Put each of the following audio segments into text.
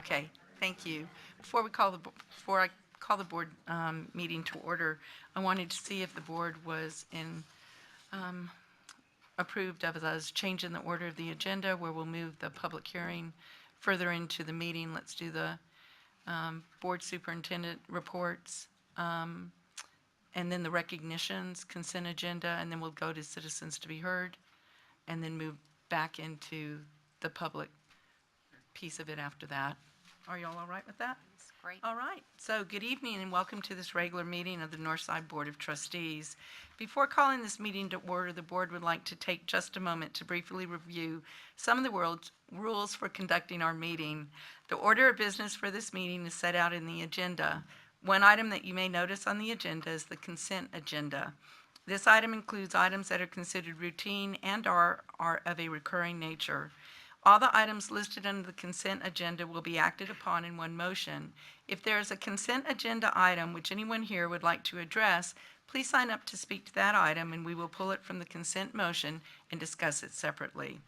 Okay, thank you. Before I call the board meeting to order, I wanted to see if the board was approved of us changing the order of the agenda, where we'll move the public hearing further into the meeting. Let's do the board superintendent reports, and then the recognitions, consent agenda, and then we'll go to citizens to be heard, and then move back into the public piece of it after that. Are you all right with that? That's great. All right. So good evening and welcome to this regular meeting of the Northside Board of Trustees. Before calling this meeting to order, the board would like to take just a moment to briefly review some of the world's rules for conducting our meeting. The order of business for this meeting is set out in the agenda. One item that you may notice on the agenda is the consent agenda. This item includes items that are considered routine and are of a recurring nature. All the items listed under the consent agenda will be acted upon in one motion. If there is a consent agenda item which anyone here would like to address, please sign up to speak to that item and we will pull it from the consent motion and discuss it separately.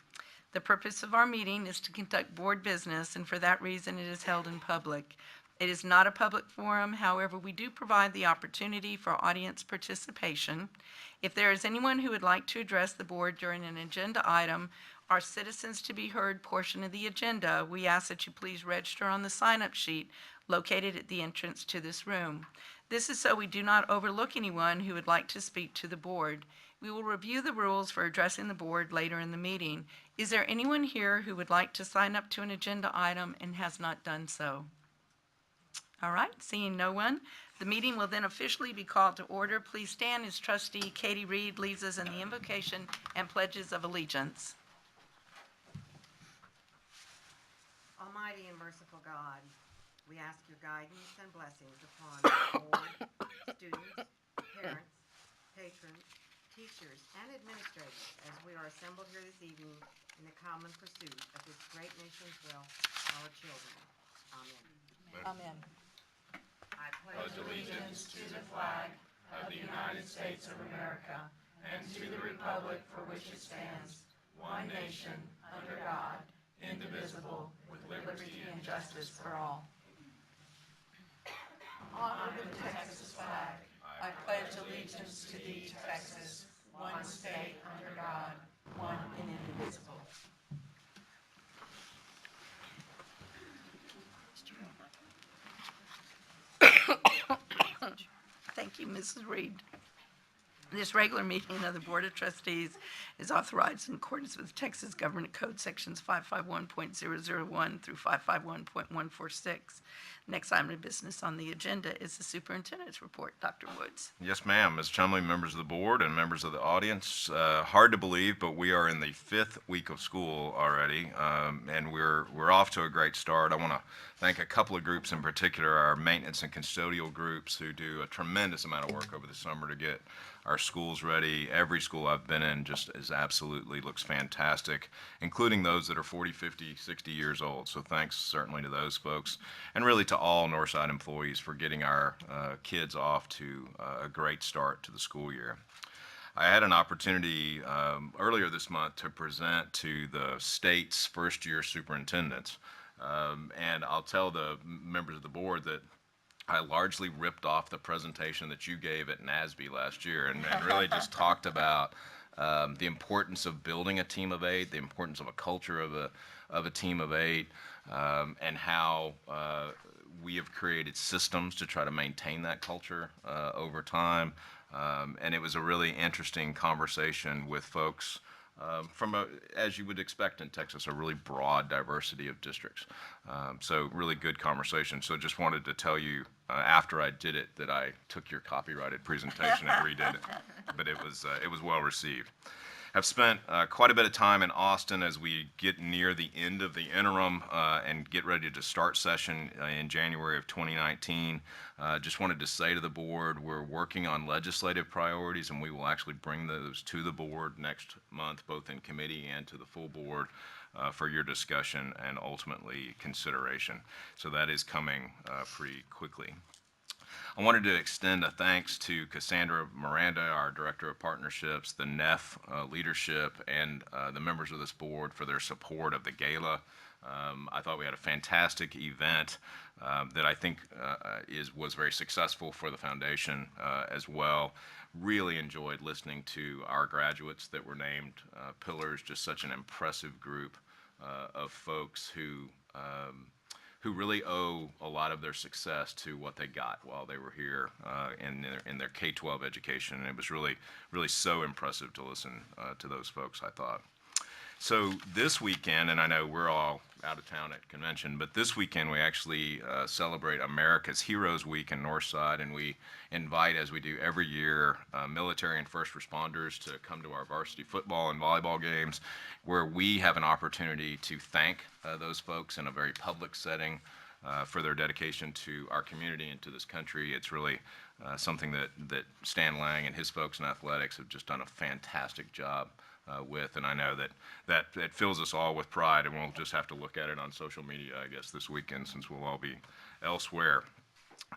The purpose of our meeting is to conduct board business, and for that reason it is held in public. It is not a public forum, however, we do provide the opportunity for audience participation. If there is anyone who would like to address the board during an agenda item, our citizens to be heard portion of the agenda, we ask that you please register on the sign-up sheet located at the entrance to this room. This is so we do not overlook anyone who would like to speak to the board. We will review the rules for addressing the board later in the meeting. Is there anyone here who would like to sign up to an agenda item and has not done so? All right, seeing no one, the meeting will then officially be called to order. Please stand as Trustee Katie Reed leads us in the invocation and pledges of allegiance. Almighty and merciful God, we ask your guidance and blessings upon our board, students, parents, patrons, teachers, and administrators as we are assembled here this evening in the common pursuit of this great nation's wealth, our children. Amen. Amen. I pledge allegiance to the flag of the United States of America and to the republic for which it stands, one nation, under God, indivisible, with liberty and justice for all. Honor the Texas flag. I pledge allegiance to thee, Texas, one state under God, one and indivisible. Thank you, Mrs. Reed. This regular meeting of the Board of Trustees is authorized in accordance with Texas Government Code Sections 551.001 through 551.146. Next item of business on the agenda is the superintendent's report. Dr. Woods. Yes, ma'am. Ms. Chumley, members of the board, and members of the audience, hard to believe, but we are in the 5th week of school already, and we're off to a great start. I want to thank a couple of groups in particular, our maintenance and custodial groups, who do a tremendous amount of work over the summer to get our schools ready. Every school I've been in just absolutely looks fantastic, including those that are 40, 50, 60 years old. So thanks certainly to those folks, and really to all Northside employees for getting our kids off to a great start to the school year. I had an opportunity earlier this month to present to the state's first-year superintendents, and I'll tell the members of the board that I largely ripped off the presentation that you gave at NISD last year, and really just talked about the importance of building a team of 8, the importance of a culture of a team of 8, and how we have created systems to try to maintain that culture over time. And it was a really interesting conversation with folks from, as you would expect in Texas, a really broad diversity of districts. So really good conversation. So just wanted to tell you after I did it that I took your copyrighted presentation and redid it, but it was well received. I've spent quite a bit of time in Austin as we get near the end of the interim and get ready to start session in January of 2019. Just wanted to say to the board, we're working on legislative priorities, and we will actually bring those to the board next month, both in committee and to the full board for your discussion and ultimately consideration. So that is coming pretty quickly. I wanted to extend a thanks to Cassandra Miranda, our Director of Partnerships, the NEF leadership, and the members of this board for their support of the gala I thought we had a fantastic event that I think was very successful for the foundation as well. Really enjoyed listening to our graduates that were named pillars. Just such an impressive group of folks who really owe a lot of their success to what they got while they were here in their K-12 education. And it was really so impressive to listen to those folks, I thought. So this weekend, and I know we're all out of town at convention, but this weekend we actually celebrate America's Heroes Week in Northside, and we invite, as we do every year, military and first responders to come to our varsity football and volleyball games, where we have an opportunity to thank those folks in a very public setting for their dedication to our community and to this country. It's really something that Stan Lang and his folks in athletics have just done a fantastic job with, and I know that fills us all with pride, and we'll just have to look at it on social media, I guess, this weekend, since we'll all be elsewhere.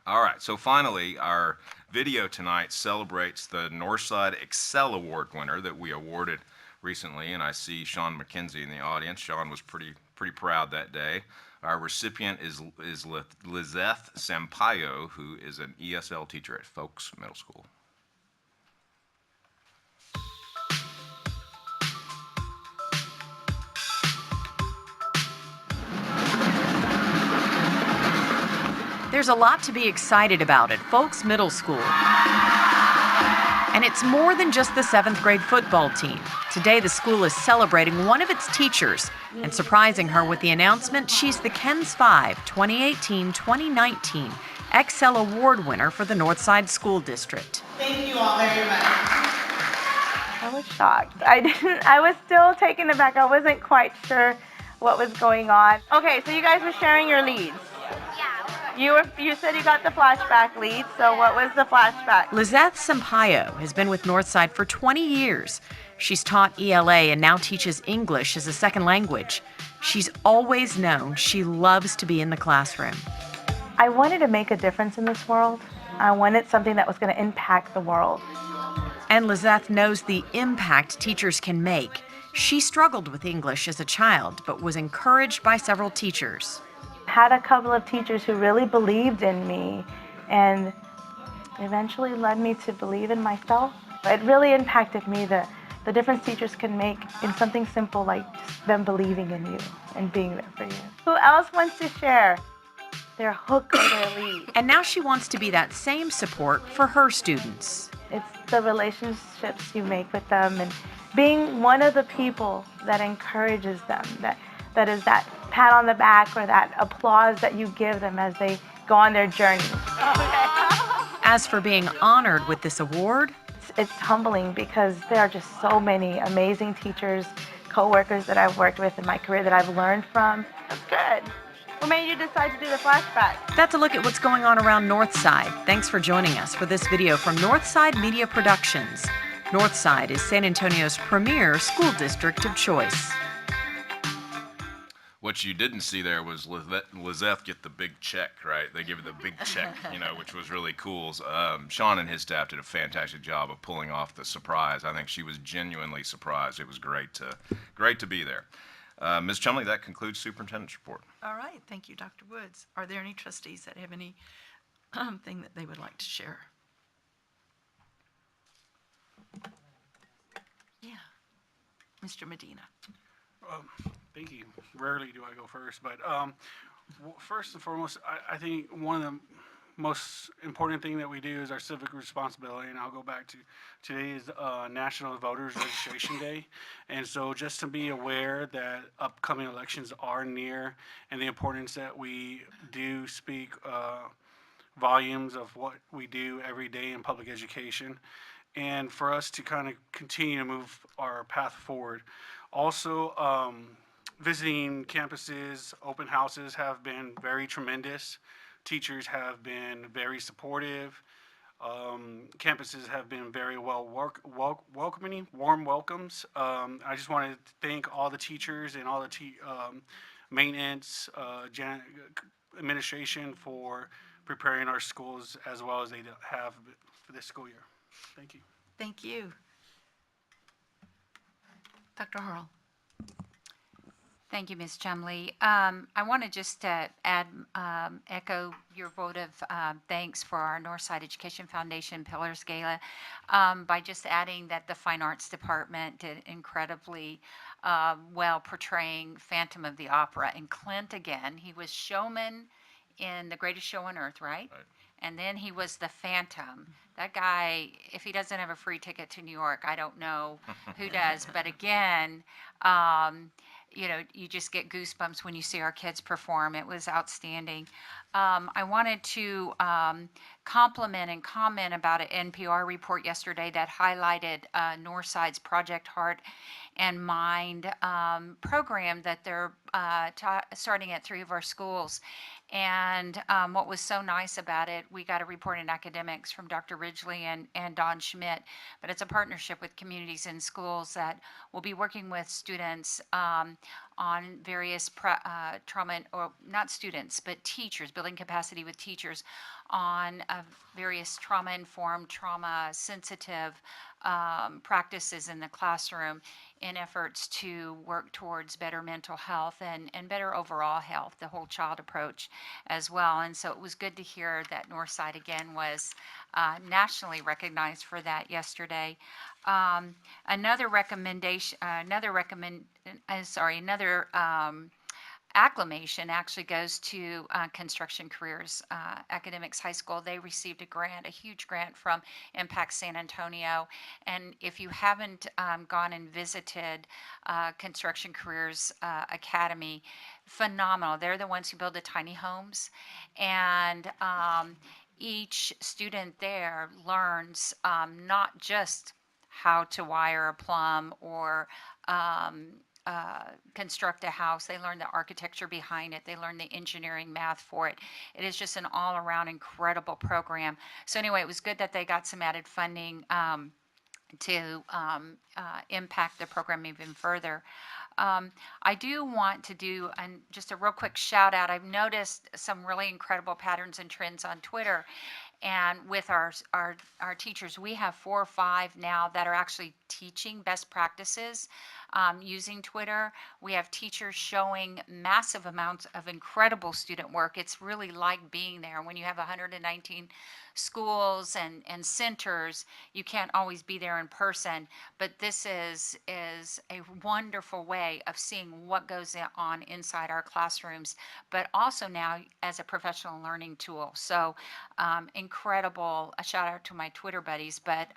All right, so finally, our video tonight celebrates the Northside Excel Award winner that we awarded recently, and I see Sean McKenzie in the audience. Sean was pretty proud that day. Our recipient is Lizeth Sampaio, who is an ESL teacher at Folks Middle School. There's a lot to be excited about at Folks Middle School. And it's more than just the 7th grade football team. Today, the school is celebrating one of its teachers and surprising her with the announcement she's the KENS 5 2018-2019 Excel Award winner for the Northside School District. Thank you all very much. I was shocked. I was still taken aback. I wasn't quite sure what was going on. Okay, so you guys were sharing your leads. You said you got the flashback lead, so what was the flashback? Lizeth Sampaio has been with Northside for 20 years. She's taught ELA and now teaches English as a second language. She's always known she loves to be in the classroom. I wanted to make a difference in this world. I wanted something that was going to impact the world. And Lizeth knows the impact teachers can make. She struggled with English as a child, but was encouraged by several teachers. Had a couple of teachers who really believed in me and eventually led me to believe in myself. It really impacted me, the difference teachers can make in something simple like just them believing in you and being there for you. Who else wants to share their hook or their lead? And now she wants to be that same support for her students. It's the relationships you make with them and being one of the people that encourages them, that is that pat on the back or that applause that you give them as they go on their journey. As for being honored with this award, it's humbling because there are just so many amazing teachers, co-workers that I've worked with in my career that I've learned from. That's good. What made you decide to do the flashback? that's a look at what's going on around Northside. Thanks for joining us for this video from Northside Media Productions. Northside is San Antonio's premier school district of choice. What you didn't see there was Lizeth get the big check, right? They give her the big check, which was really cool. Sean and his staff did a fantastic job of pulling off the surprise. I think she was genuinely surprised. It was great to be there. Ms. Chumley, that concludes Superintendent's report. All right, thank you, Dr. Woods. Are there any trustees that have any thing that they would like to share? Yeah, Mr. Medina. Thank you. Rarely do I go first, but first and foremost, I think one of the most important thing that we do is our civic responsibility, and I'll go back to today is National Voters Registration Day, and so just to be aware that upcoming elections are near and the importance that we do speak volumes of what we do every day in public education, and for us to kind of continue to move our path forward. Also, visiting campuses, open houses have been very tremendous. Teachers have been very supportive. Campuses have been very welcoming, warm welcomes. I just want to thank all the teachers and all the maintenance, administration for preparing our schools as well as they have for this school year. Thank you. Thank you. Dr. Harrell. Thank you, Ms. Chumley. I want to just echo your vote of thanks for our Northside Education Foundation Pillars Gala by just adding that the Fine Arts Department did incredibly well portraying Phantom of the Opera. And Clint, again, he was showman in The Greatest Show on Earth, right? Right. And then he was the Phantom. That guy, if he doesn't have a free ticket to New York, I don't know who does. But again, you know, you just get goosebumps when you see our kids perform. It was outstanding. I wanted to compliment and comment about an NPR report yesterday that highlighted Northside's Project Heart and Mind program that they're starting at 3 of our schools. And what was so nice about it, we got a report in academics from Dr. Ridgely and Don Schmidt, but it's a partnership with communities and schools that will be working with students on various trauma, or not students, but teachers, building capacity with teachers on various trauma-informed, trauma-sensitive practices in the classroom in efforts to work towards better mental health and better overall health, the whole child approach as well. And so it was good to hear that Northside again was nationally recognized for that yesterday. Another acclamation actually goes to Construction Careers Academics High School. They received a grant, a huge grant from Impact San Antonio. And if you haven't gone and visited Construction Careers Academy, phenomenal. They're the ones who build the tiny homes. And each student there learns not just how to wire a plumb or construct a house. They learn the architecture behind it. They learn the engineering math for it. It is just an all-around incredible program. So anyway, it was good that they got some added funding to impact the program even further. I do want to do just a real quick shout out. I've noticed some really incredible patterns and trends on Twitter. And with our teachers, we have 4 or 5 now that are actually teaching best practices using Twitter. We have teachers showing massive amounts of incredible student work. It's really like being there. When you have 119 schools and centers, you can't always be there in person, but this is a wonderful way of seeing what goes on inside our classrooms, but also now as a professional learning tool. So incredible, a shout out to my Twitter buddies, but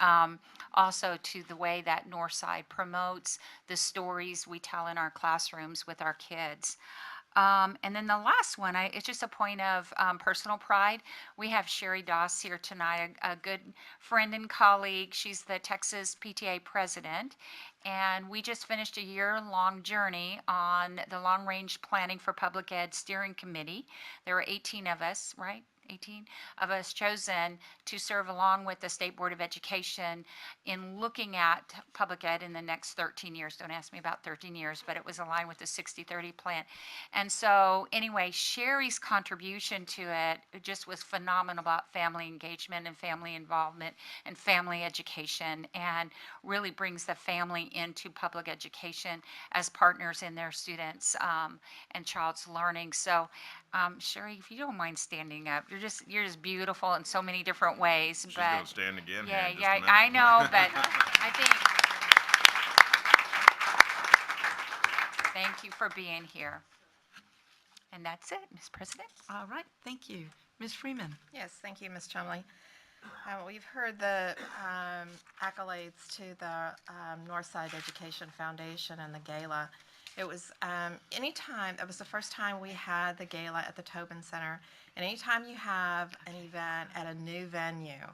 also to the way that Northside promotes the stories we tell in our classrooms with our kids. And then the last one, it's just a point of personal pride. We have Sherry Doss here tonight, a good friend and colleague. She's the Texas PTA president. And we just finished a year-long journey on the Long Range Planning for Public Ed Steering Committee. There were 18 of us, right? 18 of us chosen to serve along with the State Board of Education in looking at public ed in the next 13 years. Don't ask me about 13 years, but it was aligned with the 60-30 plan. And so anyway, Sherry's contribution to it just was phenomenal about family engagement and family involvement and family education, and really brings the family into public education as partners in their students' and child's learning. So Sherry, if you don't mind standing up, you're just beautiful in so many different ways. She's going to stand again. Yeah, here in just yeah, a minute. I know, but I think. Thank you for being here. And that's it, Ms. President. All right, thank you. Ms. Freeman? Yes, thank you, Ms. Chumley. We've heard the accolades to the Northside Education Foundation and the gala. It was it was the first time we had the gala at the Tobin Center. And anytime you have an event at a new venue,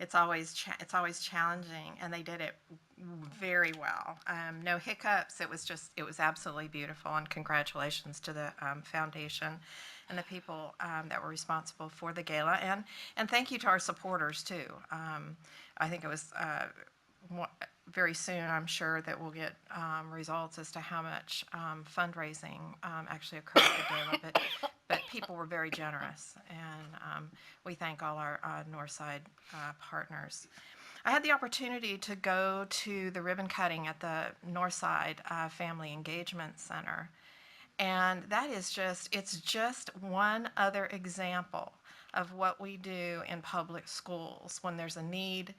it's always challenging, and they did it very well. No hiccups. It was absolutely beautiful, and congratulations to the foundation and the people that were responsible for the gala, and thank you to our supporters too. I think it was very soon, I'm sure that we'll get results as to how much fundraising actually occurred at the gala, but people were very generous, and we thank all our Northside partners. I had the opportunity to go to the ribbon cutting at the Northside Family Engagement Center, And that is it's just one other example of what we do in public schools. When there's a need,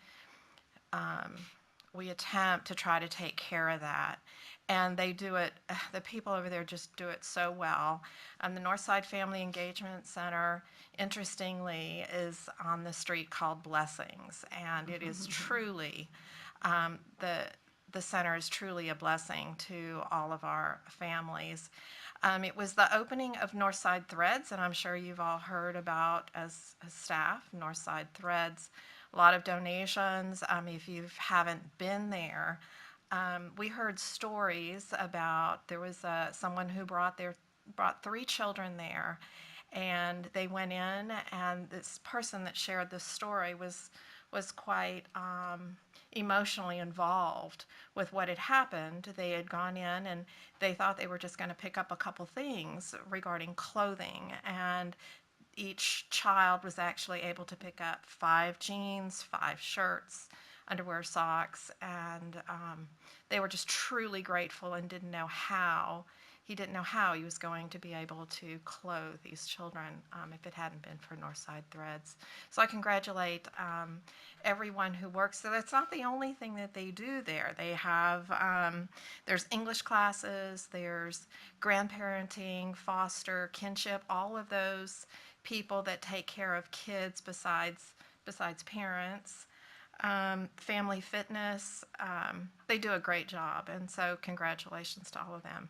we attempt to try to take care of that. And they do it, the people over there just do it so well. The Northside Family Engagement Center, interestingly, is on the street called Blessings. And it is truly, the center is truly a blessing to all of our families. It was the opening of Northside Threads, and I'm sure you've all heard about, as staff, Northside Threads. A lot of donations. If you haven't been there, we heard stories about, there was someone who brought 3 children there, and they went in, and this person that shared this story was quite emotionally involved with what had happened. They had gone in and they thought they were just going to pick up a couple things regarding clothing, and each child was actually able to pick up 5 jeans, 5 shirts, underwear, socks, and they were just truly grateful and didn't know how he was going to be able to clothe these children if it hadn't been for Northside Threads. So I congratulate everyone who works. So that's not the only thing that they do there. They have, there's English classes, there's grandparenting, foster, kinship, all of those people that take care of kids besides parents. Family fitness, they do a great job, and so congratulations to all of them.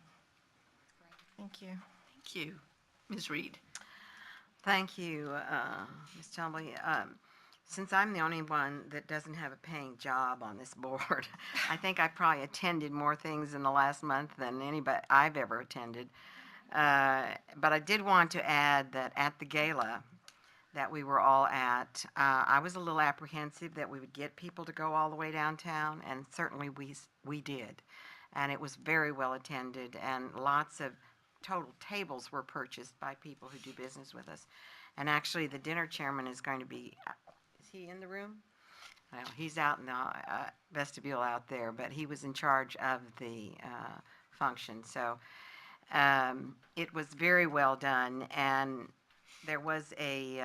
Thank you. Thank you. Ms. Reed? Thank you, Ms. Tumbley. Since I'm the only one that doesn't have a paying job on this board, I think I probably attended more things in the last month than anybody I've ever attended. But I did want to add that at the gala that we were all at, I was a little apprehensive that we would get people to go all the way downtown, and certainly we did. And it was very well attended, and lots of total tables were purchased by people who do business with us. And actually, the dinner chairman is going to be, is he in the room? Well, he's out in the vestibule out there, but he was in charge of the function. So it was very well done, and there was a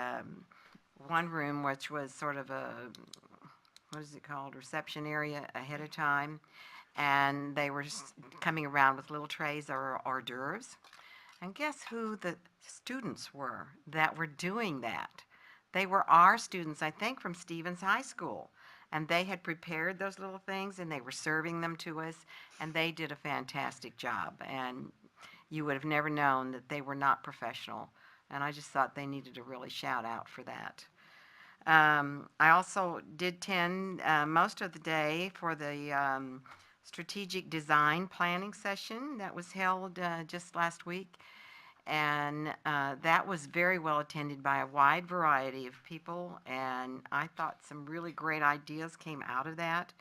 one room which was sort of a, what is it called, reception area ahead of time, and they were just coming around with little trays or hors d'oeuvres. And guess who the students were that were doing that? They were our students, I think, from Stevens High School. And they had prepared those little things, and they were serving them to us, and they did a fantastic job. And you would have never known that they were not professional. And I just thought they needed a really shout out for that. I also did attend most of the day for the strategic design planning session that was held just last week. And that was very well attended by a wide variety of people, and I thought some really great ideas came out of that.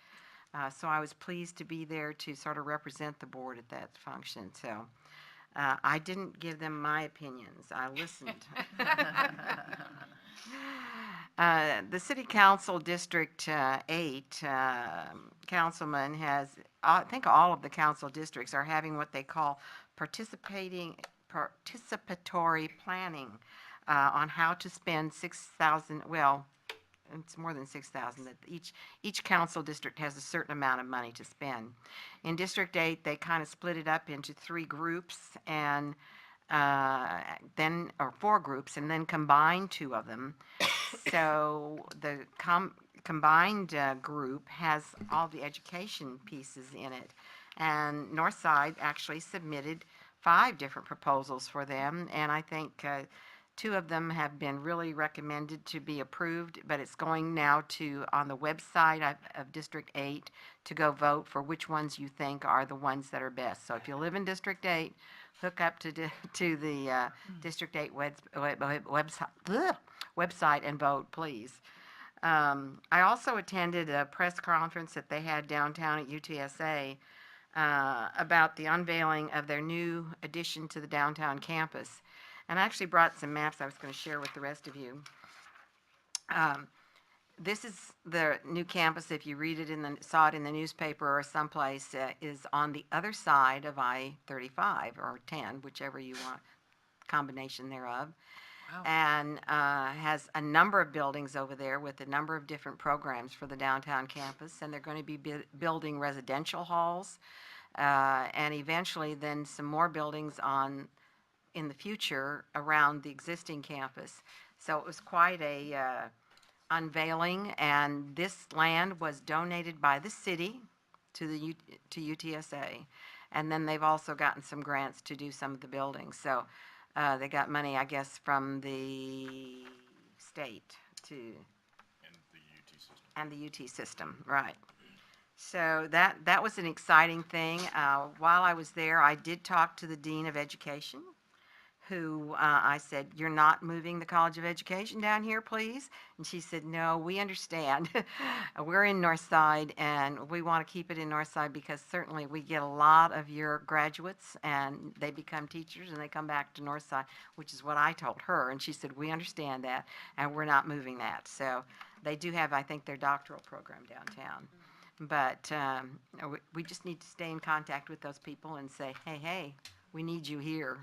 So I was pleased to be there to sort of represent the board at that function. So I didn't give them my opinions. I listened. The City Council District 8 councilman has, I think all of the council districts are having what they call participatory planning on how to spend 6,000, well, it's more than 6,000, that each council district has a certain amount of money to spend. In District 8, they kind of split it up into 3 groups, and then, or 4 groups, and then combined 2 of them. So the combined group has all the education pieces in it. And Northside actually submitted 5 different proposals for them, and I think 2 of them have been really recommended to be approved, but it's going now to, on the website of District 8, to go vote for which ones you think are the ones that are best. So if you live in District 8, hook up to the District 8 website and vote, please. I also attended a press conference that they had downtown at UTSA about the unveiling of their new addition to the downtown campus. And I actually brought some maps I was going to share with the rest of you. This is the new campus. If you read it saw it in the newspaper or someplace, is on the other side of I-35 or 10, whichever you want, combination thereof. Wow. And has a number of buildings over there with a number of different programs for the downtown campus. And they're going to be building residential halls, and eventually then some more buildings in the future around the existing campus. So it was quite a unveiling, and this land was donated by the city to UTSA, and then they've also gotten some grants to do some of the buildings. So they got money, I guess, from the state and the UT system, right? So that was an exciting thing. While I was there, I did talk to the Dean of Education, who I said, "You're not moving the College of Education down here, please?" And she said, "No, we understand. We're in Northside, and we want to keep it in Northside because certainly we get a lot of your graduates, and they become teachers, and they come back to Northside," which is what I told her. And she said, "We understand that, and we're not moving that." So they do have, I think, their doctoral program downtown. But we just need to stay in contact with those people and say, hey, we need you here.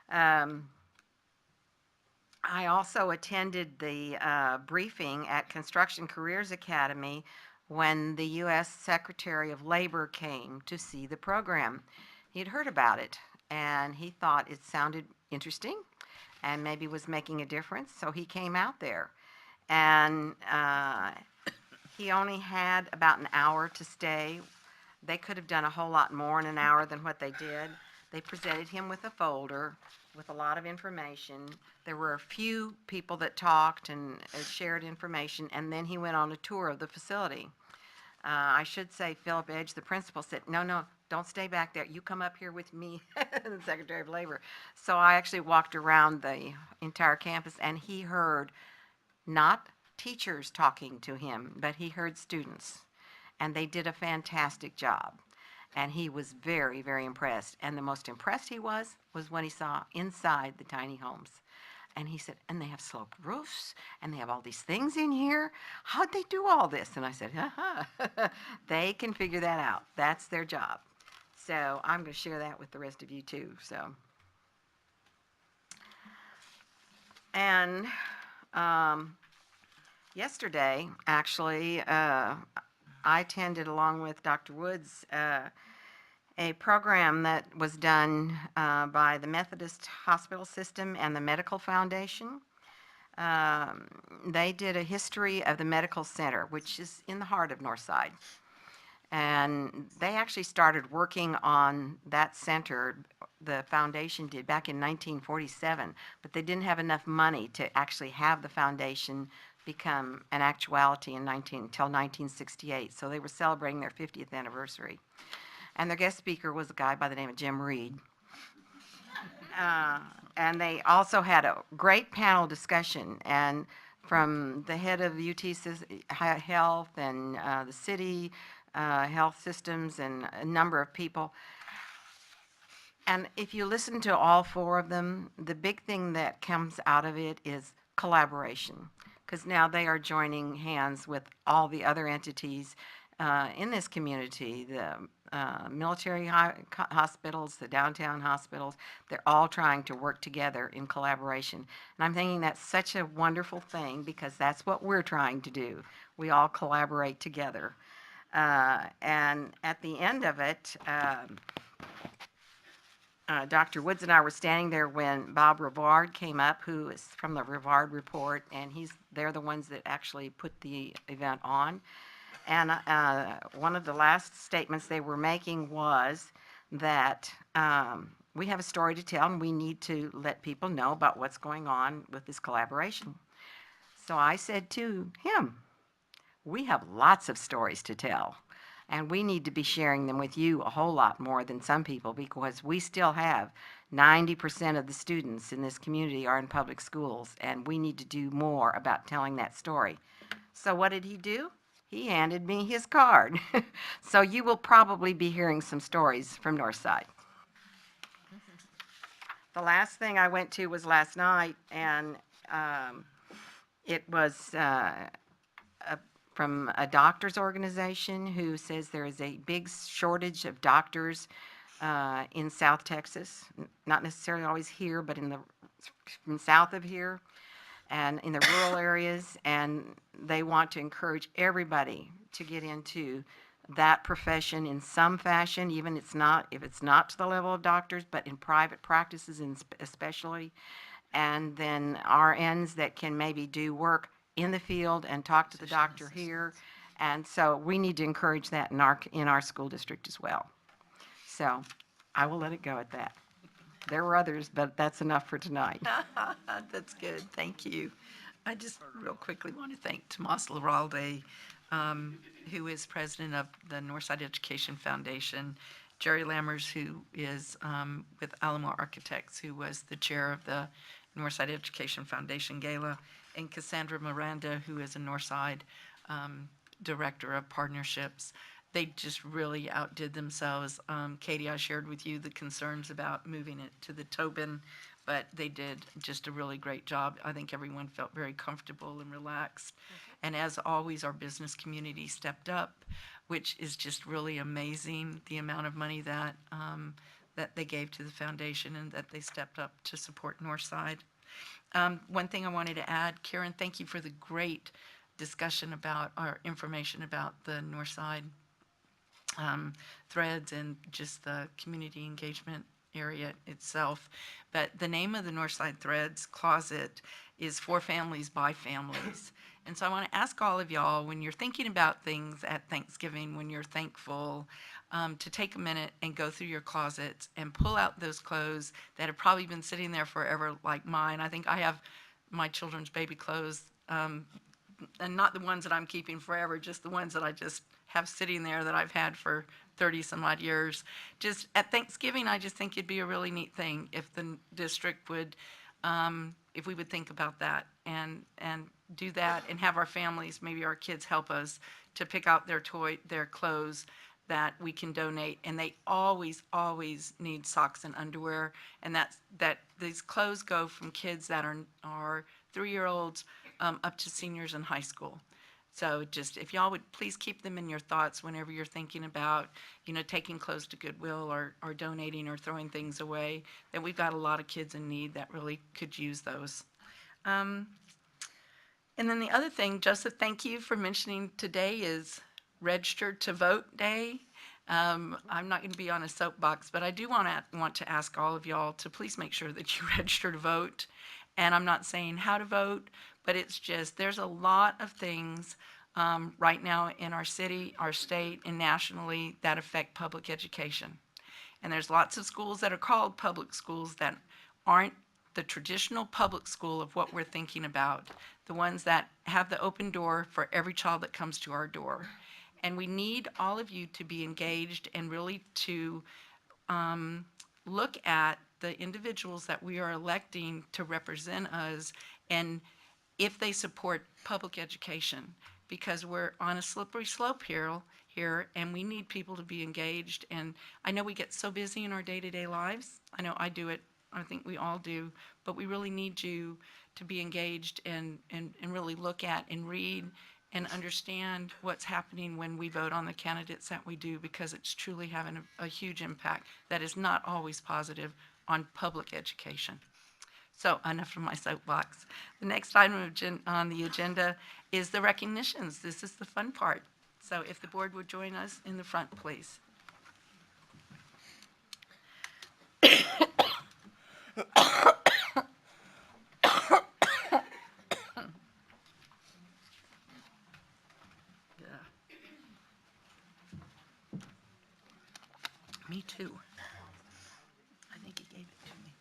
I also attended the briefing at Construction Careers Academy when the U.S. Secretary of Labor came to see the program. He had heard about it, and he thought it sounded interesting and maybe was making a difference, so he came out there. And he only had about an hour to stay. They could have done a whole lot more in an hour than what they did. They presented him with a folder with a lot of information. There were a few people that talked and shared information, and then he went on a tour of the facility. I should say Philip Edge, the principal, said, no, don't stay back there. You come up here with me, the Secretary of Labor. So I actually walked around the entire campus, and he heard not teachers talking to him, but he heard students, and they did a fantastic job. And he was very, very impressed. And the most impressed he was when he saw inside the tiny homes. And he said, "And they have sloped roofs, and they have all these things in here. How'd they do all this?" And I said, they can figure that out. That's their job. So I'm going to share that with the rest of you too. So, and yesterday, actually, I attended, along with Dr. Woods, a program that was done by the Methodist Hospital System and the Medical Foundation. They did a history of the medical center, which is in the heart of Northside. And they actually started working on that center, the foundation did, back in 1947, but they didn't have enough money to actually have the foundation become an actuality until 1968. So they were celebrating their 50th anniversary. And their guest speaker was a guy by the name of Jim Reed. And they also had a great panel discussion, and from the head of UT Health and the city health systems and a number of people. And if you listen to all four of them, the big thing that comes out of it is collaboration, because now they are joining hands with all the other entities in this community, the military hospitals, the downtown hospitals. They're all trying to work together in collaboration. And I'm thinking that's such a wonderful thing, because that's what we're trying to do. We all collaborate together. And at the end of it, Dr. Woods and I were standing there when Bob Rivard came up, who is from the Rivard Report, and they're the ones that actually put the event on. And one of the last statements they were making was that we have a story to tell, and we need to let people know about what's going on with this collaboration. So I said to him, "We have lots of stories to tell, and we need to be sharing them with you a whole lot more than some people, because we still have 90% of the students in this community are in public schools, and we need to do more about telling that story." So what did he do? He handed me his card. So you will probably be hearing some stories from Northside. The last thing I went to was last night, and it was from a doctor's organization who says there is a big shortage of doctors in South Texas, not necessarily always here, but in south of here and in the rural areas, and they want to encourage everybody to get into that profession in some fashion, even if it's not to the level of doctors, but in private practices especially. And then RNs that can maybe do work in the field and talk to the doctor here. And so we need to encourage that in our school district as well. So I will let it go at that. There were others, but that's enough for tonight. That's good, thank you. I just real quickly want to thank Tomas Laralde, who is president of the Northside Education Foundation, Jerry Lammers, who is with Alamo Architects, who was the chair of the Northside Education Foundation Gala, and Cassandra Miranda, who is a Northside director of partnerships. They just really outdid themselves. Katie, I shared with you the concerns about moving it to the Tobin, but they did just a really great job. I think everyone felt very comfortable and relaxed. And as always, our business community stepped up, which is just really amazing, the amount of money that that they gave to the foundation and that they stepped up to support Northside. One thing I wanted to add, Karen, thank you for the great discussion about our information about the Northside threads and just the community engagement area itself. But the name of the Northside Threads Closet is For Families by Families. And so I want to ask all of y'all, when you're thinking about things at Thanksgiving, when you're thankful, to take a minute and go through your closets and pull out those clothes that have probably been sitting there forever, like mine. I think I have my children's baby clothes, and not the ones that I'm keeping forever, just the ones that I just have sitting there that I've had for 30 some odd years. Just at Thanksgiving, I just think it'd be a really neat thing if the district would, if we would think about that and do that and have our families, maybe our kids help us to pick out their clothes that we can donate. And they always need socks and underwear. And that these clothes go from kids that are 3-year-olds up to seniors in high school. So just, if y'all would please keep them in your thoughts whenever you're thinking about, taking clothes to Goodwill or donating or throwing things away, that we've got a lot of kids in need that really could use those. And then the other thing, Joseph, thank you for mentioning today is Registered to Vote Day. I'm not going to be on a soapbox, but I do want to ask all of y'all to please make sure that you register to vote. And I'm not saying how to vote, but it's just, there's a lot of things right now in our city, our state, and nationally that affect public education. And there's lots of schools that are called public schools that aren't the traditional public school of what we're thinking about, the ones that have the open door for every child that comes to our door. And we need all of you to be engaged and really to look at the individuals that we are electing to represent us and if they support public education, because we're on a slippery slope here and we need people to be engaged. And I know we get so busy in our day-to-day lives. I know I do it. I think we all do, but we really need you to be engaged and really look at and read and understand what's happening when we vote on the candidates that we do, because it's truly having a huge impact that is not always positive on public education. So enough from my soapbox. The next item on the agenda is the recognitions. This is the fun part. So if the board would join us in the front, please. Me too. I think he gave it to me.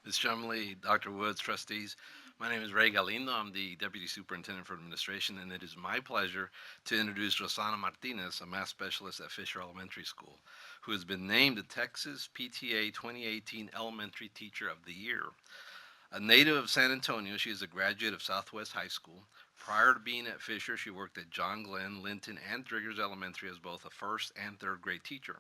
Ms. Chumley, Dr. Woods, trustees, my name is Ray Galindo. I'm the Deputy Superintendent for Administration, and it is my pleasure to introduce Rosana Martinez, a math specialist at Fisher Elementary School, who has been named the Texas PTA 2018 Elementary Teacher of the Year. A native of San Antonio, she is a graduate of Southwest High School. Prior to being at Fisher, she worked at John Glen, Linton, and Reyes Elementary as both a first and third grade teacher.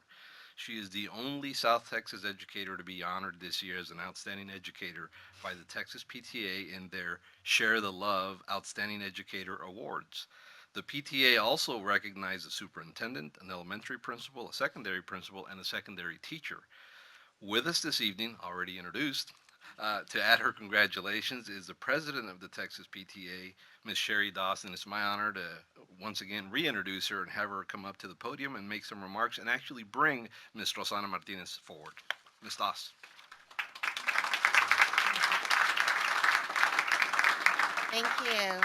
She is the only South Texas educator to be honored this year as an outstanding educator by the Texas PTA in their Share the Love Outstanding Educator Awards. The PTA also recognized a superintendent, an elementary principal, a secondary principal, and a secondary teacher. With us this evening, already introduced, to add her congratulations is the president of the Texas PTA, Ms. Sherry Dawson. It's my honor to once again reintroduce her and have her come up to the podium and make some remarks and actually bring Ms. Rosana Martinez forward. Ms. Dawson. Thank you.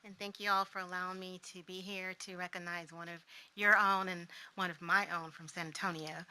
And thank you all for allowing me to be here to recognize one of your own and one of my own from San Antonio.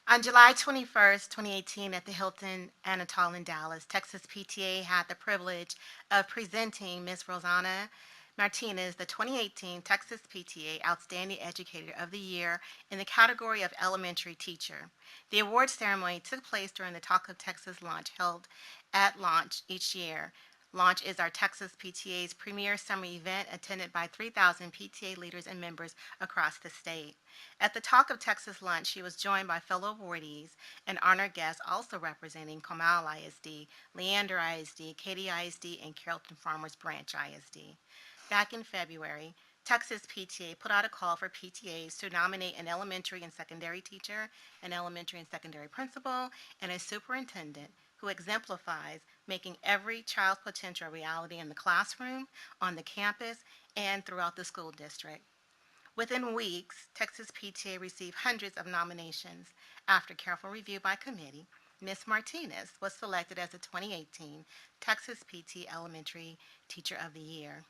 On July 21st, 2018, at the Hilton Anatole in Dallas, Texas PTA had the privilege of presenting Ms. Rosana Martinez, the 2018 Texas PTA Outstanding Educator of the Year in the category of Elementary Teacher. The award ceremony took place during the Talk of Texas launch held at launch each year. Launch is our Texas PTA's premier summer event attended by 3,000 PTA leaders and members across the state. At the Talk of Texas lunch, she was joined by fellow awardees and honored guests also representing Comal ISD, Leander ISD, Katy ISD, and Carrollton Farmers Branch ISD. Back in February, Texas PTA put out a call for PTAs to nominate an elementary and secondary teacher, an elementary and secondary principal, and a superintendent who exemplifies making every child's potential a reality in the classroom, on the campus, and throughout the school district. Within weeks, Texas PTA received hundreds of nominations. After careful review by committee, Ms. Martinez was selected as the 2018 Texas PT Elementary Teacher of the Year.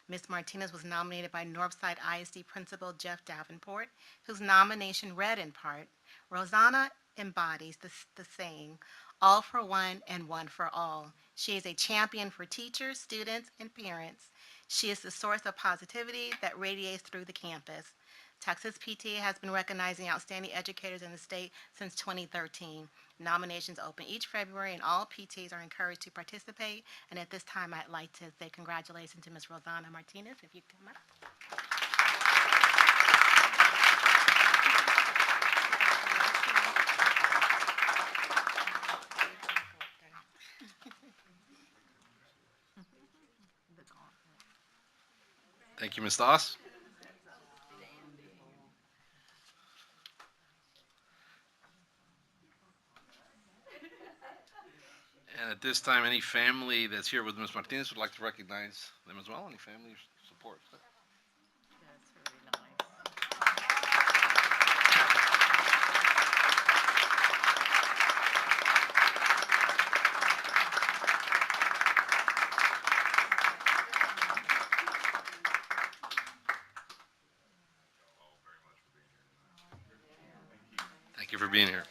Ms. Martinez was nominated by Northside ISD Principal Jeff Davenport, whose nomination read in part, "Rosana embodies the saying, all for one and one for all. She is a champion for teachers, students, and parents. She is the source of positivity that radiates through the campus." Texas PTA has been recognizing outstanding educators in the state since 2013. Nominations open each February, and all PTAs are encouraged to participate. And at this time, I'd like to say congratulations to Ms. Rosana Martinez, if you come up. Thank you, Ms. Doss. And at this time, any family that's here with Ms. Martinez would like to recognize them as well. Any family support? Thank you for being here.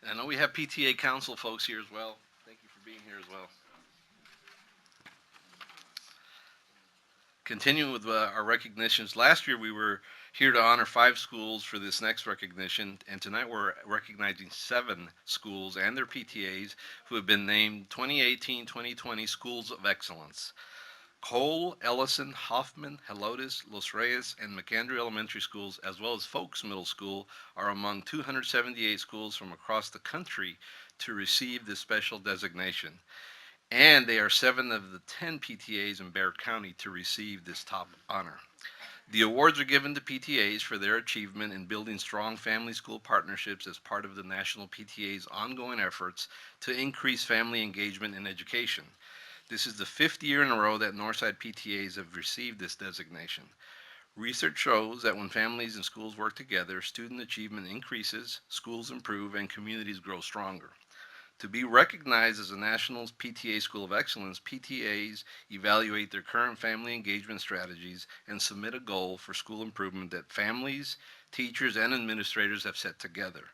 And I know we have PTA council folks here as well. Thank you for being here as well. Continuing with our recognitions, last year we were here to honor 5 schools for this next recognition, and tonight we're recognizing 7 schools and their PTAs who have been named 2018-2020 Schools of Excellence. Cole, Ellison, Hoffman, Helotes, Los Reyes, and McAndrew Elementary Schools, as well as Folks Middle School, are among 278 schools from across the country to receive this special designation. And they are 7 of the 10 PTAs in Bexar County to receive this top honor. The awards are given to PTAs for their achievement in building strong family-school partnerships as part of the National PTA's ongoing efforts to increase family engagement in education. This is the 5th year in a row that Northside PTAs have received this designation. Research shows that when families and schools work together, student achievement increases, schools improve, and communities grow stronger. To be recognized as a National PTA School of Excellence, PTAs evaluate their current family engagement strategies and submit a goal for school improvement that families, teachers, and administrators have set together.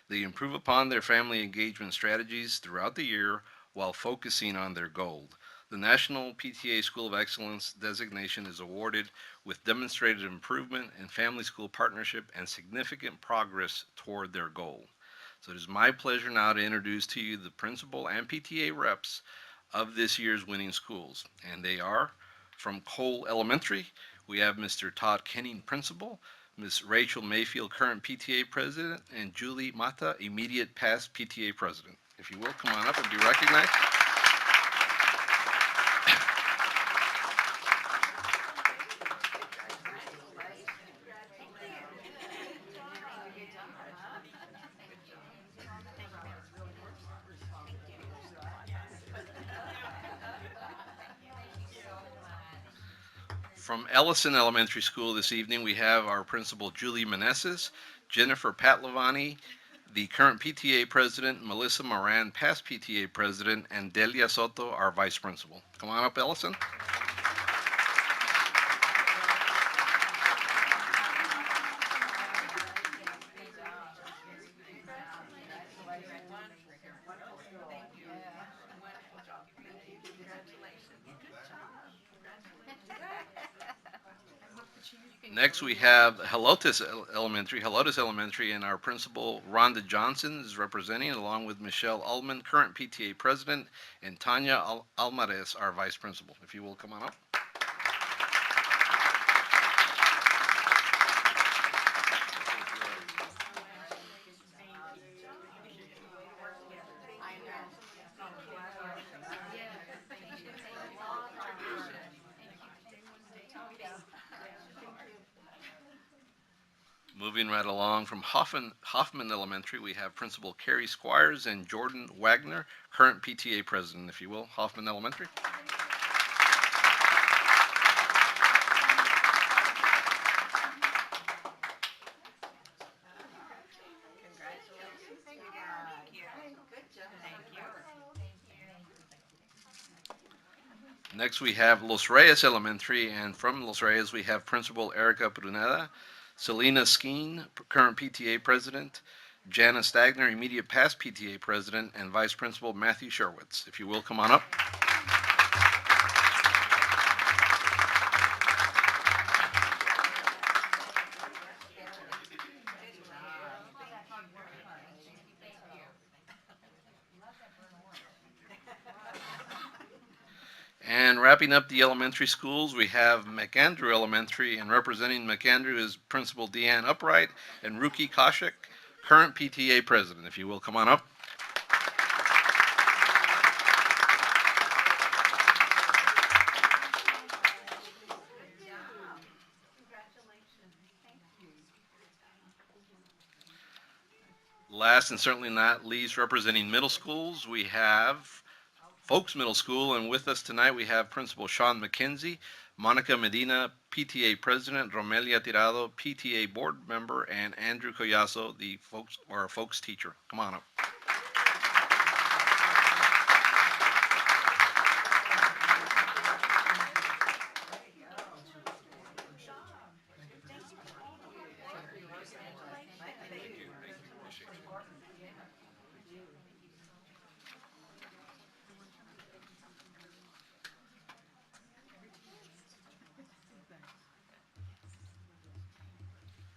They improve upon their family engagement strategies throughout the year while focusing on their goal. The National PTA School of Excellence designation is awarded with demonstrated improvement in family-school partnership and significant progress toward their goal. So it is my pleasure now to introduce to you the principal and PTA reps of this year's winning schools. And they are from Cole Elementary. We have Mr. Todd Kenning, principal, Ms. Rachel Mayfield, current PTA president, and Julie Mata, immediate past PTA president. If you will, come on up and be recognized. From Ellison Elementary School this evening, we have our principal, Julie Meneses, Jennifer Patlavani, the current PTA president, Melissa Moran, past PTA president, and Delia Soto, our vice principal. Come on up, Ellison. Next, we have Helotes Elementary, and our principal, Rhonda Johnson, is representing, along with Michelle Ullman, current PTA president, and Tanya Almares, our vice principal. If you will, come on up. Moving right along from Hoffman Elementary, we have Principal Carrie Squires and Jordan Wagner, current PTA president, if you will, Hoffman Elementary. Next, we have Los Reyes Elementary, and from Los Reyes, we have Principal Erica Pruneda, Selena Skeen, current PTA president, Jana Stagner, immediate past PTA president, and Vice Principal Matthew Sherwitz. If you will, come on up. And wrapping up the elementary schools, we have McAndrew Elementary, and representing McAndrew is Principal Deanne Upright and Ruki Koshik, current PTA president. If you will, come on up. Last and certainly not least, representing middle schools, we have Folks Middle School, and with us tonight we have Principal Sean McKenzie, Monica Medina, PTA President, Romelia Tirado, PTA Board Member, and Andrew Collazo, the Folks teacher. Come on up.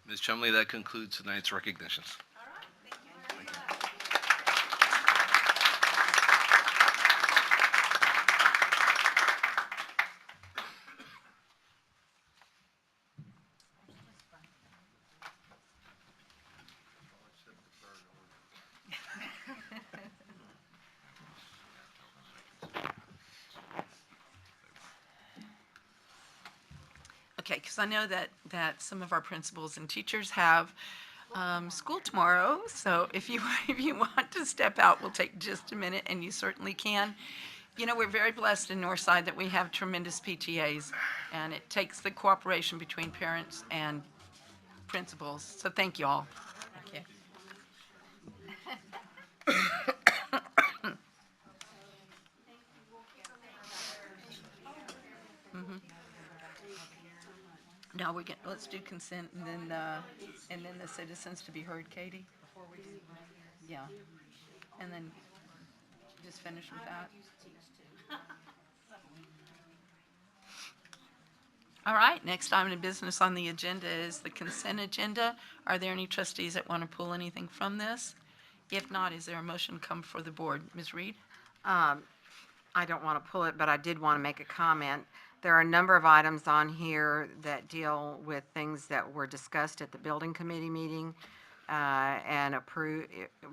Ms. Chumley, that concludes tonight's recognitions. Okay, because I know that some of our principals and teachers have school tomorrow, so if you want to step out, we'll take just a minute, and you certainly can. You know, we're very blessed in Northside that we have tremendous PTAs, and it takes the cooperation between parents and principals, so thank you all. Thank you. Now let's do consent and then the citizens to be heard, Katie? Yeah. And then just finish with that. All right, next item of business on the agenda is the consent agenda. Are there any trustees that want to pull anything from this? If not, is there a motion to come for the board? Ms. Reed? I don't want to pull it, but I did want to make a comment. There are a number of items on here that deal with things that were discussed at the building committee meeting and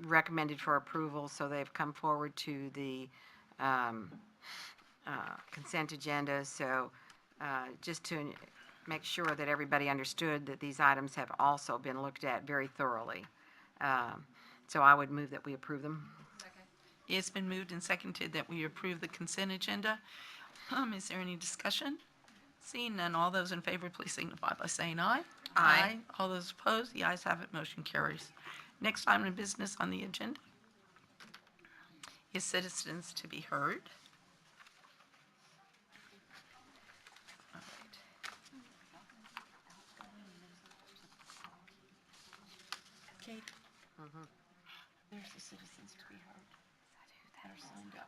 recommended for approval, so they've come forward to the consent agenda. So just to make sure that everybody understood that these items have also been looked at very thoroughly. So I would move that we approve them. It's been moved and seconded that we approve the consent agenda. Is there any discussion? Seeing none, all those in favor, please signify by saying aye. Aye. All those opposed, the ayes have it, motion carries. Next item of business on the agenda is citizens to be heard. All right. Kate? There's the citizens to be heard. That are signed up.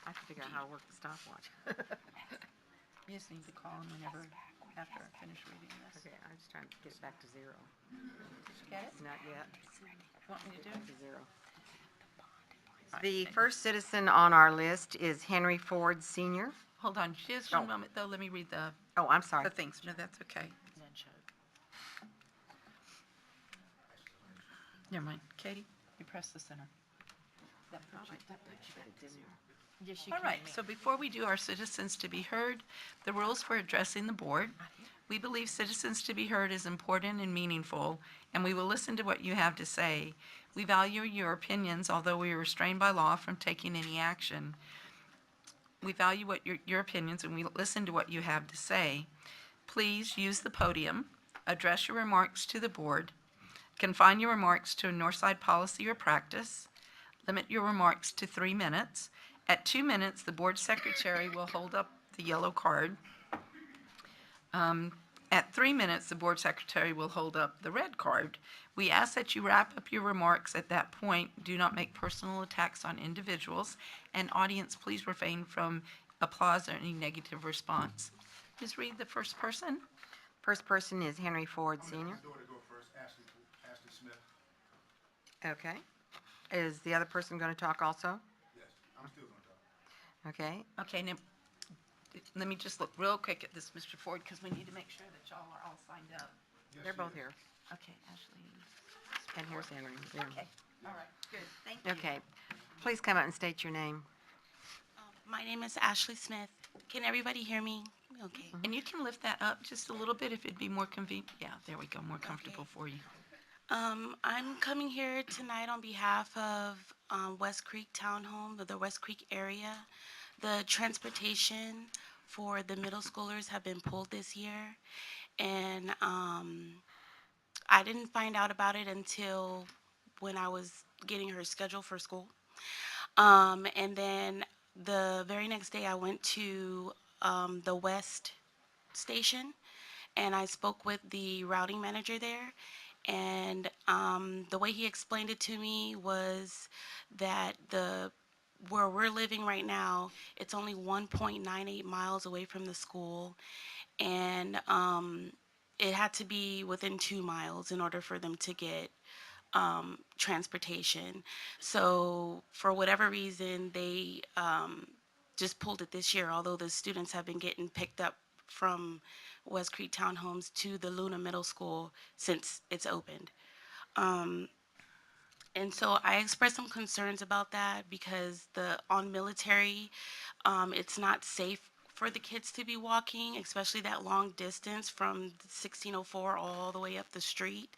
I have to figure out how to work the stopwatch. You just need to call them whenever, after I finish reading this. Okay, I'm just trying to get it back to zero. Get it? Not yet. Want me to do it? To zero. The first citizen on our list is Henry Ford Sr. Hold on, just one moment, though. Let me read the Oh, I'm sorry. things. No, that's okay. Never mind. Katie, you press the center. That puts you- All right, so before we do our citizens to be heard, the rules for addressing the board. We believe citizens to be heard is important and meaningful, and we will listen to what you have to say. We value your opinions, although we are restrained by law from taking any action. We value what your opinions, and we listen to what you have to say. Please use the podium, address your remarks to the board, confine your remarks to a Northside policy or practice, limit your remarks to 3 minutes. At 2 minutes, the board secretary will hold up the yellow card. At 3 minutes, the board secretary will hold up the red card. We ask that you wrap up your remarks at that point. Do not make personal attacks on individuals. And audience, please refrain from applause or any negative response. Ms. Reed, the first person. First person is Henry Ford Sr. I'm going to go first, Ashley Smith. Okay. Is the other person going to talk also? Yes, I'm still going to talk. Okay. Okay, now, let me just look real quick at this, Mr. Ford, because we need to make sure that y'all are all signed up. They're both here. Okay, Ashley. And here's Henry. There. Okay, all right, good, thank you. Okay. Please come out and state your name. My name is Ashley Smith. Can everybody hear me? Okay. And you can lift that up just a little bit if it'd be more convenient. Yeah, there we go, more comfortable for you. I'm coming here tonight on behalf of West Creek Townhome, the West Creek area. The transportation for the middle schoolers have been pulled this year, and I didn't find out about it until when I was getting her scheduled for school. And then the very next day I went to the West station, and I spoke with the routing manager there. And the way he explained it to me was that where we're living right now, it's only 1.98 miles away from the school, and it had to be within 2 miles in order for them to get transportation. So for whatever reason, they just pulled it this year, although the students have been getting picked up from West Creek Townhomes to the Luna Middle School since it's opened. And so I expressed some concerns about that because on Military, it's not safe for the kids to be walking, especially that long distance from 1604 all the way up the street.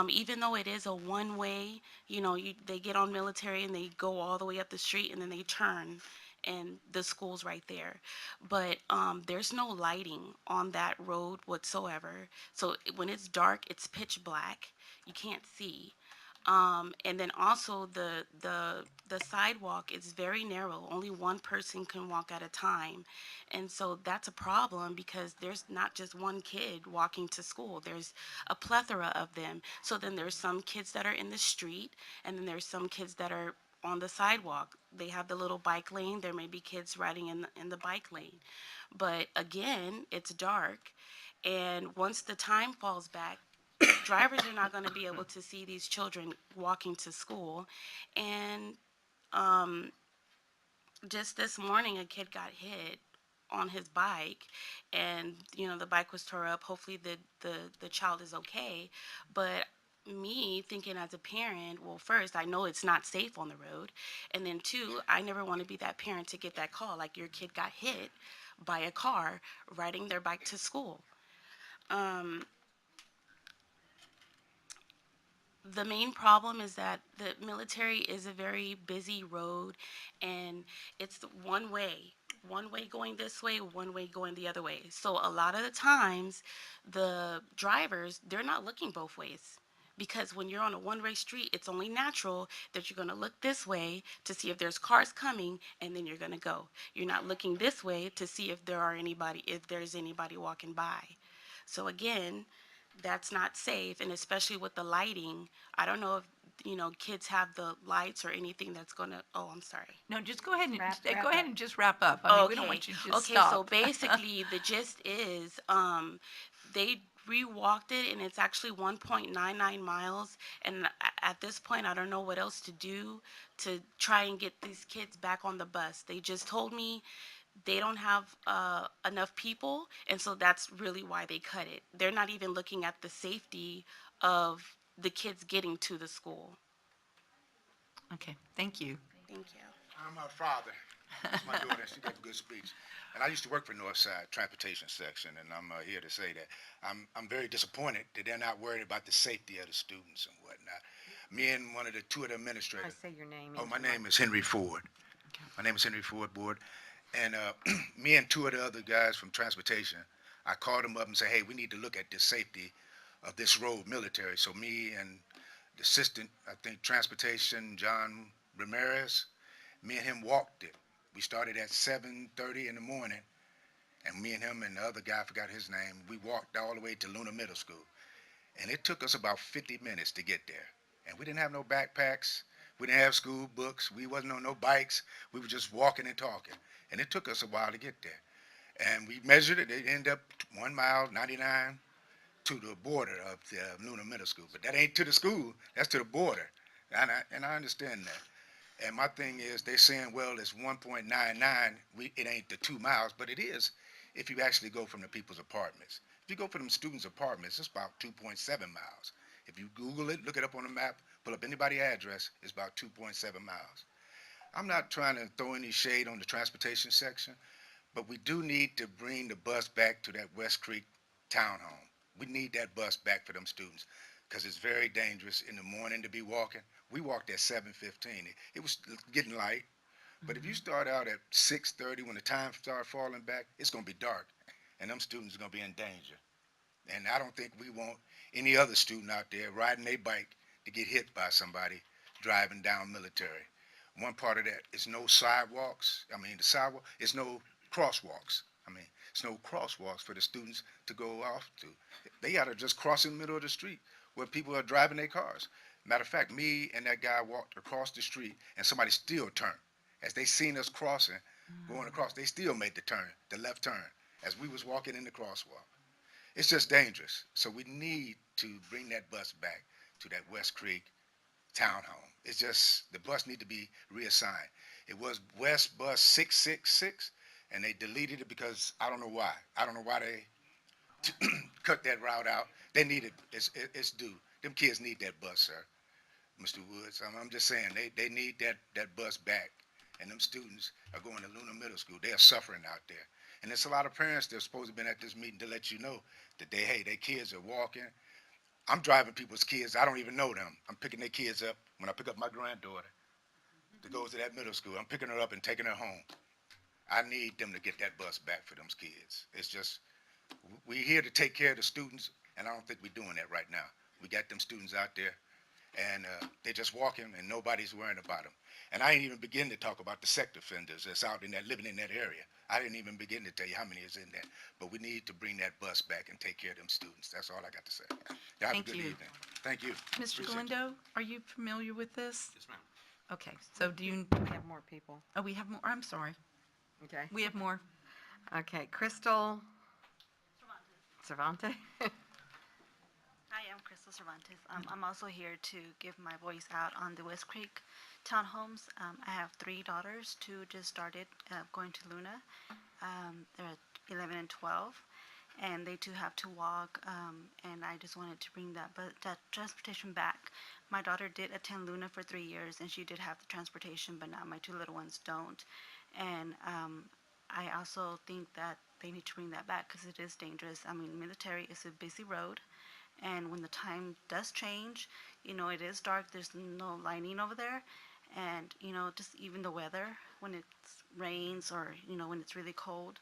Even though it is a one-way, they get on Military and they go all the way up the street and then they turn and the school's right there. But there's no lighting on that road whatsoever. So when it's dark, it's pitch black. You can't see. And then also the sidewalk is very narrow. Only one person can walk at a time. And so that's a problem because there's not just one kid walking to school. There's a plethora of them. So then there's some kids that are in the street, and then there's some kids that are on the sidewalk. They have the little bike lane. There may be kids riding in the bike lane. But again, it's dark. And once the time falls back, drivers are not going to be able to see these children walking to school. And just this morning, a kid got hit on his bike, and the bike was tore up. Hopefully the child is okay. But me thinking as a parent, well, first, I know it's not safe on the road, and then two, I never want to be that parent to get that call like your kid got hit by a car riding their bike to school. The main problem is that the military is a very busy road, and it's one way going this way, one way going the other way. So a lot of the times, the drivers, they're not looking both ways. Because when you're on a one-way street, it's only natural that you're going to look this way to see if there's cars coming, and then you're going to go. You're not looking this way to see if there's anybody walking by. So again, that's not safe, and especially with the lighting, I don't know if kids have the lights or anything that's gonna. Oh, I'm sorry. No, just go ahead and Wrap go ahead up. and just wrap up. I mean, we don't Okay. want you to just Okay. So stop. basically, the gist is, they rewalked it, and it's actually 1.99 miles. And at this point, I don't know what else to do to try and get these kids back on the bus. They just told me they don't have enough people, and so that's really why they cut it. They're not even looking at the safety of the kids getting to the school. Okay, thank you. Thank you. I'm her father. That's my daughter. She gave a good speech. And I used to work for Northside Transportation Section, and I'm here to say that I'm very disappointed that they're not worried about the safety of the students and whatnot. Me and two of the I administrators. say your name. Oh, my name is Henry Ford. My name is Henry Ford, board. And me and two of the other guys from transportation, I called them up and said, hey, we need to look at the safety of this road military. So me and the assistant, I think, transportation, John Ramirez, me and him walked it. We started at 7:30 in the morning, and me and him and the other guy, I forgot his name, we walked all the way to Luna Middle School. And it took us about 50 minutes to get there. And we didn't have no backpacks. We didn't have school books. We wasn't on no bikes. We were just walking and talking. And it took us a while to get there. And we measured it. It ended up 1 mile, 99 to the border of the Luna Middle School. But that ain't to the school. That's to the border. And I understand that. And my thing is, they're saying, well, it's 1.99. It ain't the 2 miles, but it is if you actually go from the people's apartments. If you go from them students' apartments, it's about 2.7 miles. If you Google it, look it up on the map, pull up anybody's address, it's about 2.7 miles. I'm not trying to throw any shade on the transportation section, but we do need to bring the bus back to that West Creek townhome. We need that bus back for them students because it's very dangerous in the morning to be walking. We walked at 7:15. It was getting light, but if you start out at 6:30 when the time starts falling back, it's going to be dark, and them students are going to be in danger. And I don't think we want any other student out there riding their bike to get hit by somebody driving down Military. One part of that is no sidewalks. It's no crosswalks. It's no crosswalks for the students to go off to. They got to just cross in the middle of the street where people are driving their cars. Matter of fact, me and that guy walked across the street, and somebody still turned. As they seen us crossing, going across, they still made the turn, the left turn, as we was walking in the crosswalk. It's just dangerous. So we need to bring that bus back to that West Creek townhome. It's just, the bus need to be reassigned. It was West Bus 666, and they deleted it because I don't know why. I don't know why they cut that route out. They need it. It's due. Them kids need that bus, sir, Mr. Woods. I'm just saying, they need that bus back. And them students are going to Luna Middle School. They are suffering out there. And there's a lot of parents that are supposed to have been at this meeting to let you know that their kids are walking. I'm driving people's kids. I don't even know them. I'm picking their kids up when I pick up my granddaughter that goes to that middle school. I'm picking her up and taking her home. I need them to get that bus back for them kids. It's just, we're here to take care of the students, and I don't think we're doing that right now. We got them students out there, and they're just walking, and nobody's worrying about them. And I ain't even begin to talk about the sex offenders that's out in that, living in that area. I didn't even begin to tell you how many is in there. But we need to bring that bus back and take care of them students. That's all I got to say. Y'all have a good evening. Thank you. Mr. Galindo, are you familiar with this? Yes, ma'am. Okay, so do you, We have more people. oh, we have more, I'm sorry. Okay. We have more. Okay, Crystal Cervantes. Hi, I'm Crystal Rosa Cervantes. I'm also here to give my voice out on the West Creek townhomes. I have 3 daughters. 2 just started going to Luna. They're 11 and 12, and they too have to walk. And I just wanted to bring that transportation back. My daughter did attend Luna for 3 years, and she did have the transportation, but now my 2 little ones don't. And I also think that they need to bring that back because it is dangerous. I mean, military is a busy road, and when the time does change, it is dark. There's no lighting over there, and just even the weather when it rains or when it's really cold.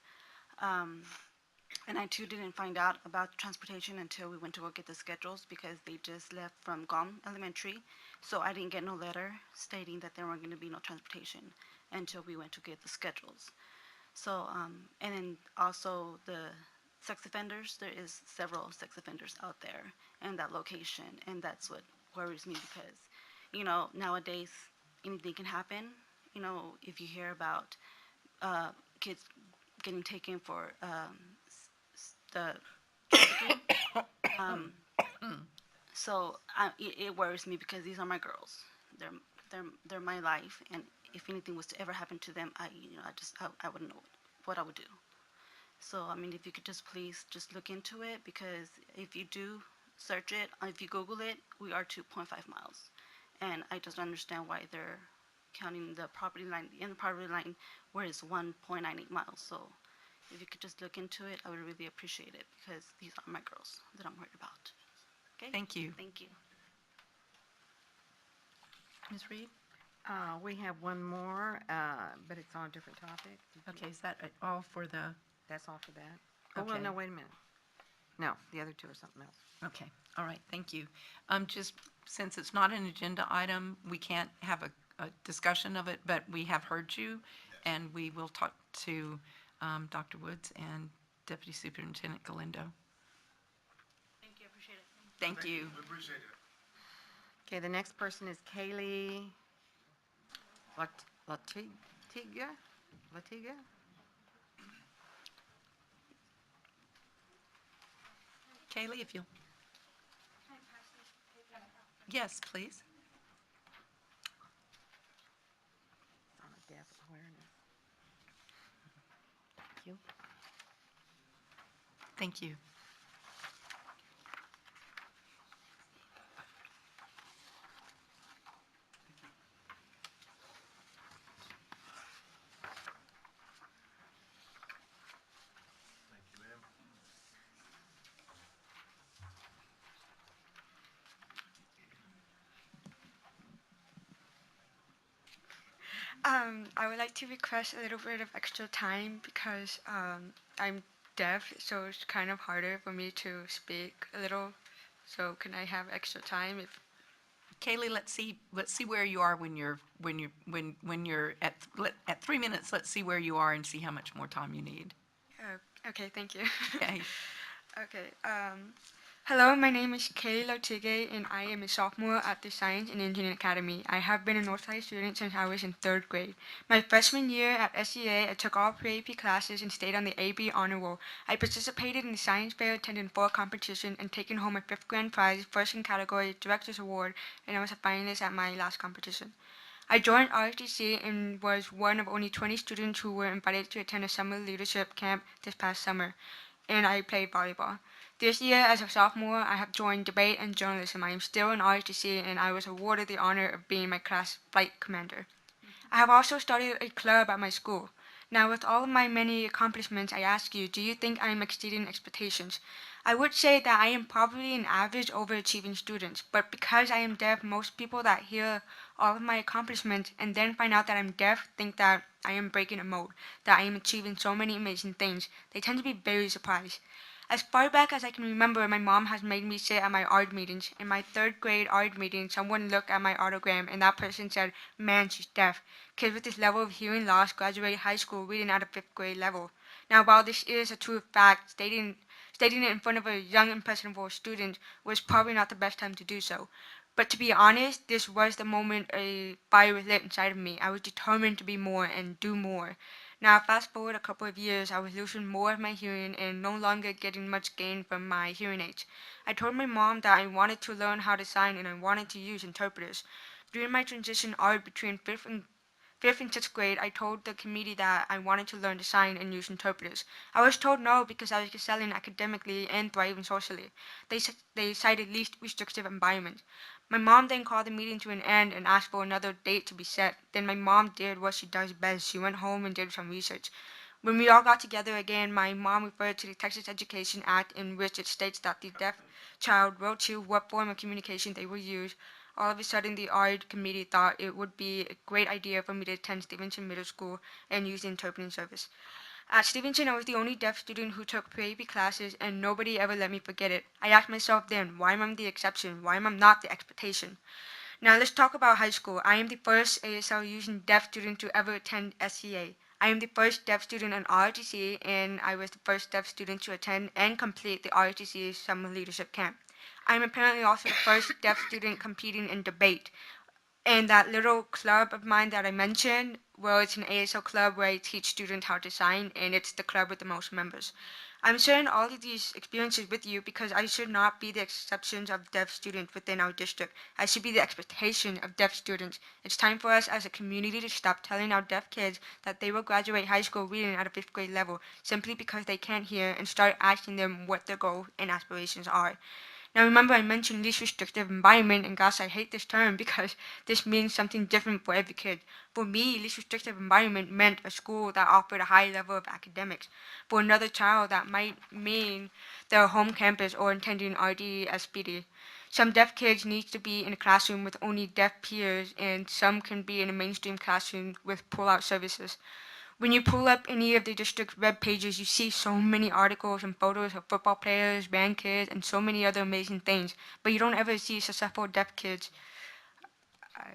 And I too didn't find out about transportation until we went to go get the schedules because they just left from Glen Elementary, so I didn't get no letter stating that there weren't going to be no transportation until we went to get the schedules. So, and then also the sex offenders, there is several sex offenders out there in that location, and that's what worries me because, nowadays anything can happen. If you hear about kids getting taken for the trafficking, so it worries me because these are my girls. They're my life, and if anything was to ever happen to them, I wouldn't know what I would do. So, I mean, if you could just please just look into it, because if you do search it, if you Google it, we are 2.5 miles. And I just don't understand why they're counting the property line, in the property line, where it's 1.98 miles. So, if you could just look into it, I would really appreciate it, because these are my girls that I'm worried about. Okay? Thank you. Thank you. Ms. Reed? We have one more, but it's on a different topic. Okay, is that all for the, That's all for that? Oh, well, Okay. no, wait a minute. No, the other 2 are something else. okay, all right, thank you. Just since it's not an agenda item, we can't have a discussion of it, but we have heard you, and we will talk to Dr. Woods and Deputy Superintendent Galindo. Thank you. I appreciate it. Thank you. We appreciate it. Okay, the next person is Kaylee Latiga? Kaylee, if you'll. Yes, please. It's on a deaf awareness. Thank you. Thank you. I would like to request a little bit of extra time because I'm deaf, so it's kind of harder for me to speak a little. So can I have extra time if? Kaylee, let's see where you are when you're at 3 minutes. Let's see where you are and see how much more time you need. Okay, thank you. Okay. Okay. Hello, my name is Kay Lautige, and I am a sophomore at the Science and Engineering Academy. I have been a Northside student since I was in 3rd grade. My freshman year at SEA, I took all pre-AP classes and stayed on the AB honor roll. I participated in the science fair, attended 4 competitions, and taken home my 5th grand prize, first in category, Director's Award, and I was a finalist at my last competition. I joined RSDC and was one of only 20 students who were invited to attend a summer leadership camp this past summer, and I played volleyball. This year, as a sophomore, I have joined debate and journalism. I am still in RSDC, and I was awarded the honor of being my class flight commander. I have also started a club at my school. Now, with all of my many accomplishments, I ask you, do you think I am exceeding expectations? I would say that I am probably an average overachieving student, but because I am deaf, most people that hear all of my accomplishments and then find out that I'm deaf think that I am breaking a mold, that I am achieving so many amazing things. They tend to be very surprised. As far back as I can remember, my mom has made me sit at my art meetings. In my 3rd grade art meeting, someone looked at my autogram and that person said, "Man, she's deaf." Kids with this level of hearing loss graduate high school reading at a 5th grade level. Now, while this is a true fact, stating it in front of a young, impressionable student was probably not the best time to do so. But to be honest, this was the moment a fire was lit inside of me. I was determined to be more and do more. Now, fast forward a couple of years, I was losing more of my hearing and no longer getting much gain from my hearing aids. I told my mom that I wanted to learn how to sign and I wanted to use interpreters. During my transition arc between fifth and sixth grade, I told the committee that I wanted to learn to sign and use interpreters. I was told no because I was excelling academically and thriving socially. They cited least restrictive environment. My mom then called the meeting to an end and asked for another date to be set. Then my mom did what she does best. She went home and did some research. When we all got together again, my mom referred to the Texas Education Act, in which it states that the deaf child will choose what form of communication they will use. All of a sudden, the art committee thought it would be a great idea for me to attend Stevenson Middle School and use the interpreting service. At Stevenson, I was the only deaf student who took PAP classes, and nobody ever let me forget it. I asked myself then, why am I the exception? Why am I not the expectation? Now let's talk about high school. I am the first ASL using deaf student to ever attend SCA. I am the first deaf student in ROTC, and I was the first deaf student to attend and complete the ROTC Summer Leadership Camp. I am apparently also the first deaf student competing in debate. And that little club of mine that I mentioned, well, it's an ASL club where I teach students how to sign, and it's the club with the most members. I'm sharing all of these experiences with you because I should not be the exceptions of deaf students within our district. I should be the expectation of deaf students. It's time for us as a community to stop telling our deaf kids that they will graduate high school reading at a 5th grade level simply because they can't hear, and start asking them what their goals and aspirations are. Now remember, I mentioned least restrictive environment, and gosh, I hate this term because this means something different for every kid. For me, least restrictive environment meant a school that offered a high level of academics. For another child, that might mean their home campus or attending RDSPD. Some deaf kids need to be in a classroom with only deaf peers, and some can be in a mainstream classroom with pull-out services. When you pull up any of the district's web pages, you see so many articles and photos of football players, band kids, and so many other amazing things, but you don't ever see successful deaf kids.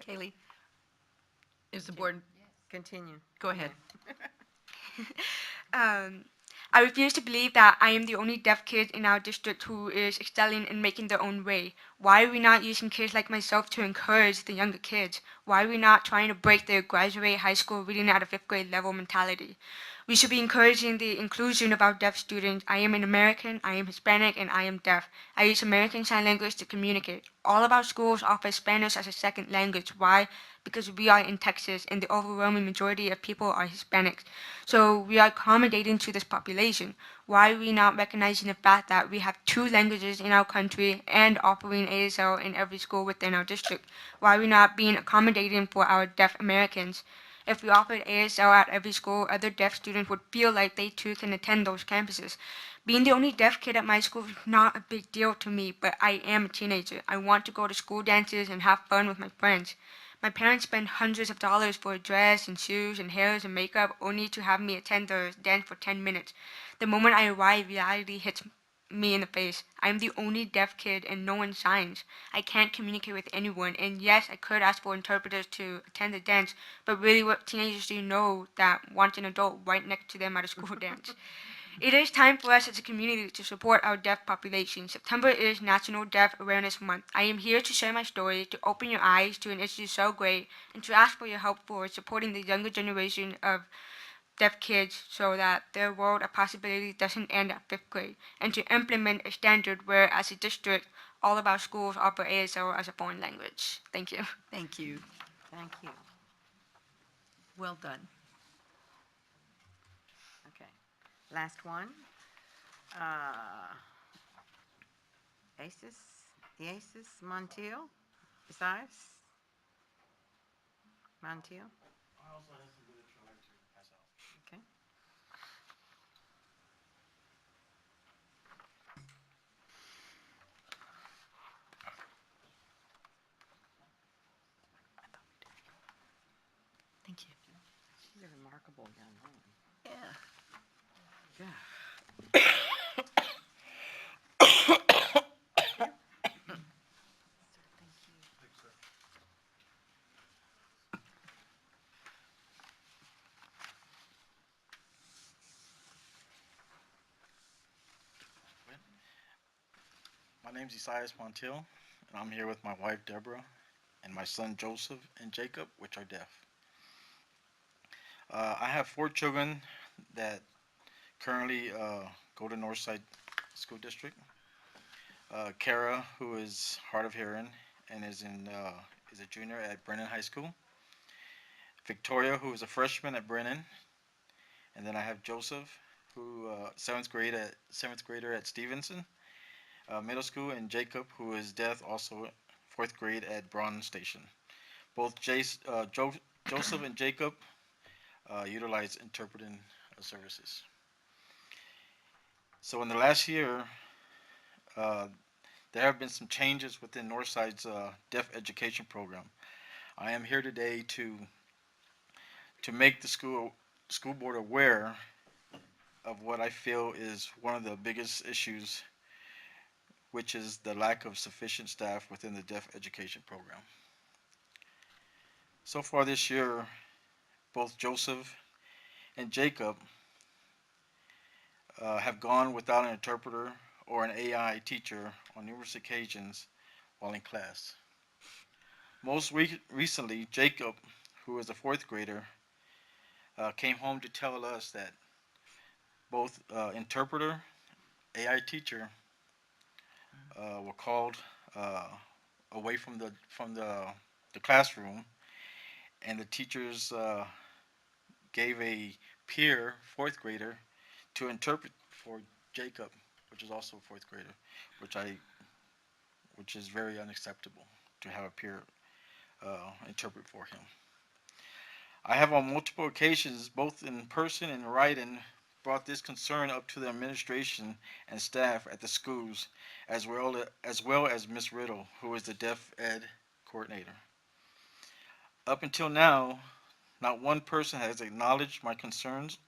Kaylee, is the board, Continue. go ahead. I refuse to believe that I am the only deaf kid in our district who is excelling and making their own way. Why are we not using kids like myself to encourage the younger kids? Why are we not trying to break their graduate high school reading at a 5th grade level mentality? We should be encouraging the inclusion of our deaf students. I am an American, I am Hispanic, and I am deaf. I use American Sign Language to communicate. All of our schools offer Spanish as a second language. Why? Because we are in Texas and the overwhelming majority of people are Hispanics. So we are accommodating to this population. Why are we not recognizing the fact that we have 2 languages in our country and offering ASL in every school within our district? Why are we not being accommodating for our deaf Americans? If we offered ASL at every school, other deaf students would feel like they too can attend those campuses. Being the only deaf kid at my school is not a big deal to me, but I am a teenager. I want to go to school dances and have fun with my friends. My parents spend hundreds of dollars for a dress and shoes and hairs and makeup only to have me attend their dance for 10 minutes. The moment I arrive, reality hits me in the face. I am the only deaf kid and no one signs. I can't communicate with anyone, and yes, I could ask for interpreters to attend the dance, but really what teenagers do know that want an adult right next to them at a school dance? It is time for us as a community to support our deaf population. September is National Deaf Awareness Month. I am here to share my story, to open your eyes to an issue so great, and to ask for your help for supporting the younger generation of deaf kids so that their world of possibility doesn't end at 5th grade, and to implement a standard where, as a district, all of our schools offer ASL as a foreign language. Thank you. Thank you. Thank you. Well done. Okay. Last one. Aces Montiel. Besides? Montiel. I also have some literature I'd like to pass out. Okay. Thank you. She's a remarkable young woman. Yeah. Yeah. My name is Isaias Montiel. and I'm here with my wife Deborah and my son Joseph and Jacob, which are deaf. I have 4 children that currently go to Northside School District. Kara, who is hard of hearing and is a junior at Brennan High School. Victoria, who is a freshman at Brennan, and then I have Joseph, who seventh grader at Stevenson Middle School, and Jacob, who is deaf, also 4th grade at Braun Station. Both Joseph and Jacob utilize interpreting services. So in the last year, there have been some changes within Northside's deaf education program. I am here today to make the school board aware of what I feel is one of the biggest issues, which is the lack of sufficient staff within the deaf education program. So far this year, both Joseph and Jacob have gone without an interpreter or an AI teacher on numerous occasions while in class. Most recently, Jacob, who is a 4th grader, came home to tell us that both interpreter, AI teacher were called away from the classroom, and the teachers gave a peer 4th grader to interpret for Jacob, which is also a 4th grader, which is very unacceptable to have a peer interpret for him. I have on multiple occasions, both in person and writing, brought this concern up to the administration and staff at the schools, as well as Ms. Riddle, who is the deaf ed coordinator. Up until now, not one person has acknowledged my concerns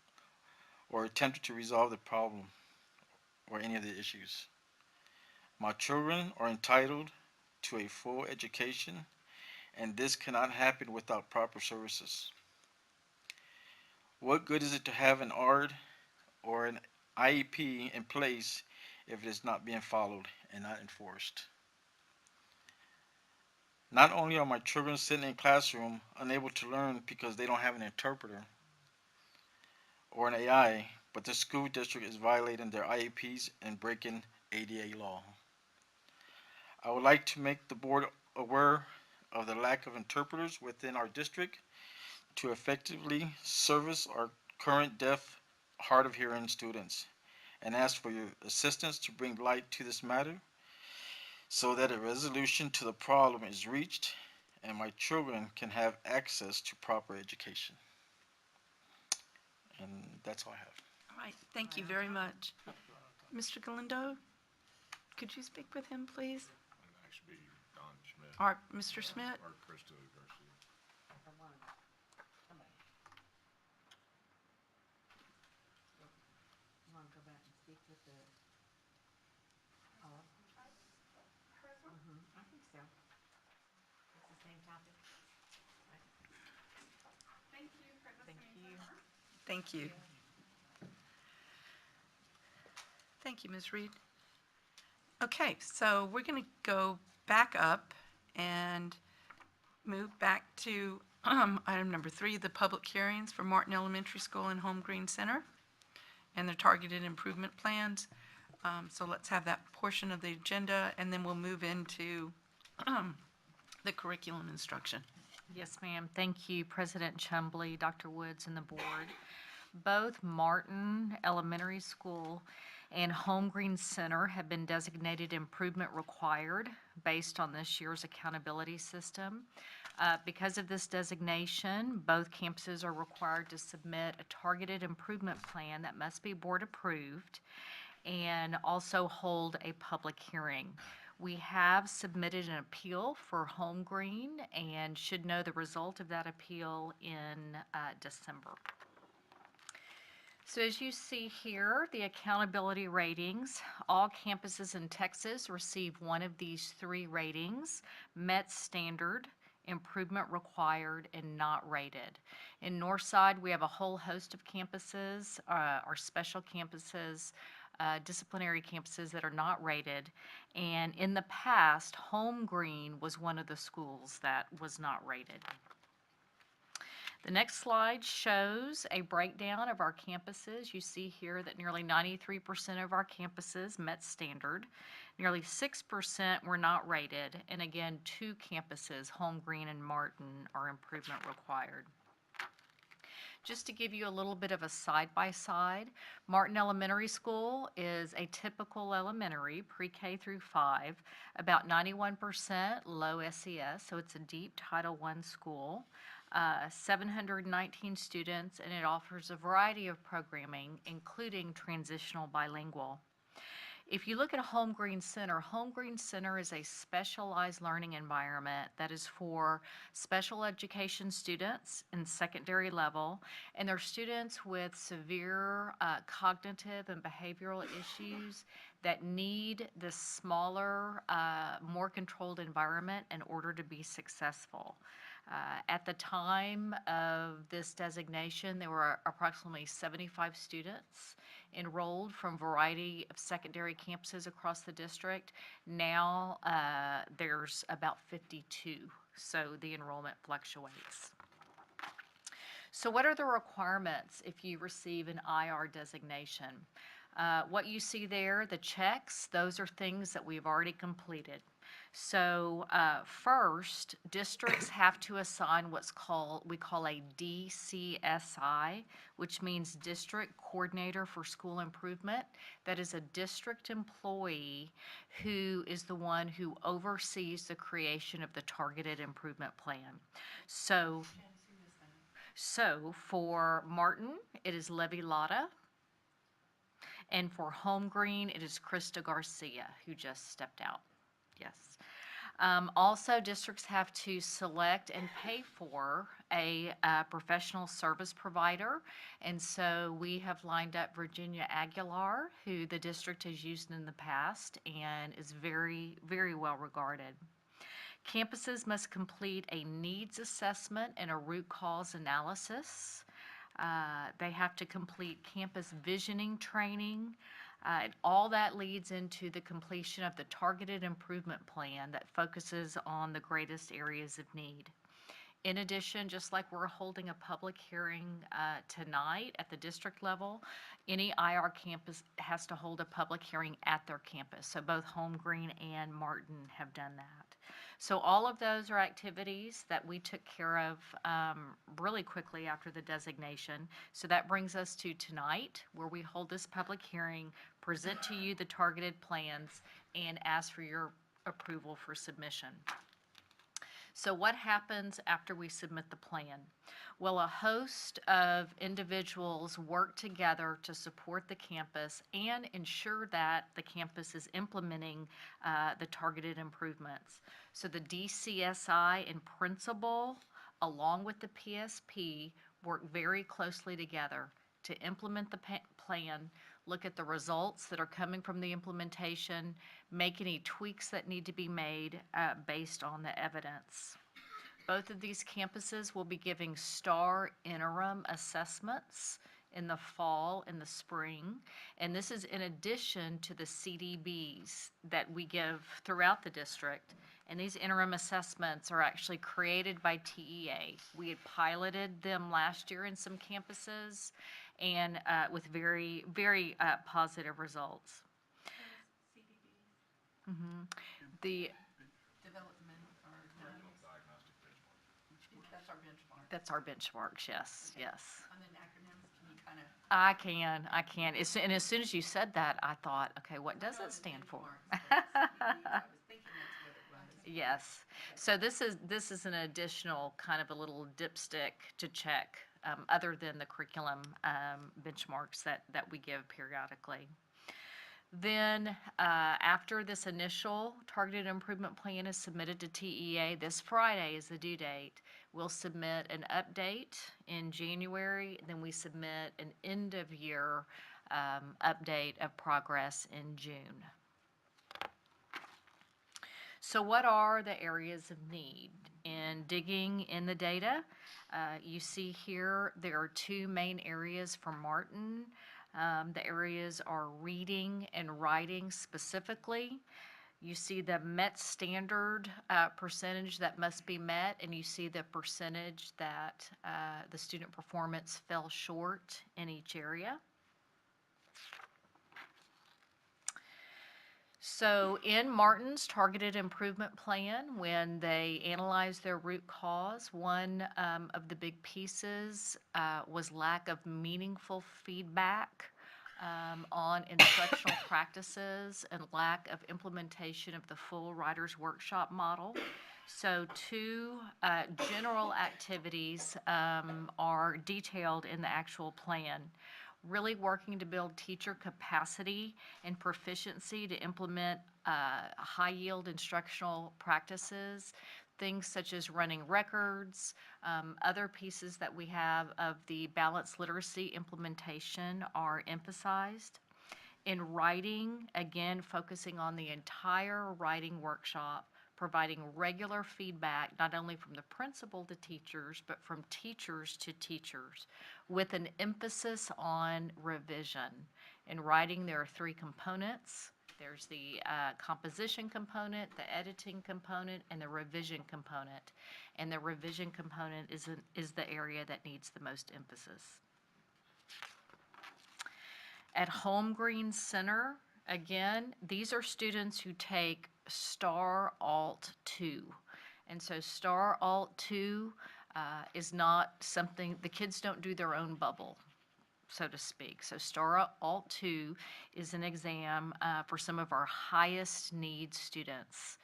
or attempted to resolve the problem or any of the issues. My children are entitled to a full education, and this cannot happen without proper services. What good is it to have an ARD or an IEP in place if it is not being followed and not enforced? Not only are my children sitting in classroom unable to learn because they don't have an interpreter or an AI, but the school district is violating their IEPs and breaking ADA law. I would like to make the board aware of the lack of interpreters within our district to effectively service our current deaf, hard of hearing students, and ask for your assistance to bring light to this matter so that a resolution to the problem is reached and my children can have access to proper education. And that's all I have. All right, thank you very much. Mr. Galindo, could you speak with him, please? Actually, Don Schmidt. Or Mr. Schmidt? Or Krista Garcia. You want to go back and speak with the, I think so. It's the same topic. Thank you. Thank you. Thank you. Thank you, Ms. Reed. Okay, so we're going to go back up and move back to item number 3, the public hearings for Martin Elementary School and Home Green Center and their targeted improvement plans. So let's have that portion of the agenda, and then we'll move into the curriculum instruction. Yes, ma'am. Thank you, President Chumbley, Dr. Woods, and the board. Both Martin Elementary School and Home Green Center have been designated improvement required based on this year's accountability system. Because of this designation, both campuses are required to submit a targeted improvement plan that must be board approved and also hold a public hearing. We have submitted an appeal for Home Green and should know the result of that appeal in December. So as you see here, the accountability ratings, all campuses in Texas receive one of these 3 ratings: met standard, improvement required, and not rated. In Northside, we have a whole host of campuses, our special campuses, disciplinary campuses that are not rated. And in the past, Home Green was one of the schools that was not rated. The next slide shows a breakdown of our campuses. You see here that nearly 93% of our campuses met standard. Nearly 6% were not rated. And again, 2 campuses, Home Green and Martin, are improvement required. Just to give you a little bit of a side-by-side, Martin Elementary School is a typical elementary, pre-K through 5, about 91% low SES, so it's a deep Title I school. 719 students, and it offers a variety of programming, including transitional bilingual. If you look at Home Green Center is a specialized learning environment that is for special education students in secondary level, and they're students with severe cognitive and behavioral issues that need this smaller, more controlled environment in order to be successful. At the time of this designation, there were approximately 75 students enrolled from a variety of secondary campuses across the district. Now there's about 52, so the enrollment fluctuates. So what are the requirements if you receive an IR designation? What you see there, the checks, those are things that we've already completed. So first, districts have to assign we call a DCSI, which means District Coordinator for School Improvement. That is a district employee who is the one who oversees the creation of the targeted improvement plan. So for Martin, it is Levy Lotta. And for Home Green, it is Krista Garcia, who just stepped out. Yes. Also, districts have to select and pay for a professional service provider. And so we have lined up Virginia Aguilar, who the district has used in the past and is very, very well regarded. Campuses must complete a needs assessment and a root cause analysis. They have to complete campus visioning training. And all that leads into the completion of the targeted improvement plan that focuses on the greatest areas of need. In addition, just like we're holding a public hearing tonight at the district level, any IR campus has to hold a public hearing at their campus. So both Home Green and Martin have done that. So all of those are activities that we took care of really quickly after the designation. So that brings us to tonight, where we hold this public hearing, present to you the targeted plans, and ask for your approval for submission. So what happens after we submit the plan? Well, a host of individuals work together to support the campus and ensure that the campus is implementing the targeted improvements. So the DCSI and principal, along with the PSP, work very closely together to implement the plan, look at the results that are coming from the implementation, make any tweaks that need to be made based on the evidence. Both of these campuses will be giving STAR interim assessments in the fall and the spring, and this is in addition to the CDBs that we give throughout the district. And these interim assessments are actually created by TEA. We had piloted them last year in some campuses, and with very, very positive results. The development or that's our benchmarks, yes, yes. On the acronyms, can you kind of? I can. And as soon as you said that, I thought, okay, what does it stand for? Yes. So this is an additional kind of a little dipstick to check, other than the curriculum benchmarks that we give periodically. Then after this initial targeted improvement plan is submitted to TEA, this Friday is the due date. We'll submit an update in January, then we submit an end of year update of progress in June. So what are the areas of need? In digging in the data, you see here there are two main areas for Martin. The areas are reading and writing specifically. You see the Met standard percentage that must be met, and you see the percentage that the student performance fell short in each area. So in Martin's targeted improvement plan, when they analyzed their root cause, one of the big pieces was lack of meaningful feedback on instructional practices and lack of implementation of the full writer's workshop model. So two general activities are detailed in the actual plan. Really working to build teacher capacity and proficiency to implement high-yield instructional practices, things such as running records, other pieces that we have of the balanced literacy implementation are emphasized. In writing, again, focusing on the entire writing workshop, providing regular feedback, not only from the principal to teachers, but from teachers to teachers, with an emphasis on revision. In writing, there are three components. There's the composition component, the editing component, and the revision component. And the revision component is the area that needs the most emphasis. At Home Green Center, again, these are students who take Star Alt 2. And so Star Alt 2 is not something, the kids don't do their own bubble, so to speak. So Star Alt 2 is an exam for some of our highest need students.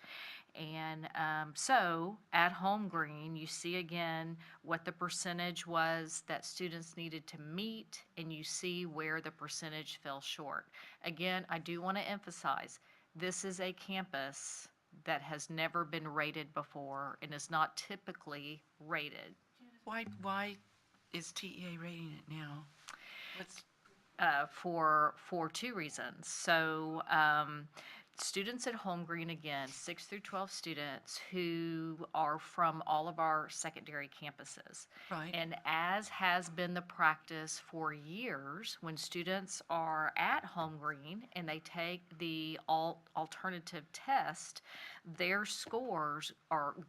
And so at Home Green, you see again what the percentage was that students needed to meet, and you see where the percentage fell short. Again, I do want to emphasize, this is a campus that has never been rated before and is not typically rated. Why is TEA rating it now? What's For two reasons. So students at Home Green, again, 6 through 12 students who are from all of our secondary campuses. Right. And as has been the practice for years, when students are at Home Green and they take the alternative test, their scores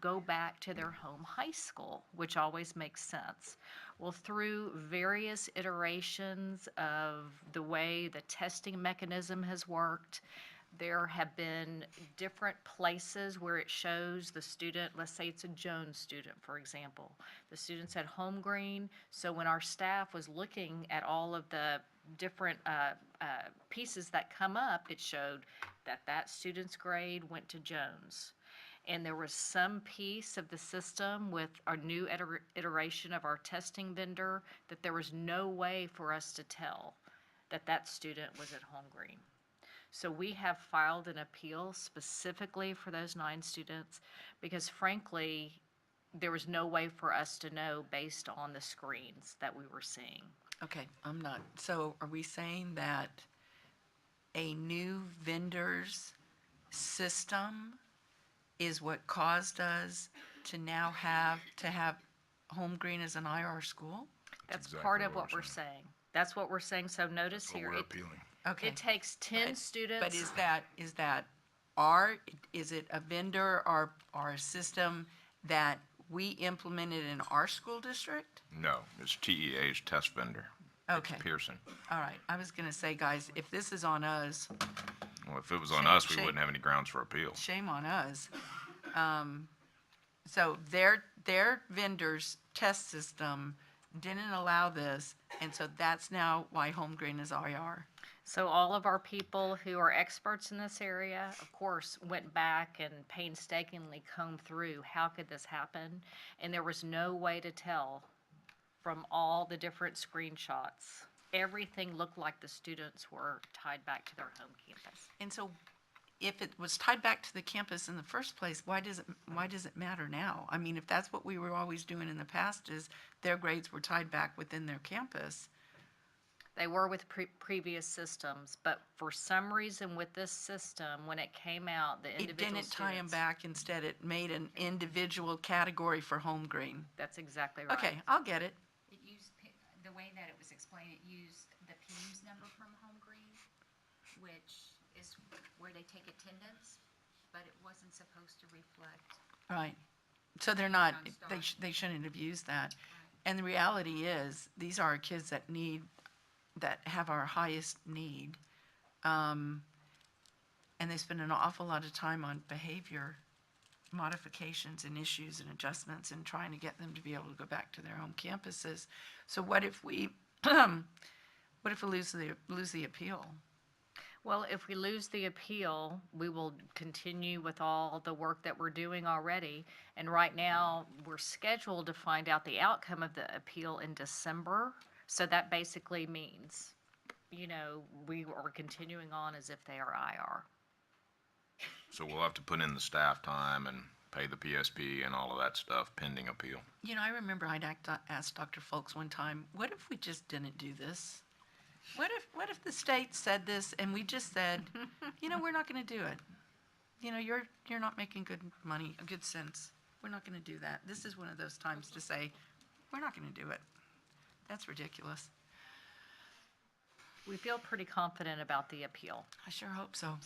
go back to their home high school, which always makes sense. Well, through various iterations of the way the testing mechanism has worked, there have been different places where it shows the student, let's say it's a Jones student, for example. The student's at Home Green, so when our staff was looking at all of the different pieces that come up, it showed that that student's grade went to Jones. And there was some piece of the system with our new iteration of our testing vendor that there was no way for us to tell that that student was at Home Green. So we have filed an appeal specifically for those 9 students because frankly, there was no way for us to know based on the screens that we were seeing. Okay, so are we saying that a new vendor's system is what caused us to now have Home Green as an IR school? That's exactly part of what what we're we're saying. That's what we're saying. So notice That's what here, we're appealing. Okay. it takes 10 students. But is it a vendor or a system that we implemented in our school district? No, it's TEA's test vendor. Okay. It's Pearson. All right, I was gonna say, guys, if this is on us, Well, if it was on Shame- us, we shame. wouldn't have any grounds for appeal. shame on us. So their vendor's test system didn't allow this, and so that's now why Home Green is IR. So all of our people who are experts in this area, of course, went back and painstakingly combed through how could this happen, and there was no way to tell from all the different screenshots. Everything looked like the students were tied back to their home campus. And so if it was tied back to the campus in the first place, why does it matter now? I mean, if that's what we were always doing in the past, is their grades were tied back within their campus. They were with previous systems, but for some reason with this system, when it came out, the It individual didn't tie them students- back, instead it made an individual category for Home Green. That's exactly right. Okay, I'll get it. The the way that it was explained, it used the PEMS number from Home Green, which is where they take attendance, but it wasn't supposed to reflect. Right. So they're not, On they shouldn't have used that. And the reality is, these are our kids that that have our highest need. And they spend an awful lot of time on behavior modifications and issues and adjustments and trying to get them to be able to go back to their home campuses. So what if we, what if we lose the appeal? Well, if we lose the appeal, we will continue with all the work that we're doing already. And right now, we're scheduled to find out the outcome of the appeal in December. So that basically means, we are continuing on as if they are IR. So we'll have to put in the staff time and pay the PSP and all of that stuff pending appeal. I remember I'd asked Dr. Folks one time, what if we just didn't do this? What if the state said this and we just said, we're not going to do it. You're not making good money, good sense. We're not going to do that. This is one of those times to say, we're not going to do it. That's ridiculous. We feel pretty confident about the appeal. I sure hope so.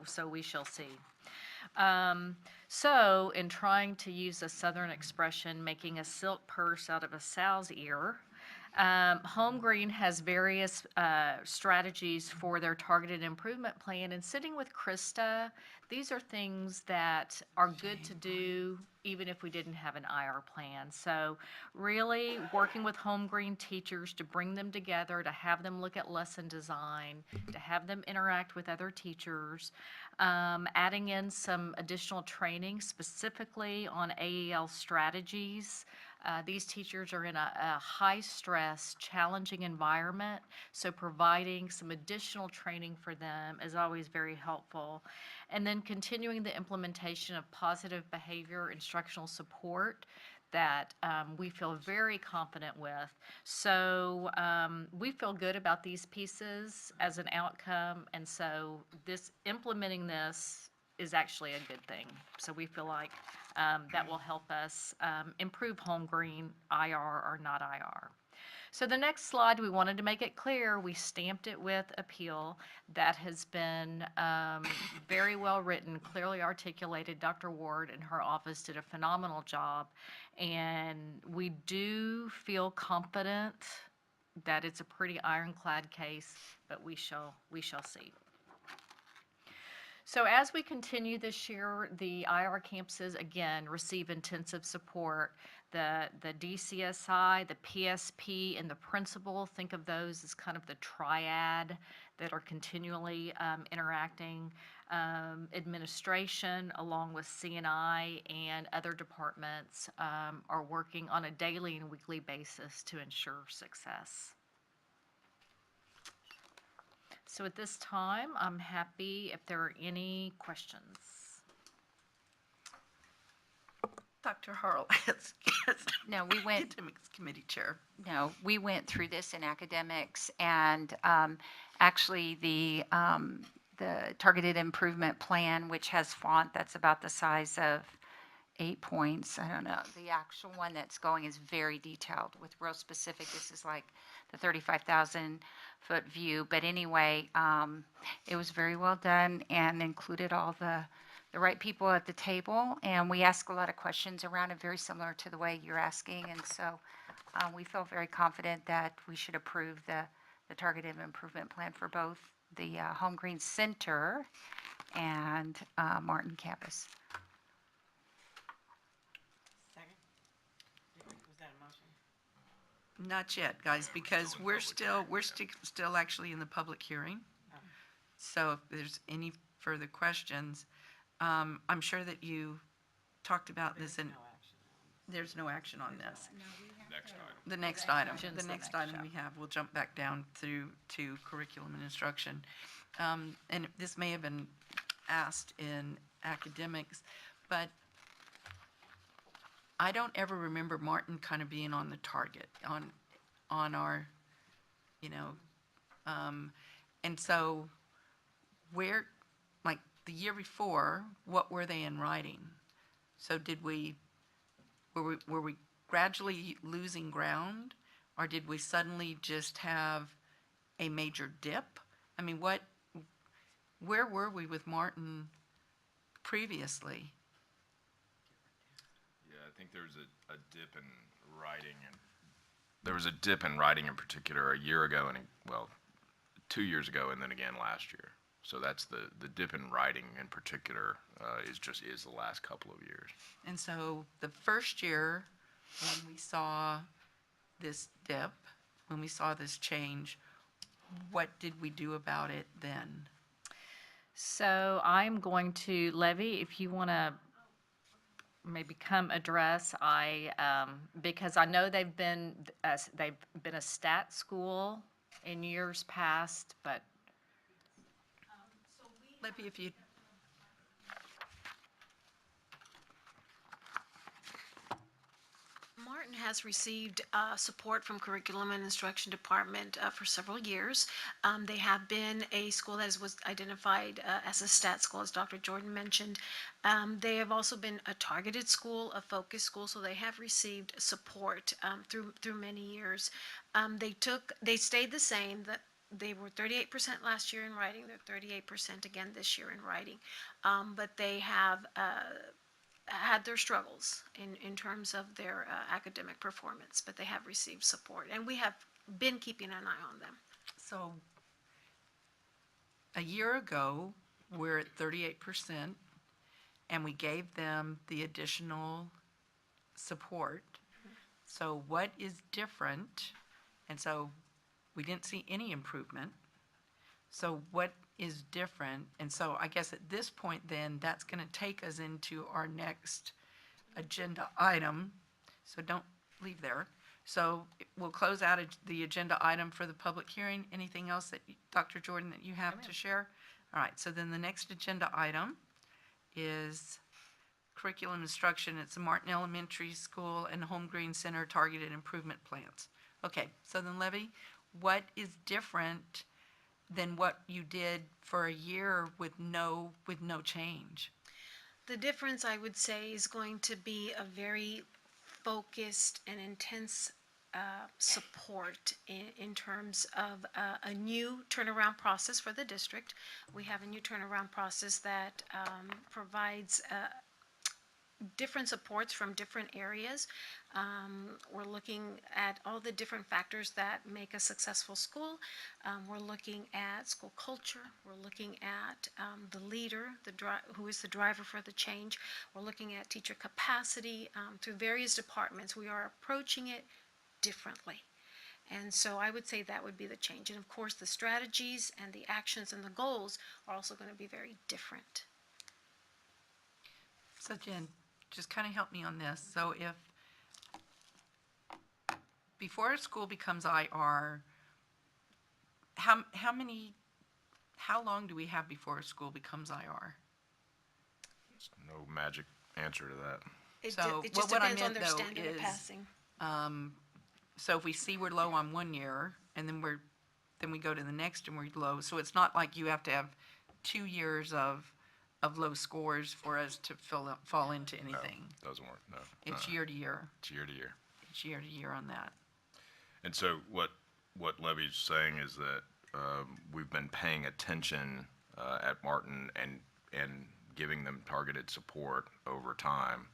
So we shall see. So in trying to use a Southern expression, making a silk purse out of a sow's ear, Home Green has various strategies for their targeted improvement plan. And sitting with Krista, these are things that are good to do even if we didn't have an IR plan. So really working with Home Green teachers to bring them together, to have them look at lesson design, to have them interact with other teachers, adding in some additional training specifically on AEL strategies. These teachers are in a high-stress, challenging environment, so providing some additional training for them is always very helpful. And then continuing the implementation of positive behavior instructional support that we feel very confident with. So we feel good about these pieces as an outcome, and so implementing this is actually a good thing. So we feel like that will help us improve Home Green, IR or not IR. So the next slide, we wanted to make it clear, we stamped it with appeal. That has been very well written, clearly articulated. Dr. Ward and her office did a phenomenal job. And we do feel confident that it's a pretty ironclad case, but we shall see. So as we continue this year, the IR campuses, again, receive intensive support. The DCSI, the PSP, and the principal, think of those as kind of the triad that are continually interacting. Administration, along with CNI and other departments, are working on a daily and weekly basis to ensure success. So at this time, I'm happy if there are any questions. Dr. Harrell, No, we went. Academics Committee Chair. No, we went through this in academics, and actually the targeted improvement plan, which has font that's about the size of 8 points. I don't know. The actual one that's going is very detailed with real specific. This is like the 35,000-foot view. But anyway, it was very well done and included all the right people at the table. And we asked a lot of questions around it, very similar to the way you're asking. And so we feel very confident that we should approve the targeted improvement plan for both the Home Green Center and Martin campus. Not yet, guys, because we're still actually in the public hearing. So if there's any further questions, I'm sure that you talked about this, and there's no action on this. Next item. The next item, we have, we'll jump back down to curriculum and instruction. And this may have been asked in academics, but I don't ever remember Martin kind of being on the target, on our, and so where, like the year before, what were they in writing? So were we gradually losing ground? Or did we suddenly just have a major dip? I mean, where were we with Martin previously? Yeah, I think there was a dip in writing, and there was a dip in writing in particular a year ago, and well, 2 years ago, and then again last year. So that's the dip in writing in particular is the last couple of years. And so the first year, when we saw this dip, when we saw this change, what did we do about it then? So I'm going to, Levy, if you want to maybe come address, because I know they've been a stat school in years past, but Libby, if you, Martin has received support from Curriculum and Instruction Department for several years. They have been a school that was identified as a stat school, as Dr. Jordan mentioned. They have also been a targeted school, a focused school, so they have received support through many years. They stayed the same. That they were 38% last year in writing. They're 38% again this year in writing. But they have had their struggles in terms of their academic performance, but they have received support, and we have been keeping an eye on them. so a year ago, we're at 38%, and we gave them the additional support. So what is different? And so we didn't see any improvement. So what is different? And so I guess at this point then, that's going to take us into our next agenda item. So don't leave there. So we'll close out the agenda item for the public hearing. Anything else that, Dr. Jordan, that you have to share? All right, so then the next agenda item is curriculum instruction. It's the Martin Elementary School and Home Green Center Targeted Improvement Plans. Okay, so then Levy, what is different than what you did for a year with no change? The difference, I would say, is going to be a very focused and intense support in terms of a new turnaround process for the district. We have a new turnaround process that provides different supports from different areas. We're looking at all the different factors that make a successful school. We're looking at school culture. We're looking at the leader, who is the driver for the change. We're looking at teacher capacity through various departments. We are approaching it differently. And so I would say that would be the change. And of course, the strategies and the actions and the goals are also going to be very different. So Jen, just kind of help me on this. So if, before a school becomes IR, how long do we have before a school becomes IR? No magic answer to that. It So just what I depends on meant their though standard of is, passing. so if we see we're low on 1 year, and then we go to the next and we're low, so it's not like you have to have 2 years of low scores for us to fall into anything. No, doesn't work, no. It's year to year. It's year to year. It's year to year on that. And so what Levy's saying is that we've been paying attention at Martin and giving them targeted support over time.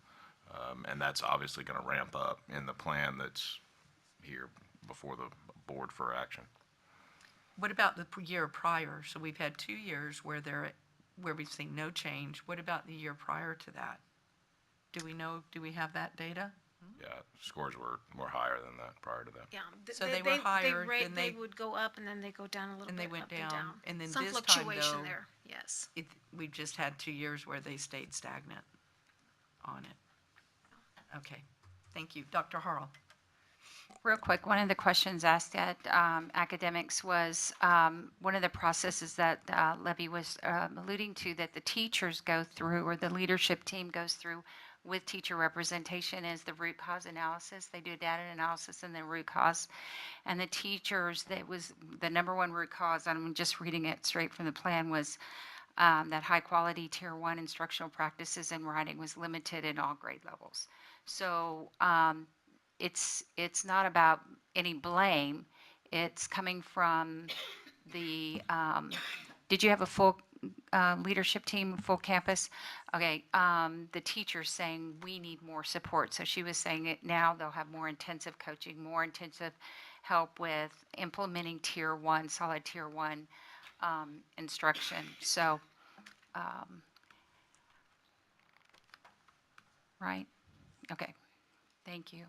And that's obviously going to ramp up in the plan that's here before the board for action. What about the year prior? So we've had 2 years where we've seen no change. What about the year prior to that? Do we have that data? Yeah, scores were higher than that prior to that. Yeah. So they were higher, then they would go up and then they go down a little bit. And they went up and down. And then some this time, fluctuation though, there. Yes. We've just had 2 years where they stayed stagnant on it. Okay, thank you. Dr. Harrell. Real quick, one of the questions asked at academics was one of the processes that Levy was alluding to that the teachers go through or the leadership team goes through with teacher representation is the root cause analysis. They do a data analysis and then root cause. And the teachers, that was the number one root cause, I'm just reading it straight from the plan, was that high quality tier 1 instructional practices and writing was limited in all grade levels. So it's not about any blame. It's coming from the, did you have a full leadership team, full campus? Okay, the teachers saying we need more support. So she was saying it now they'll have more intensive coaching, more intensive help with implementing tier one, solid tier one instruction. So, right? Okay, thank you.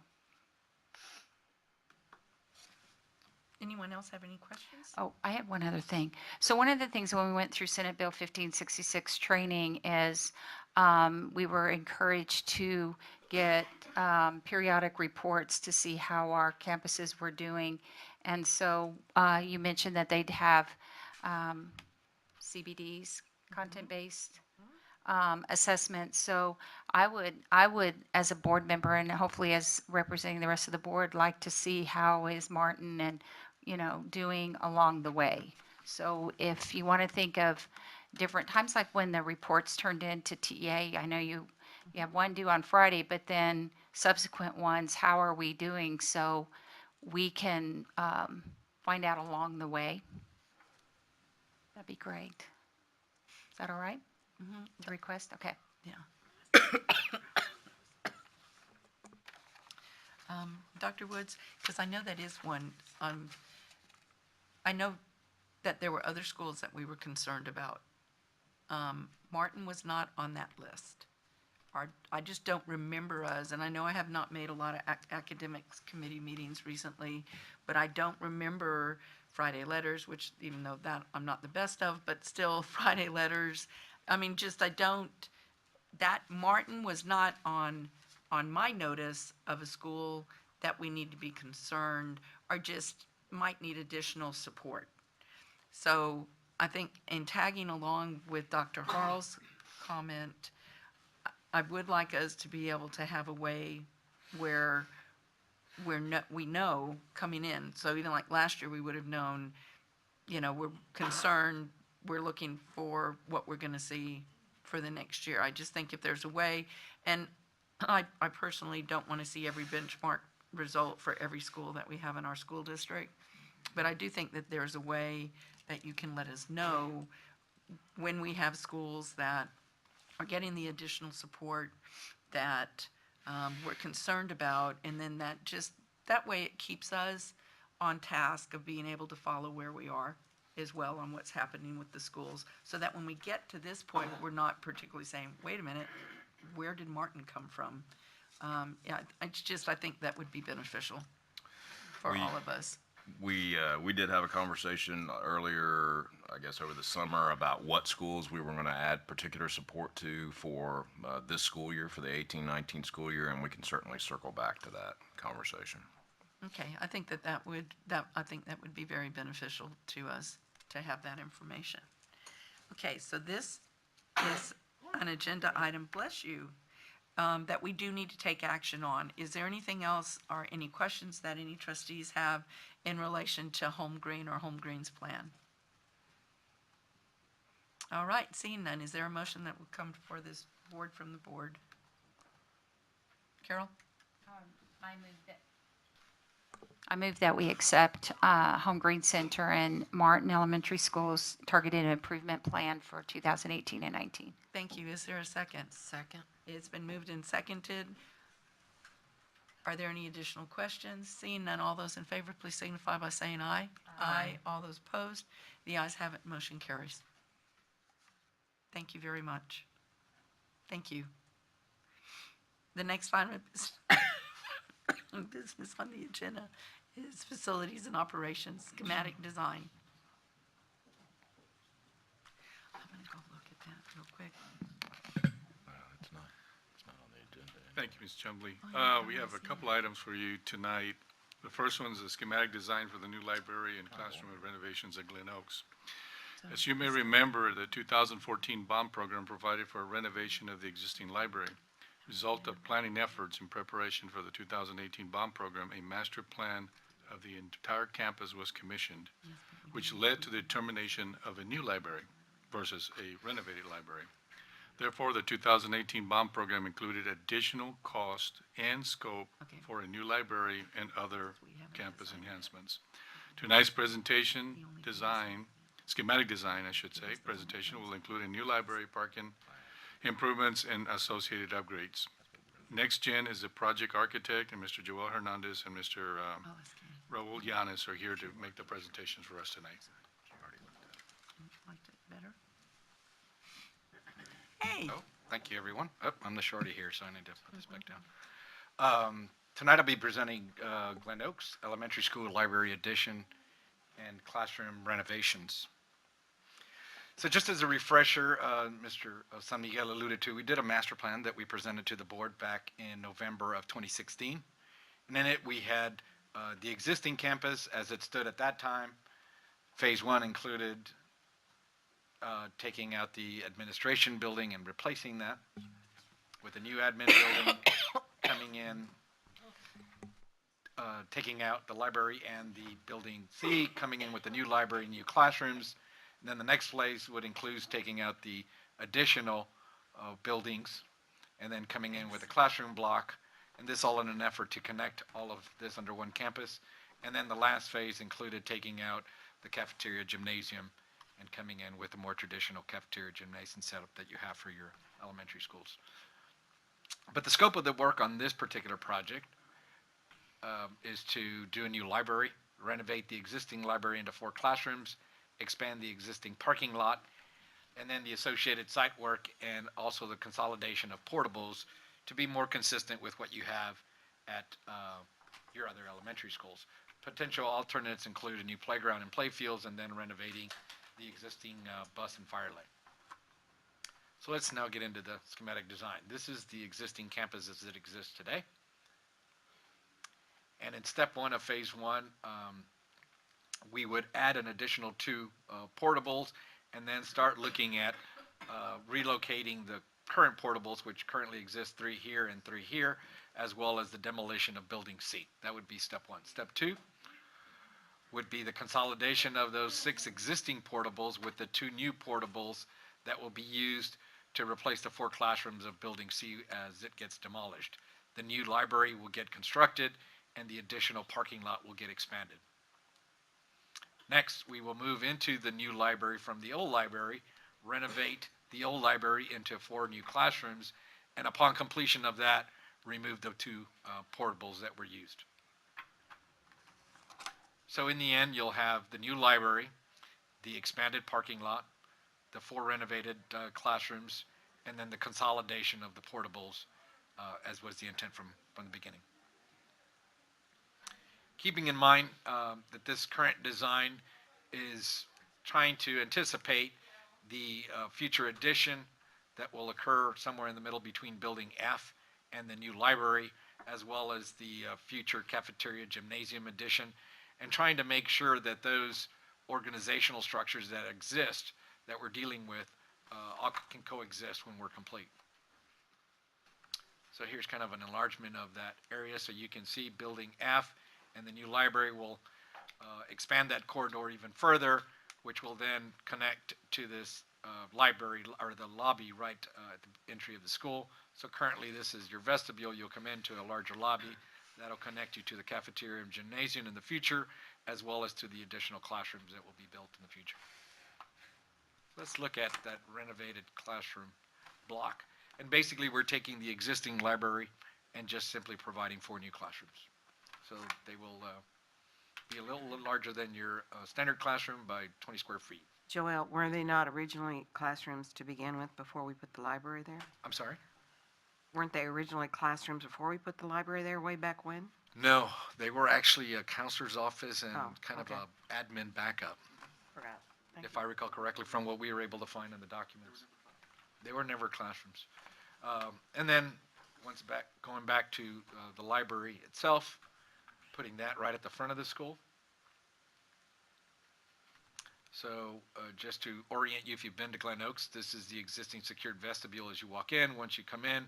Anyone else have any questions? Oh, I had one other thing. So one of the things when we went through Senate Bill 1566 training is we were encouraged to get periodic reports to see how our campuses were doing. And so you mentioned that they'd have CBDs, content-based assessments. So I would, as a board member and hopefully as representing the rest of the board, like to see how is Martin and, doing along the way. So if you want to think of different times, like when the reports turned into TA, I know you have one due on Friday, but then subsequent ones, how are we doing? So we can find out along the way. That'd be great. Is that all right? The request? Okay. Yeah. Dr. Woods, because I know that is one, I know that there were other schools that we were concerned about. Martin was not on that list. I just don't remember us, and I know I have not made a lot of academics committee meetings recently, but I don't remember Friday letters, which even though that I'm not the best of, but still Friday letters. I mean, just that Martin was not on my notice of a school that we need to be concerned or just might need additional support. So I think in tagging along with Dr. Harl's comment, I would like us to be able to have a way where we know coming in. So even like last year, we would have known, we're concerned, we're looking for what we're going to see for the next year. I just think if there's a way, and I personally don't want to see every benchmark result for every school that we have in our school district, but I do think that there's a way that you can let us know when we have schools that are getting the additional support that we're concerned about, and then that way it keeps us on task of being able to follow where we are as well on what's happening with the schools, so that when we get to this point, we're not particularly saying, wait a minute, where did Martin come from? Yeah, I think that would be beneficial for all of us. We did have a conversation earlier, I guess over the summer, about what schools we were going to add particular support to for this school year, for the 18-19 school year, and we can certainly circle back to that conversation. Okay, I think that would be very beneficial to us to have that information. Okay, so this is an agenda item, bless you, that we do need to take action on. Is there anything else or any questions that any trustees have in relation to Home Green or Home Green's plan? All right, seeing none, is there a motion that will come before this board from the board? Carol? I move that we accept Home Green Center and Martin Elementary School's targeted improvement plan for 2018 and 19. Thank you. Is there a second? Second. It's been moved and seconded. Are there any additional questions? Seeing none, all those in favor, please signify by saying aye. Aye. All those opposed? The ayes have it, motion carries. Thank you very much. Thank you. The next item of business on the agenda is Facilities and Operations Schematic Design. I'm going to go look at that real quick. It's not on the agenda. Thank you, Ms. Chumley. Oh, yeah, We have I a see couple items for you tonight. The first one is a schematic design for the new library and classroom renovations at Glen Oaks. As you may remember, the 2014 bond program provided for a renovation of the existing library. Result of planning efforts in preparation for the 2018 bond program, a master plan of the entire campus was commissioned, which led to the determination of a new library versus a renovated library. Therefore, the 2018 bond program included additional cost and scope for a new library and other campus enhancements. Tonight's presentation design, schematic design, I should say, presentation will include a new library, parking improvements, and associated upgrades. Next Gen is the project architect, and Mr. Joel Hernandez and Mr. Raul Yanis are here to make the presentations for us tonight. Hey. Oh, thank you, everyone. Oh, I'm the shorty here, so I need to put this back down. Tonight I'll be presenting Glen Oaks Elementary School Library Addition and Classroom Renovations. So just as a refresher, Mr. San Miguel alluded to, we did a master plan that we presented to the board back in November of 2016. And in it, we had the existing campus as it stood at that time. Phase one included taking out the administration building and replacing that with a new admin building, coming in, taking out the library and the building C, coming in with the new library, new classrooms. And then the next phase would include taking out the additional buildings and then coming in with a classroom block. And this all in an effort to connect all of this under one campus. And then the last phase included taking out the cafeteria, gymnasium, and coming in with a more traditional cafeteria gymnasium setup that you have for your elementary schools. But the scope of the work on this particular project is to do a new library, renovate the existing library into 4 classrooms, expand the existing parking lot, and then the associated site work and also the consolidation of portables to be more consistent with what you have at your other elementary schools. Potential alternates include a new playground and playfields, and then renovating the existing bus and fire lane. So let's now get into the schematic design. This is the existing campus as it exists today. And in step 1 of phase 1, we would add an additional 2 portables and then start looking at relocating the current portables, which currently exist 3 here and 3 here, as well as the demolition of building C. That would be step 1. Step 2 would be the consolidation of those 6 existing portables with the 2 new portables that will be used to replace the 4 classrooms of building C as it gets demolished. The new library will get constructed and the additional parking lot will get expanded. Next, we will move into the new library from the old library, renovate the old library into 4 new classrooms, and upon completion of that, remove the 2 portables that were used. So in the end, you'll have the new library, the expanded parking lot, the 4 renovated classrooms, and then the consolidation of the portables, as was the intent from the beginning. Keeping in mind that this current design is trying to anticipate the future addition that will occur somewhere in the middle between building F and the new library, as well as the future cafeteria gymnasium addition, and trying to make sure that those organizational structures that exist that we're dealing with all can coexist when we're complete. So here's kind of an enlargement of that area, so you can see building F and the new library will expand that corridor even further, which will then connect to this library or the lobby right at the entry of the school. So currently this is your vestibule. You'll come into a larger lobby that'll connect you to the cafeteria and gymnasium in the future, as well as to the additional classrooms that will be built in the future. Let's look at that renovated classroom block. And basically we're taking the existing library and just simply providing 4 new classrooms. So they will be a little larger than your standard classroom by 20 square feet. Joel, were they not originally classrooms to begin with before we put the library there? I'm sorry? Weren't they originally classrooms before we put the library there way back when? No, they were actually a counselor's office and kind okay. of a admin backup. Forgot. If I recall correctly from what we were able to find in the documents. They were never classrooms. And then going back to the library itself, putting that right at the front of the school. So just to orient you, if you've been to Glen Oaks, this is the existing secured vestibule as you walk in. Once you come in,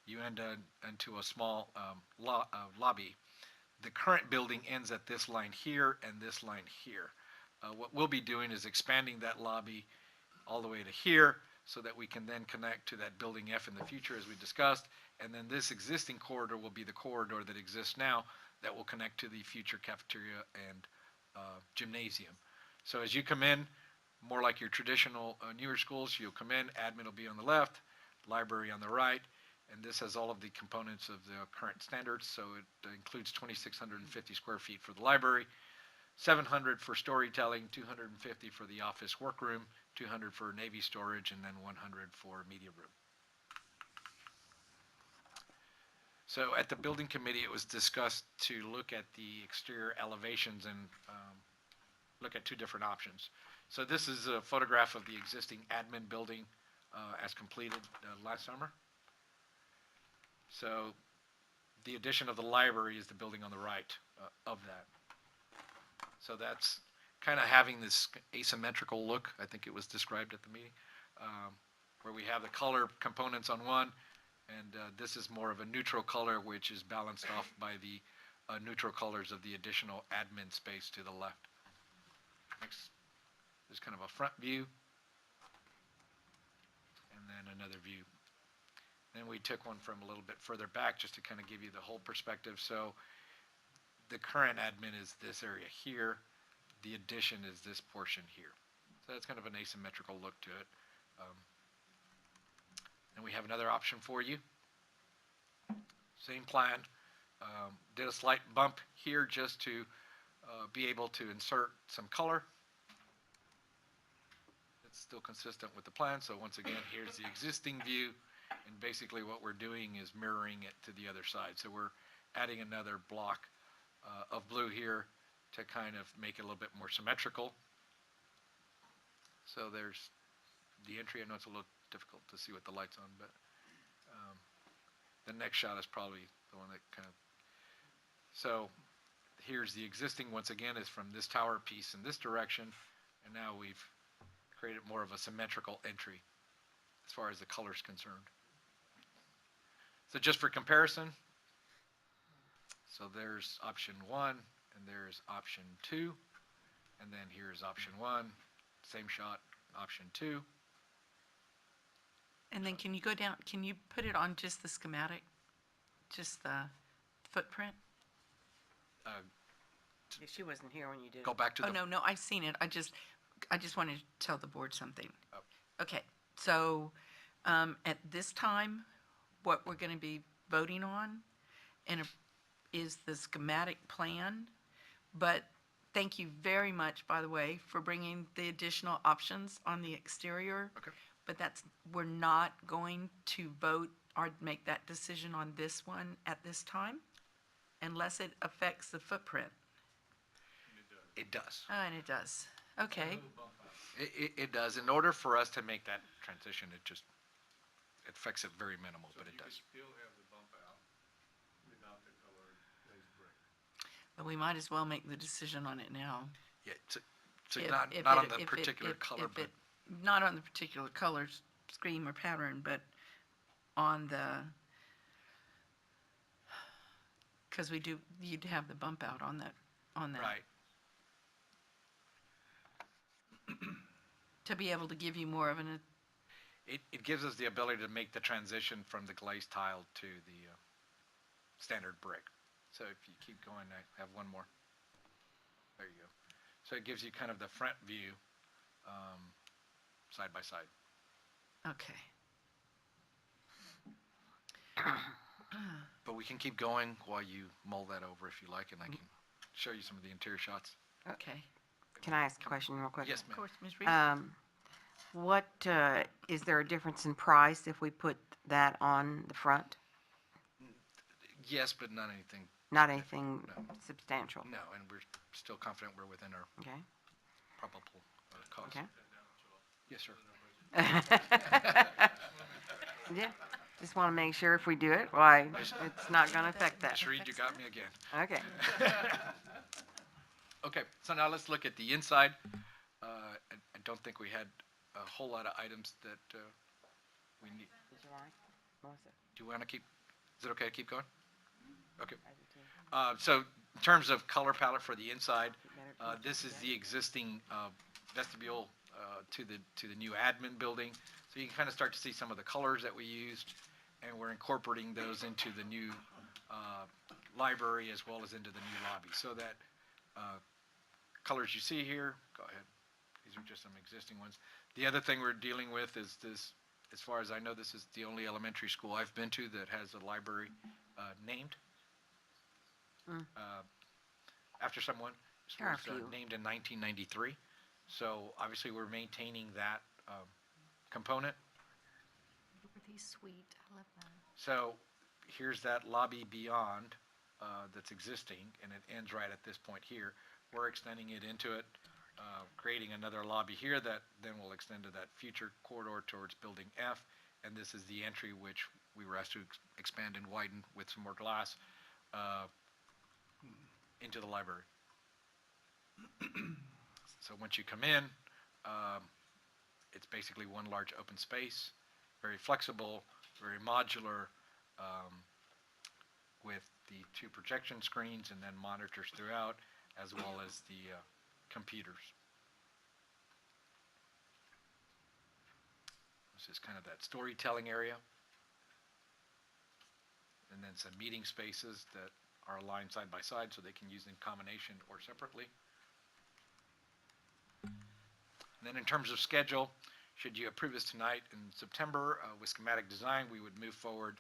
you end into a small lobby. The current building ends at this line here and this line here. What we'll be doing is expanding that lobby all the way to here so that we can then connect to that building F in the future as we discussed. And then this existing corridor will be the corridor that exists now that will connect to the future cafeteria and gymnasium. So as you come in, more like your traditional newer schools, you'll come in, admin will be on the left, library on the right, and this has all of the components of the current standards. So it includes 2,650 square feet for the library, 700 for storytelling, 250 for the office workroom, 200 for Navy storage, and then 100 for media room. So at the building committee, it was discussed to look at the exterior elevations and look at two different options. So this is a photograph of the existing admin building as completed last summer. So the addition of the library is the building on the right of that. So that's kind of having this asymmetrical look, I think it was described at the meeting, where we have the color components on one, and this is more of a neutral color, which is balanced off by the neutral colors of the additional admin space to the left. Next, there's kind of a front view, and then another view. Then we took one from a little bit further back just to kind of give you the whole perspective. So the current admin is this area here. The addition is this portion here. So that's kind of an asymmetrical look to it. And we have another option for you. Same plan. Did a slight bump here just to be able to insert some color. It's still consistent with the plan. So once again, here's the existing view. And basically what we're doing is mirroring it to the other side. So we're adding another block of blue here to kind of make it a little bit more symmetrical. So there's the entry. I know it's a little difficult to see with the lights on, but the next shot is probably the one that kind of, so here's the existing, once again, is from this tower piece in this direction, and now we've created more of a symmetrical entry as far as the color is concerned. So just for comparison, so there's option 1, and there's option 2, and then here's option 1, same shot, option 2. And then can you go down, can you put it on just the schematic, just the footprint? She wasn't here when you did it. Go back to the. Oh, no, I've seen it. I just wanted to tell the board something. Oh. Okay, so at this time, what we're going to be voting on is the schematic plan. But thank you very much, by the way, for bringing the additional options on the exterior. Okay. But we're not going to vote or make that decision on this one at this time unless it affects the footprint. It does. And it does. Okay. It does. In order for us to make that transition, it affects it very minimal, but it does. Still have the bump out without the colored glazed brick. But we might as well make the decision on it now. Yeah, so If- not if on it- the if it- particular if- color, if but it- Not on the particular color scheme or pattern, but on the, because you'd have the bump out on that. right. To be able to give you more of an, It gives us the ability to make the transition from the glazed tile to the standard brick. So if you keep going, I have one more. There you go. So it gives you kind of the front view side by side. okay. But we can keep going while you mull that over if you like, and I can show you some of the interior shots. Okay. Can I ask a question real quick? Yes, Of ma'am. course, Ms. Reese. What, is there a difference in price if we put that on the front? Yes, but not anything. Not anything No. substantial? No, and we're still confident we're within our Okay, probable cost. okay. Yes, sir. Yeah, just want to make sure if we do it, why, it's not going to affect that. Ms. Reed, you got me again. Okay. Okay, so now let's look at the inside. I don't think we had a whole lot of items that we need. Do you want to keep, is it okay to keep going? Okay. So in terms of color palette for the inside, this is the existing vestibule to the new admin building. So you can kind of start to see some of the colors that we used, and we're incorporating those into the new library as well as into the new lobby. So that colors you see here, go ahead. These are just some existing ones. The other thing we're dealing with is this, as far as I know, this is the only elementary school I've been to that has a library named after someone. It There are a was few. named in 1993. So obviously we're maintaining that component. Are these sweet? I love that. So here's that lobby beyond that's existing, and it ends right at this point here. We're extending it into it, creating another lobby here that then will extend to that future corridor towards Building F, and this is the entry which we were asked to expand and widen with some more glass into the library. So once you come in, it's basically one large open space, very flexible, very modular, with the 2 projection screens and then monitors throughout, as well as the computers. This is kind of that storytelling area. And then some meeting spaces that are aligned side by side so they can use in combination or separately. And then in terms of schedule, should you approve this tonight in September with schematic design, we would move forward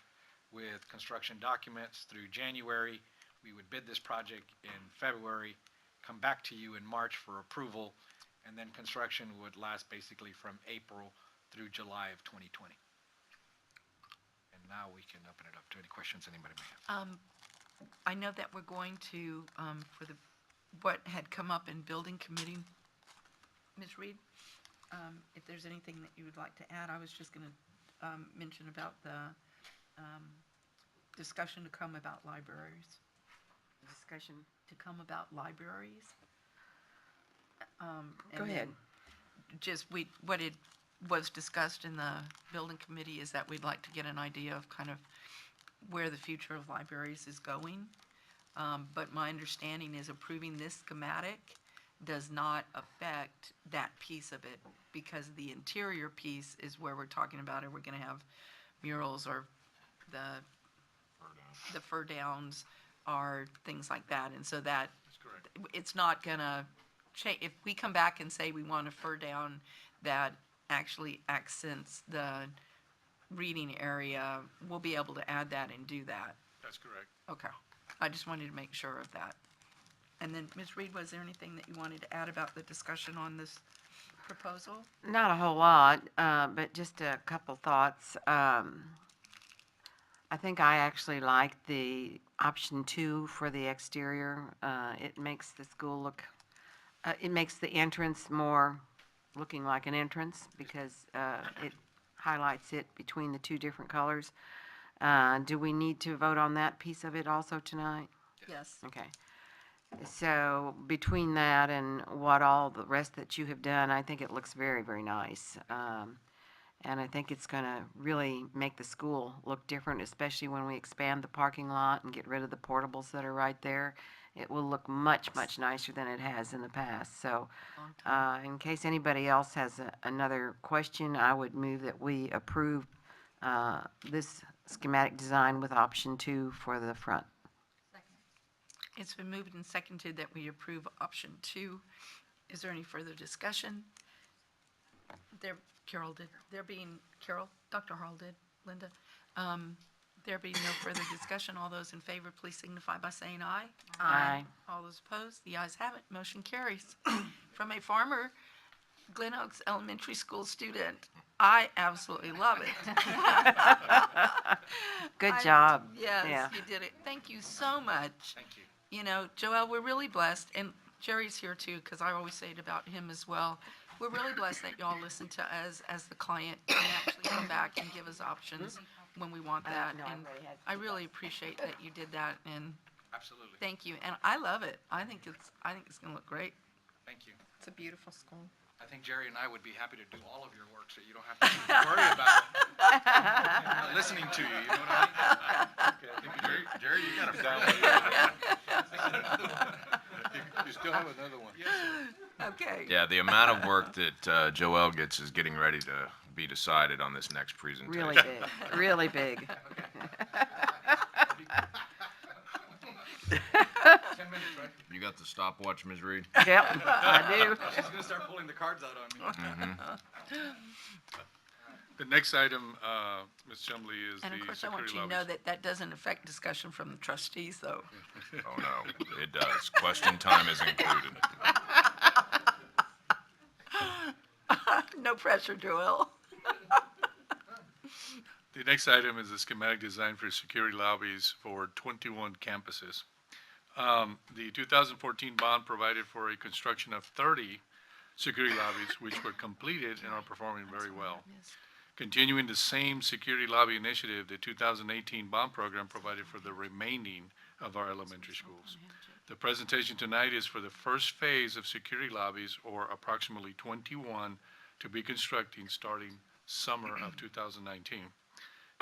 with construction documents through January. We would bid this project in February, come back to you in March for approval, and then construction would last basically from April through July of 2020. And now we can open it up to any questions anybody may have. I know that we're going to, for what had come up in building committee, Ms. Reed, if there's anything that you would like to add, I was just going to mention about the discussion to come about libraries. Discussion. To come about libraries. Go ahead. Just what it was discussed in the building committee is that we'd like to get an idea of kind of where the future of libraries is going. But my understanding is approving this schematic does not affect that piece of it, because the interior piece is where we're talking about, are we going to have murals or the fur downs or things like that. And so that it's not going to change. If we come back and say we want a fur down that actually accents the reading area, we'll be able to add that and do that. That's correct. Okay. I just wanted to make sure of that. And then, Ms. Reed, was there anything that you wanted to add about the discussion on this proposal? Not a whole lot, but just a couple thoughts. I think I actually like the option 2 for the exterior. It makes the school look, it makes the entrance more looking like an entrance, because it highlights it between the 2 different colors. Do we need to vote on that piece of it also tonight? Yes. Okay. So between that and what all the rest that you have done, I think it looks very, very nice. And I think it's going to really make the school look different, especially when we expand the parking lot and get rid of the portables that are right there. It will look much, much nicer than it has in the past. So in case anybody else has another question, I would move that we approve this schematic design with option 2 for the front. It's been moved and seconded that we approve option 2. Is there any further discussion? Dr. Harl did, Linda. There being no further discussion, all those in favor, please signify by saying aye. Aye. All those opposed, the ayes have it, motion carries. From a former Glen Oaks Elementary School student, I absolutely love it. Good job. Yes, Yeah. you did it. Thank you so much. Thank you. You know, Joelle, we're really blessed, and Jerry's here too, because I always say it about him as well. We're really blessed that y'all listen to us as the client and actually come back and give us options when we want that. No, I And already had- I really appreciate that you did that, and Absolutely. thank you. And I love it. I think it's going to look great. Thank you. It's a beautiful school. I think Jerry and I would be happy to do all of your work, so you don't have to worry about it. I'm not listening to you, you know what I mean? Okay, I think Jerry, you got him down. You still have another one. Yes, sir. Okay. Yeah, the amount of work that Joelle gets is getting ready to be decided on this next presentation. Really big, really big. 10 minutes, right? You got the stopwatch, Ms. Reed? Yep, I do. She's gonna start pulling the cards out on me. The next item, Ms. Chumley, is the And of course, I want security you to know lobbies. that doesn't affect discussion from the trustees, though. Oh, no, it does. Question time is included. No pressure, Joel. The next item is the schematic design for security lobbies for 21 campuses. The 2014 bond provided for a construction of 30 security lobbies, which were completed and are performing very well. Continuing the same security lobby initiative, the 2018 bond program provided for the remaining of our elementary schools. The presentation tonight is for the first phase of security lobbies, or approximately 21, to be constructing starting summer of 2019.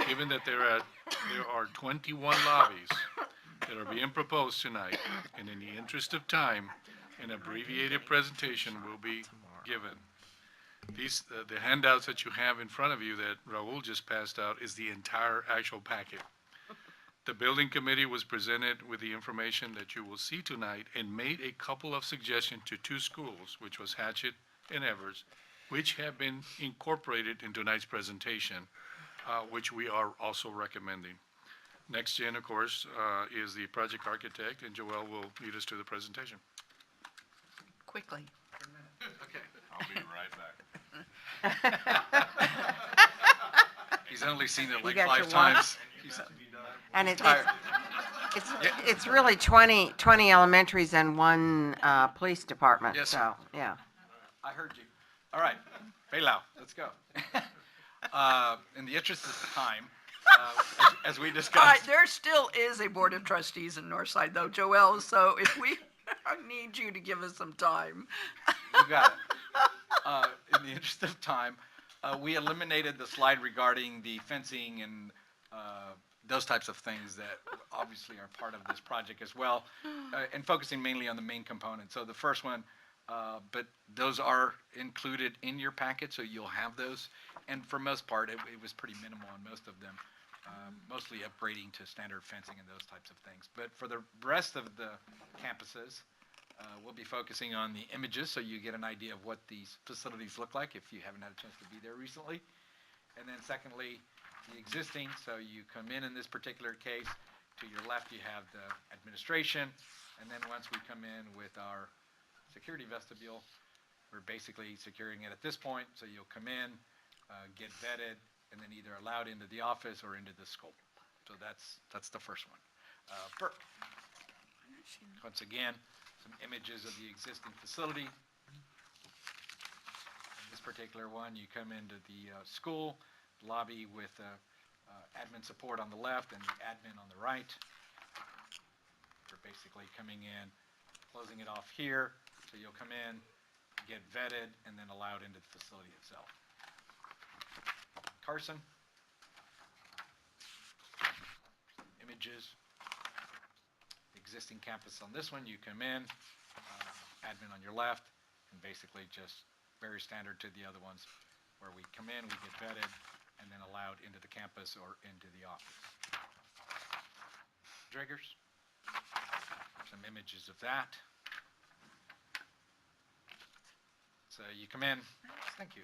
Given that there are 21 lobbies that are being proposed tonight, and in the interest of time, an abbreviated presentation will be given. These, the handouts that you have in front of you that Raul just passed out is the entire actual packet. The building committee was presented with the information that you will see tonight and made a couple of suggestions to two schools, which was Hatchet and Evers, which have been incorporated in tonight's presentation, which we are also recommending. Next gen, of course, is the project architect, and Joel will lead us to the presentation. Quickly. Okay. I'll be right back. He's only seen it You like got 5 your times. And Tired. it's really 20 elementaries and one police department, Yes, so, sir. yeah. I heard you. All right, Bailau, let's go. In the interest of time, as we All right, discussed, there still is a board of trustees in Northside, though, Joel, so if we need you to give us some time. you got it. In the interest of time, we eliminated the slide regarding the fencing and those types of things that obviously are part of this project as well, and focusing mainly on the main component. So the first one, but those are included in your packet, so you'll have those. And for most part, it was pretty minimal on most of them, mostly upgrading to standard fencing and those types of things. But for the rest of the campuses, we'll be focusing on the images, so you get an idea of what these facilities look like if you haven't had a chance to be there recently. And then secondly, the existing, so you come in this particular case, to your left you have the administration, and then once we come in with our security vestibule, we're basically securing it at this point, so you'll come in, get vetted, and then either allowed into the office or into the school. So that's the first one. Burke. Once again, some images of the existing facility. In this particular one, you come into the school lobby with admin support on the left and the admin on the right. We're basically coming in, closing it off here, so you'll come in, get vetted, and then allowed into the facility itself. Carson. Images. Existing campus on this one, you come in, admin on your left, and basically just very standard to the other ones, where we come in, we get vetted, and then allowed into the campus or into the office. Draggers. Some images of that. So you come in, thank you,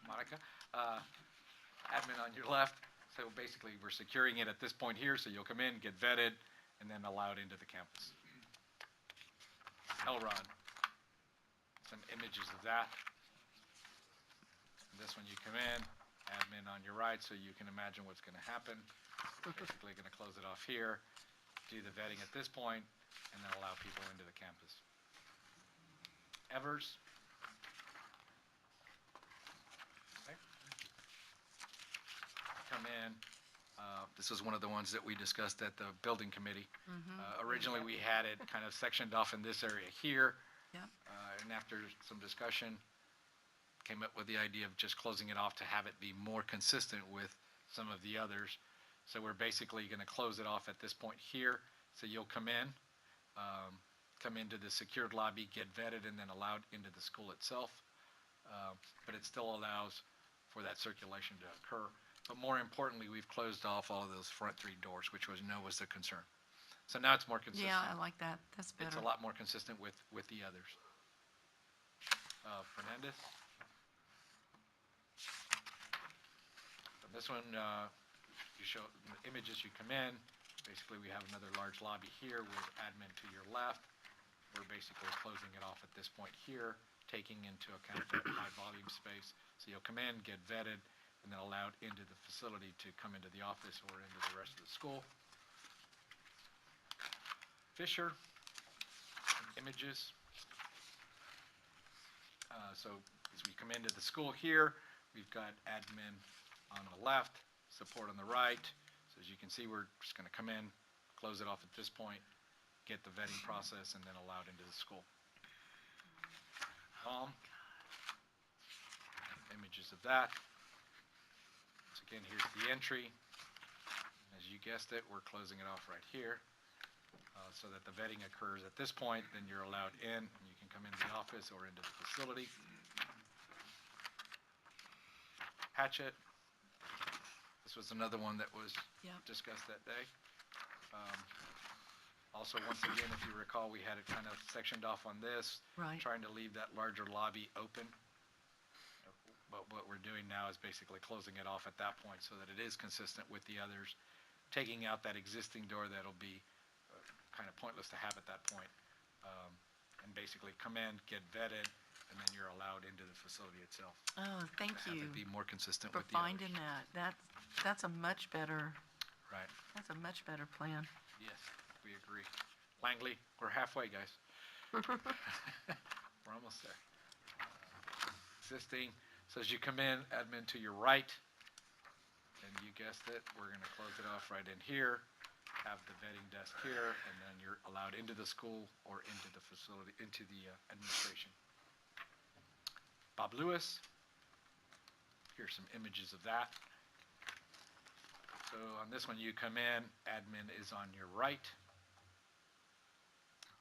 Monica. Admin on your left. So basically, we're securing it at this point here, so you'll come in, get vetted, and then allowed into the campus. Elrod. Some images of that. This one you come in, admin on your right, so you can imagine what's going to happen. Basically going to close it off here, do the vetting at this point, and then allow people into the campus. Evers. Okay. Come in. This was one of the ones that we discussed at the building committee. Originally, we had it kind of sectioned off in this area here. Yep. And after some discussion, came up with the idea of just closing it off to have it be more consistent with some of the others. So we're basically going to close it off at this point here. So you'll come in, come into the secured lobby, get vetted, and then allowed into the school itself. But it still allows for that circulation to occur. But more importantly, we've closed off all of those front 3 doors, which was the concern. So now it's more consistent. Yeah, I like that. That's better. It's a lot more consistent with the others. Fernandez? So this one, you show the images, you come in. Basically, we have another large lobby here with admin to your left. We're basically closing it off at this point here, taking into account that high volume space. So you'll come in, get vetted, and then allowed into the facility to come into the office or into the rest of the school. Fisher, images. So as we come into the school here, we've got admin on the left, support on the right. So as you can see, we're just going to come in, close it off at this point, get the vetting process, and then allowed into the school. Images of that. So again, here's the entry. As you guessed it, we're closing it off right here. So that the vetting occurs at this point, then you're allowed in, and you can come into the office or into the facility. Hatchet. This was another one that was discussed that day. Also, once again, if you recall, we had it kind of sectioned off on this, trying to leave that larger lobby open. But what we're doing now is basically closing it off at that point so that it is consistent with the others, taking out that existing door that'll be kind of pointless to have at that point, and basically come in, get vetted, and then you're allowed into the facility itself. Oh, thank you. Have it be more consistent for with the others. finding that. That's a much better. Right. That's a much better plan. Yes, we agree. Langley, we're halfway, guys. We're almost there. Existing. So as you come in, admin to your right, and you guessed it, we're going to close it off right in here. Have the vetting desk here, and then you're allowed into the school or into the facility, into the administration. Bob Lewis, here's some images of that. So on this one, you come in, admin is on your right.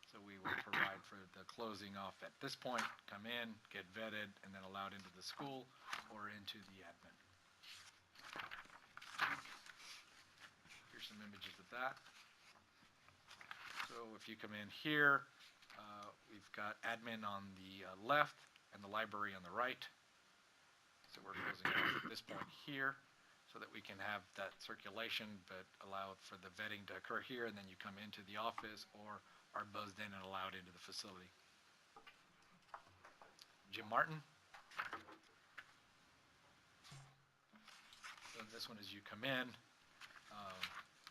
So we will provide for the closing off at this point, come in, get vetted, and then allowed into the school or into the admin. Here's some images of that. So if you come in here, we've got admin on the left and the library on the right. So we're closing it off at this point here so that we can have that circulation but allow for the vetting to occur here, and then you come into the office or are buzzed in and allowed into the facility. Jim Martin. So this one is you come in.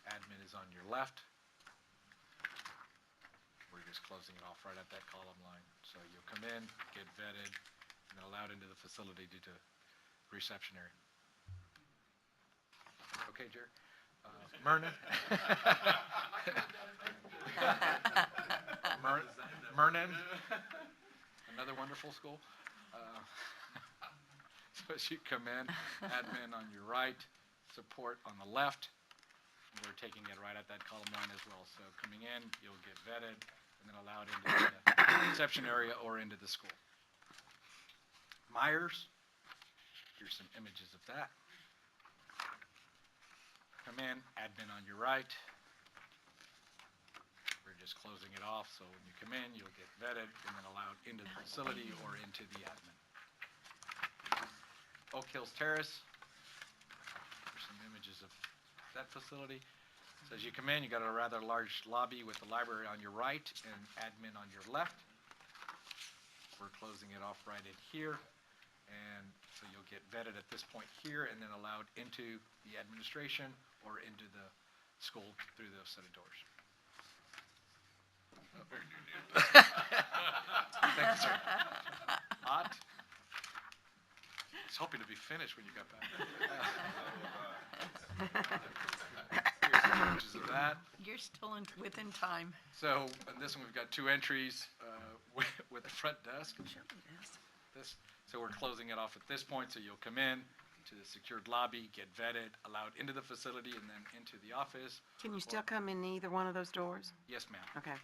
Admin is on your left. We're just closing it off right at that column line. So you'll come in, get vetted, and then allowed into the facility due to reception area. Okay, Jerry. Myrnan. Myrnan. Another wonderful school. So as you come in, admin on your right, support on the left. We're taking it right at that column line as well. So coming in, you'll get vetted and then allowed into the reception area or into the school. Myers, here's some images of that. Come in, admin on your right. We're just closing it off, so when you come in, you'll get vetted and then allowed into the facility or into the admin. Oak Hills Terrace, here's some images of that facility. So as you come in, you got a rather large lobby with the library on your right and admin on your left. We're closing it off right in here. And so you'll get vetted at this point here and then allowed into the administration or into the school through those set of doors. Thank you, sir. Hot. I was hoping to be finished when you got back. Here's some images of that. You're still within time. So on this one, we've got 2 entries with the front desk. So we're closing it off at this point. So you'll come in to the secured lobby, get vetted, allowed into the facility, and then into the office. Can you still come in either one of those doors? Yes, ma'am. Okay.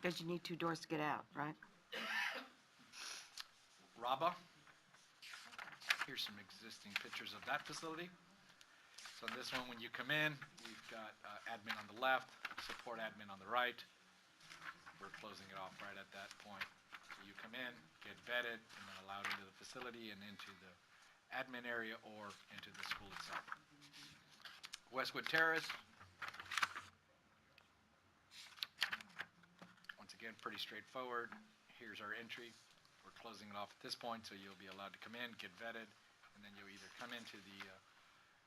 Because you need 2 doors to get out, right? Raba. here's some existing pictures of that facility. So in this one, when you come in, we've got admin on the left, support admin on the right. We're closing it off right at that point. So you come in, get vetted, and then allowed into the facility and into the admin area or into the school itself. Westwood Terrace. Once again, pretty straightforward. Here's our entry. We're closing it off at this point, so you'll be allowed to come in, get vetted, and then you'll either come into the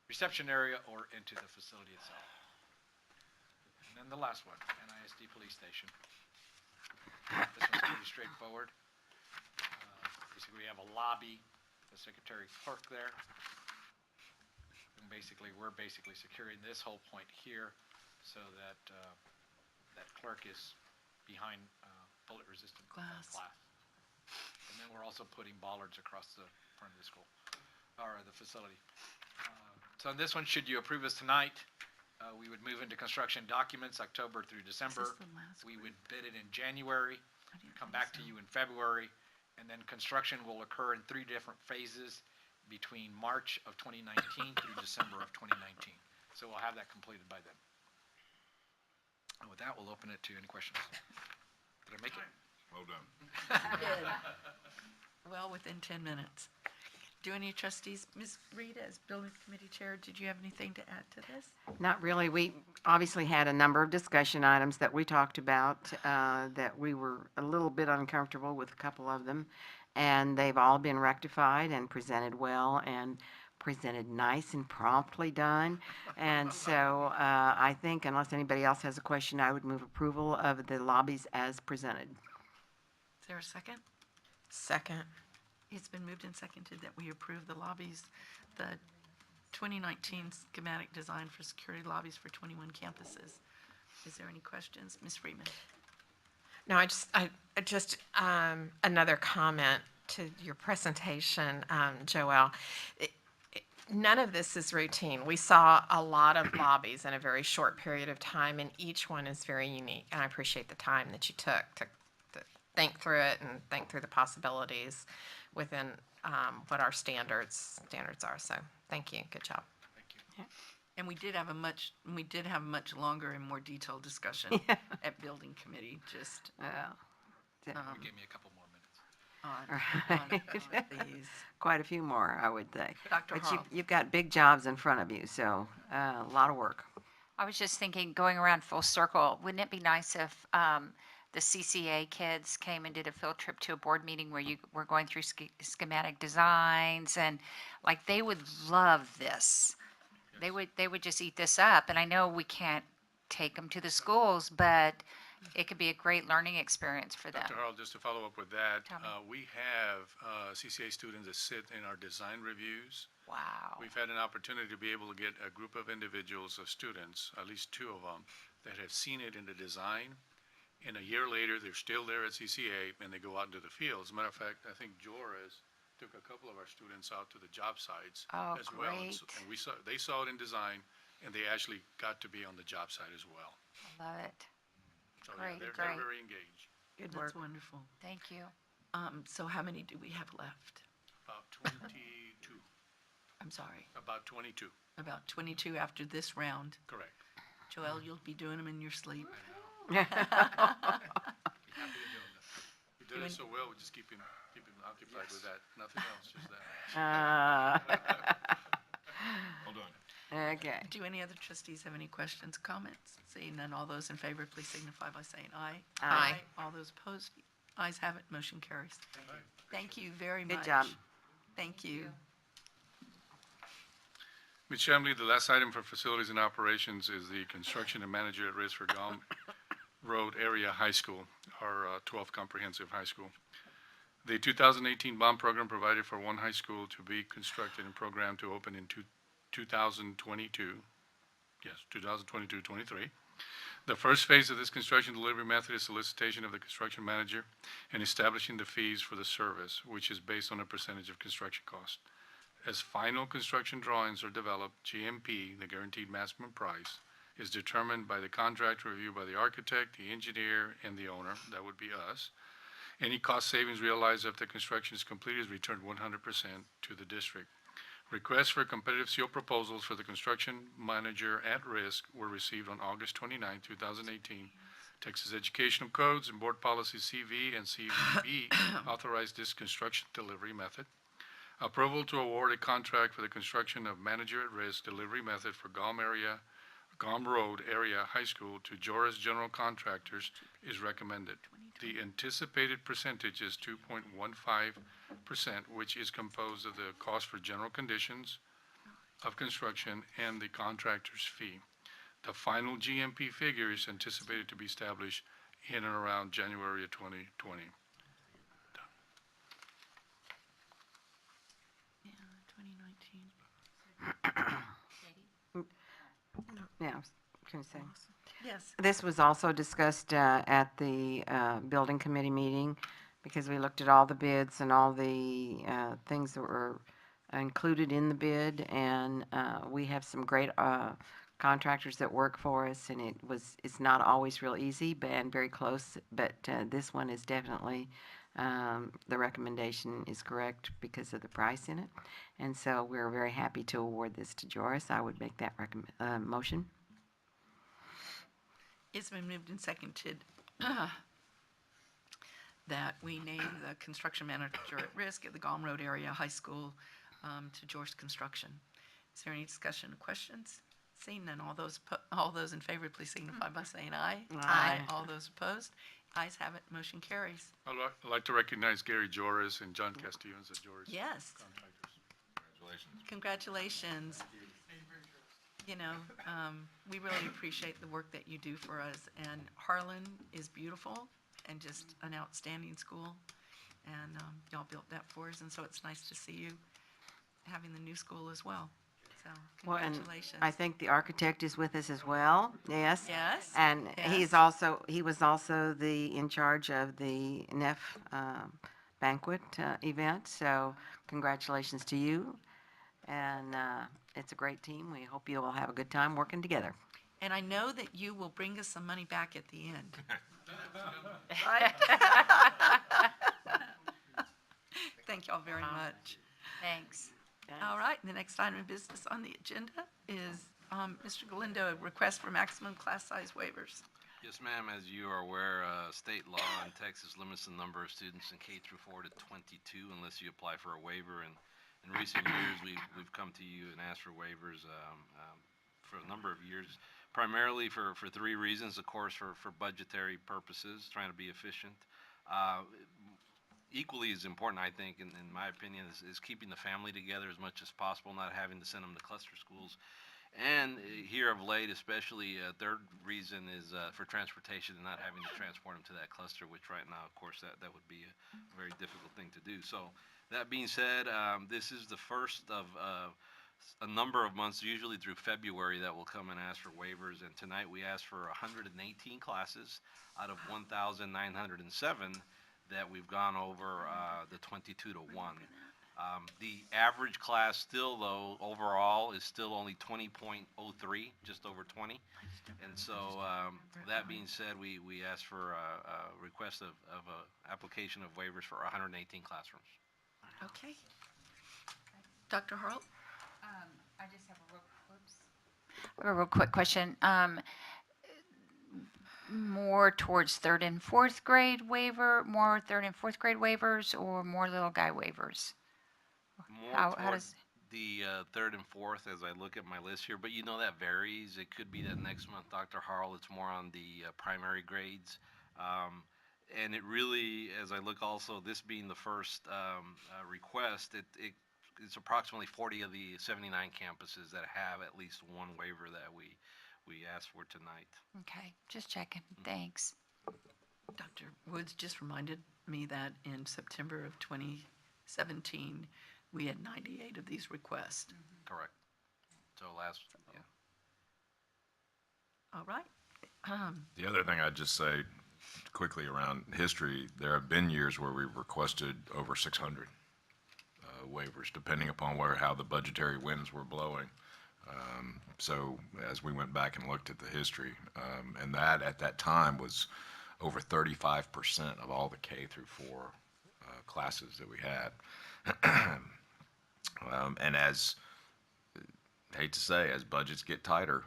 reception area or into the facility itself. And then the last one, NISD Police Station. This one's pretty straightforward. Basically, we have a lobby, the secretary clerk there. And basically, we're basically securing this whole point here so that that clerk is behind bullet-resistant glass. And then we're also putting bollards across the front of the school, or the facility. So on this one, should you approve this tonight, we would move into construction documents October through December. We would bid it in January, come back to you in February, and then construction will occur in 3 different phases between March of 2019 through December of 2019. So we'll have that completed by then. And with that, we'll open it to any questions. Did I make it? Well done. Well, within 10 minutes. Do any trustees, Ms. Reed, as Building Committee Chair, did you have anything to add to this? Not really. We obviously had a number of discussion items that we talked about that we were a little bit uncomfortable with a couple of them, and they've all been rectified and presented well and presented nice and promptly done. And so I think, unless anybody else has a question, I would move approval of the lobbies as presented. Is there a second? Second. It's been moved and seconded that we approve the lobbies, the 2019 schematic design for security lobbies for 21 campuses. Is there any questions? Ms. Freeman? No, I just another comment to your presentation, Joelle. None of this is routine. We saw a lot of lobbies in a very short period of time, and each one is very unique. And I appreciate the time that you took to think through it and think through the possibilities within what our standards are. So thank you. Good job. And we did have a much longer and more detailed discussion at Building Committee, just Give me a couple more minutes. on these. Quite a few more, I would think. Dr. But Hall. you've got big jobs in front of you, so a lot of work. I was just thinking, going around full circle, wouldn't it be nice if the CCA kids came and did a field trip to a board meeting where you were going through schematic designs, and like they would love this. Yes. They would just eat this up. And I know we can't take them to the schools, but it could be a great learning experience for them. Dr. Harrell, just to follow up with that, Tell me. we have CCA students that sit in our design reviews. Wow. We've had an opportunity to be able to get a group of individuals, of students, at least 2 of them, that have seen it in the design. And a year later, they're still there at CCA, and they go out into the field. As a matter of fact, I think Joris took a couple of our students out to the job sites as well. Great. And they saw it in design, and they actually got to be on the job site as well. I love it. So Great, they're great. very engaged. Good work. That's wonderful. Thank you. So how many do we have left? About 22. I'm sorry, About 22, about 22 after this round. correct. Joelle, you'll be doing them in your sleep. Be happy to do them. We did it so well, we just keep him occupied with that. Nothing else, just that. Hold on. Okay. Do any other trustees have any questions, comments? Seeing none, all those in favor, please signify by saying aye. Aye. All those opposed, ayes have it, motion carries. Thank you very much. Good job. Thank you. Ms. Shamley, the last item for facilities and operations is the construction and manager at risk for Glen Road Area High School, our 12th comprehensive high school. The 2018 bond program provided for one high school to be constructed and programmed to open in 2022. Yes, 2022-23. The first phase of this construction delivery method is solicitation of the construction manager and establishing the fees for the service, which is based on a percentage of construction cost. As final construction drawings are developed, GMP, the guaranteed maximum price, is determined by the contract review by the architect, the engineer, and the owner, that would be us, Any cost savings realized after construction is completed is returned 100% to the district. Requests for competitive seal proposals for the construction manager at risk were received on August 29, 2018. Texas Educational Codes and Board Policy CV and CVB authorized this construction delivery method. Approval to award a contract for the construction of manager at risk delivery method for Gom Road Area High School to Joris General Contractors is recommended. The anticipated percentage is 2.15%, which is composed of the cost for general conditions of construction and the contractor's fee. The final GMP figure is anticipated to be established in and around January of 2020. Yeah, I was going to say. Yes. This was also discussed at the building committee meeting because we looked at all the bids and all the things that were included in the bid, and we have some great contractors that work for us, and it's not always real easy and very close, but this one is definitely the recommendation is correct because of the price in it, and so we're very happy to award this to Joris. I would make that motion. It's been moved and seconded that we name the construction manager at risk at the Gom Road Area High School to Joris Construction. Is there any discussion or questions? Seeing none, all those in favor, please signify by saying aye. Aye. All those opposed? Ayes have it, motion carries. I'd like to recognize Gary Joris and John Castillo as Joris. Yes. Congratulations. Congratulations. You know, we really appreciate the work that you do for us, and Harlan is beautiful and just an outstanding school, and y'all built that for us, and so it's nice to see you having the new school as well. So, Well, and congratulations. I think the architect is with us as well. Yes. Yes. And he was also in charge of the NEF banquet event. So congratulations to you. And it's a great team. We hope you all have a good time working together. And I know that you will bring us some money back at the end. Right? Thank you all very much. Thanks. All right, the next item of business on the agenda is Mr. Galindo, a request for maximum class size waivers. Yes, ma'am. As you are aware, state law in Texas limits the number of students in K through 4 to 22 unless you apply for a waiver. And in recent years, we've come to you and asked for waivers for a number of years, primarily for three reasons. Of course, for budgetary purposes, trying to be efficient. Equally as important, I think, in my opinion, is keeping the family together as much as possible, not having to send them to cluster schools. And here of late, especially, third reason is for transportation and not having to transport them to that cluster, which right now, of course, that would be a very difficult thing to do. So that being said, this is the first of a number of months, usually through February, that will come and ask for waivers. And tonight we asked for 118 classes out of 1,907 that we've gone over the 22 to 1. The average class still, though, overall is still only 20.03, just over 20. And so that being said, we asked for a request of a application of waivers for 118 classrooms. Okay. Dr. Harlt? I just have a real quick question. More towards third and fourth grade waivers, or more little guy waivers? More towards the third and fourth as I look at my list here, but you know that varies. It could be that next month, Dr. Harl, it's more on the primary grades. And it really, as I look also, this being the first request, it's approximately 40 of the 79 campuses that have at least one waiver that we asked for tonight. Okay, just checking. Thanks. Dr. Woods just reminded me that in September of 2017, we had 98 of these requests. Correct. So yeah. All right. The other thing I'd just say quickly around history, there have been years where we've requested over 600 waivers, depending upon how the budgetary winds were blowing. So as we went back and looked at the history, and that at that time was over 35% of all the K through 4 classes that we had. And as, hate to say, as budgets get tighter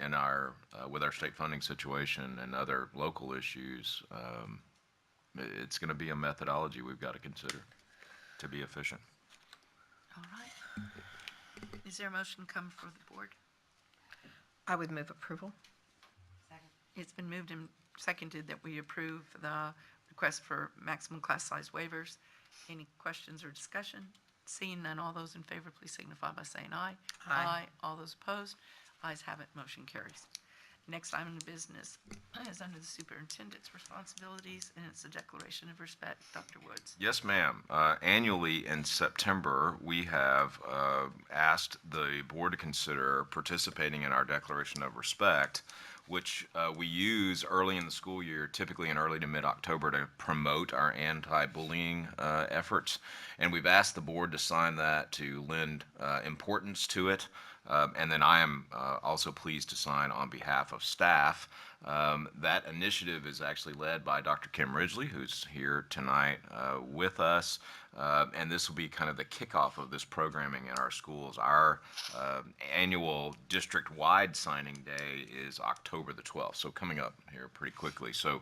in our with our state funding situation and other local issues, it's going to be a methodology we've got to consider to be efficient. All right. Is there a motion come for the board? I would move approval. It's been moved and seconded that we approve the request for maximum class size waivers. Any questions or discussion? Seeing none, all those in favor, please signify by saying aye. Aye. All those opposed? Ayes have it, motion carries. Next item of business is under the superintendent's responsibilities, and it's a declaration of respect. Dr. Woods. Yes, ma'am. Annually in September, we have asked the board to consider participating in our Declaration of Respect, which we use early in the school year, typically in early to mid-October, to promote our anti-bullying efforts. And we've asked the board to sign that to lend importance to it. And then I am also pleased to sign on behalf of staff. That initiative is actually led by Dr. Kim Ridgely, who's here tonight with us. And this will be kind of the kickoff of this programming in our schools. Our annual district-wide signing day is October the 12th, so coming up here pretty quickly. So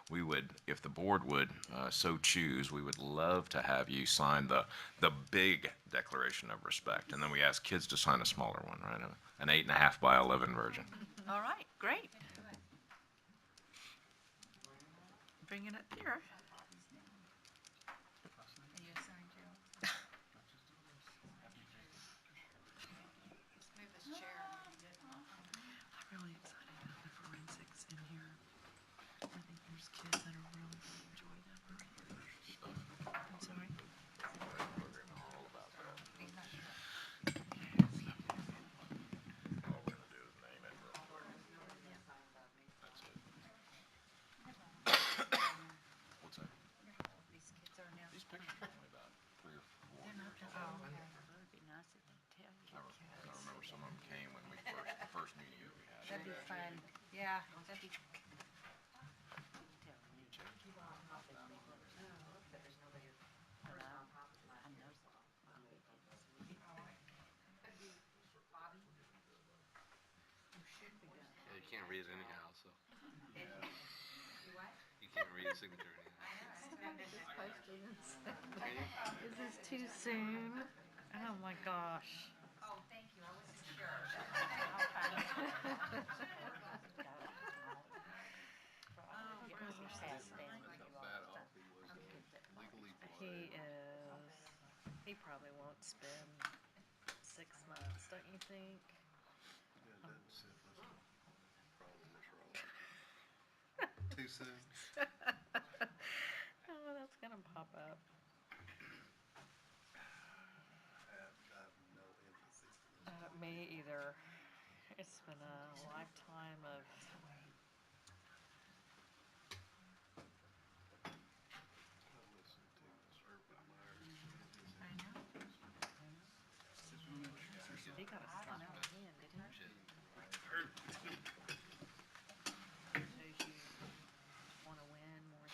we would, if the board would so choose, we would love to have you sign the big Declaration of Respect. And then we ask kids to sign a smaller one, right? An 8.5 by 11 version. All right, great. Bring it up here. I'm really excited about the forensics in here. I think there's kids that are really going to enjoy that. I'm sorry. What's that? These kids are now. These pictures are only about 3 or 4 years old. Oh, okay. It would be nice if they tell you. I remember some of them came when we the first meeting that we had. That'd be fun. Yeah, that'd be. Yeah, you can't read it anyhow, so. You can't read a signature anyhow. Is this too soon? Oh my gosh. Oh, thank you. I wasn't sure. He probably won't spend 6 months, don't you think? Too soon. Oh, that's gonna pop up. Me either. It's been a lifetime of. I know. He got a sign out again, didn't he? Shows you want to win more than.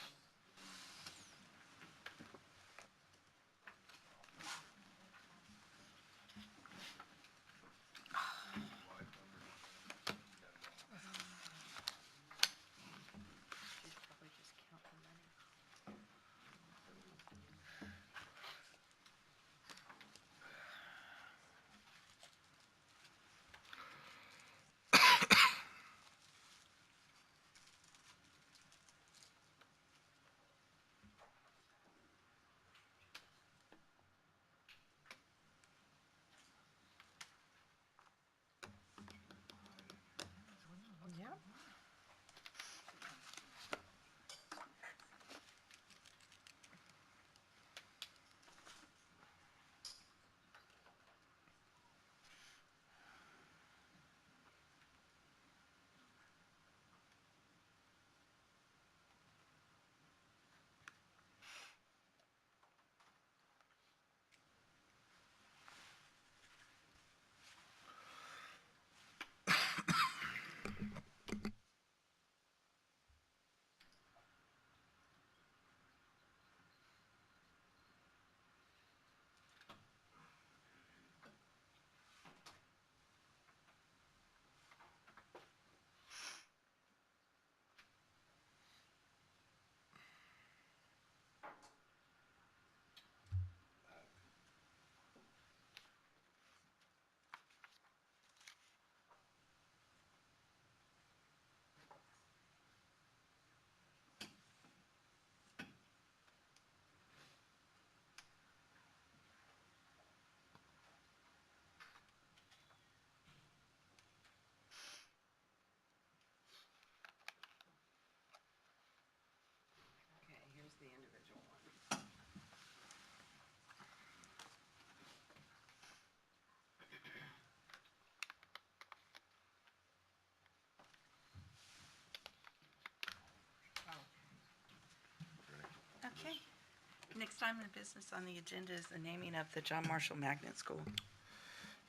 First item of business on the agenda is the naming of the John Marshall Magnet School.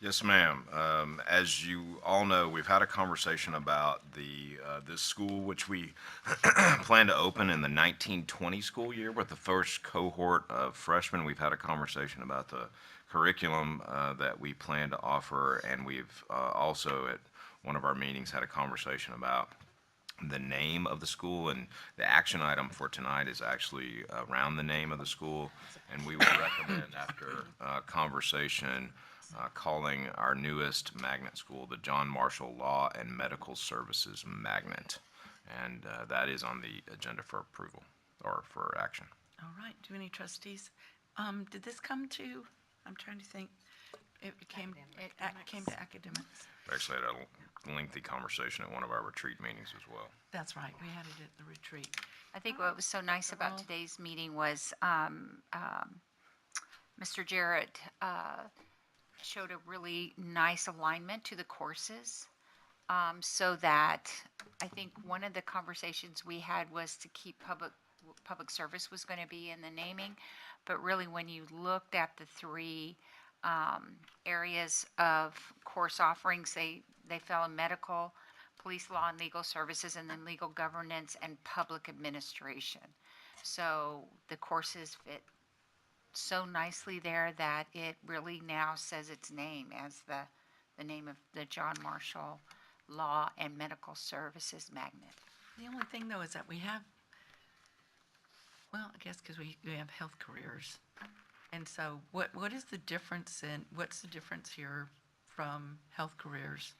Yes, ma'am. As you all know, we've had a conversation about this school, which we plan to open in the 1920 school year with the first cohort of freshmen. We've had a conversation about the curriculum that we plan to offer, and we've also at one of our meetings had a conversation about the name of the school, and the action item for tonight is actually around the name of the school, and we would recommend after conversation calling our newest magnet school the John Marshall Law and Medical Services Magnet, and that is on the agenda for approval or for action. All right, do any trustees, did this come to, I'm trying to think, it came to academics. We actually had a lengthy conversation at one of our retreat meetings as well. That's right, we had it at the retreat. I think what was so nice about today's meeting was Mr. Jarrett showed a really nice alignment to the courses, so that I think one of the conversations we had was to keep public service was going to be in the naming, but really when you looked at the three areas of course offerings, they fell in medical, police law and legal services, and then legal governance and public administration. So the courses fit so nicely there that it really now says its name as the name of the John Marshall Law and Medical Services Magnet. The only thing though is that we have, well, I guess because we have health careers. And so what is the difference what's the difference here from health careers?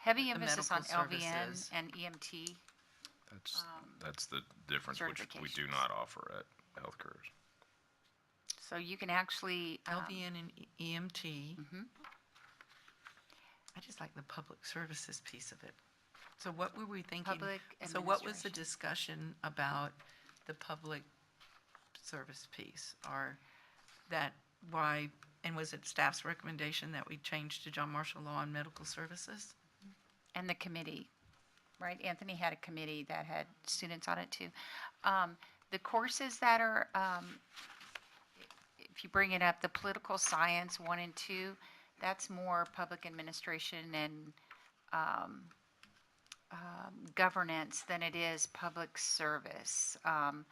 Heavy The emphasis on medical LVN services. and EMT. That's the difference, which we do not offer at health careers. So you can actually. LVN and EMT. I just like the public services piece of it. So what were we thinking? Public So what was the administration. discussion about the public service piece? Or that why, and was it staff's recommendation that we change to John Marshall Law and Medical Services? And the committee, right? Anthony had a committee that had students on it too. The courses that are, if you bring it up, the political science 1 and 2, that's more public administration and governance than it is public service. And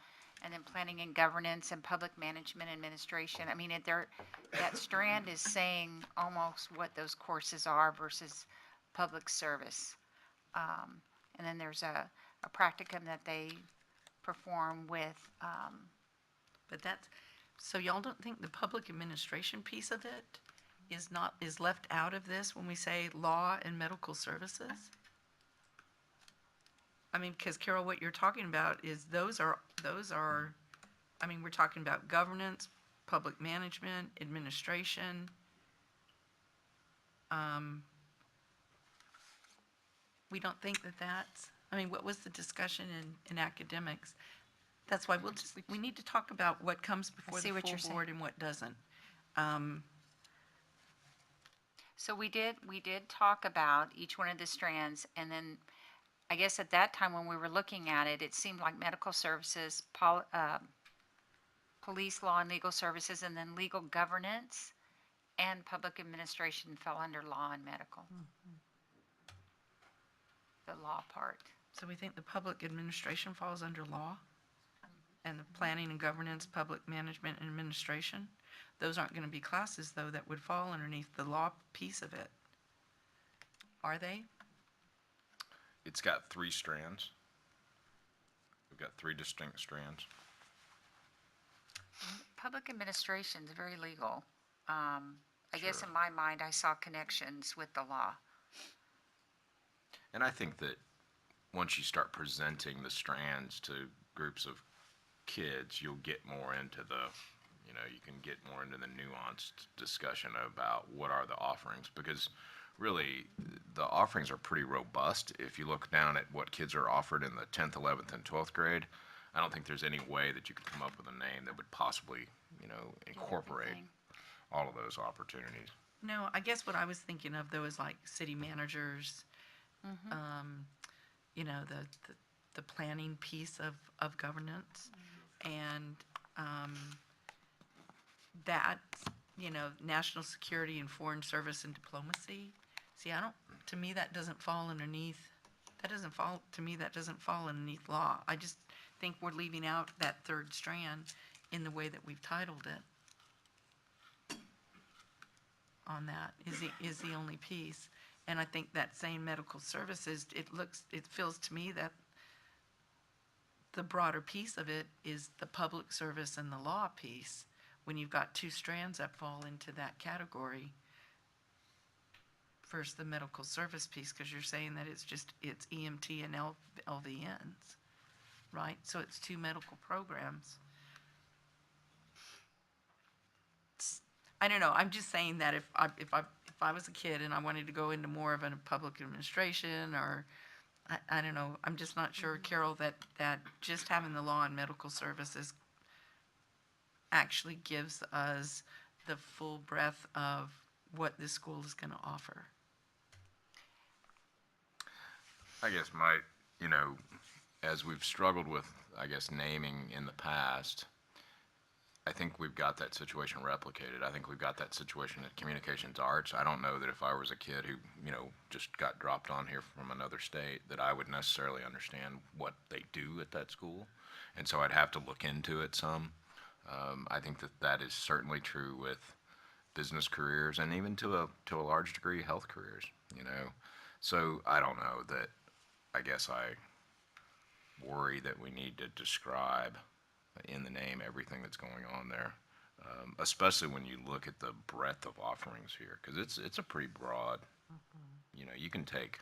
then planning and governance and public management administration. I mean, that strand is saying almost what those courses are versus public service. And then there's a practicum that they perform with. But that's, so y'all don't think the public administration piece of it is left out of this when we say law and medical services? I mean, because Carol, what you're talking about is those are, I mean, we're talking about governance, public management, administration. We don't think that that's, I mean, what was the discussion in academics? That's why we need to talk about what comes before see the what full you're saying. board and what doesn't. So we did talk about each one of the strands, and then I guess at that time when we were looking at it, it seemed like medical services, police law and legal services, and then legal governance and public administration fell under law and medical. The law part. So we think the public administration falls under law? And the planning and governance, public management and administration? Those aren't going to be classes, though, that would fall underneath the law piece of it. Are they? It's got 3 strands. We've got 3 distinct strands. Public administration is very legal. I guess in my mind, I saw connections with the law. And I think that once you start presenting the strands to groups of kids, you'll get more into you can get more into the nuanced discussion about what are the offerings, because really the offerings are pretty robust. If you look down at what kids are offered in the 10th, 11th, and 12th grade, I don't think there's any way that you could come up with a name that would possibly, incorporate all of those opportunities. No, I guess what I was thinking of, though, is like city managers, the planning piece of governance, and that, national security and foreign service and diplomacy. See, to me, that doesn't fall underneath, that doesn't fall underneath law. I just think we're leaving out that third strand in the way that we've titled it. On that is the only piece. And I think that saying medical services, it feels to me that the broader piece of it is the public service and the law piece, when you've got two strands that fall into that category. First, the medical service piece, because you're saying that it's EMT and LVNs, right? So it's two medical programs. I don't know. I'm just saying that if I was a kid and I wanted to go into more of a public administration, or I don't know, I'm just not sure, Carol, that just having the law and medical services actually gives us the full breadth of what this school is going to offer. I guess as we've struggled with, naming in the past, I think we've got that situation replicated. I think we've got that situation at Communications Arts. I don't know that if I was a kid who, just got dropped on here from another state, that I would necessarily understand what they do at that school. And so I'd have to look into it some. I think that is certainly true with business careers, and even to a large degree health careers, So I don't know that, I guess I worry that we need to describe in the name everything that's going on there, especially when you look at the breadth of offerings here, because it's a pretty broad, you can take.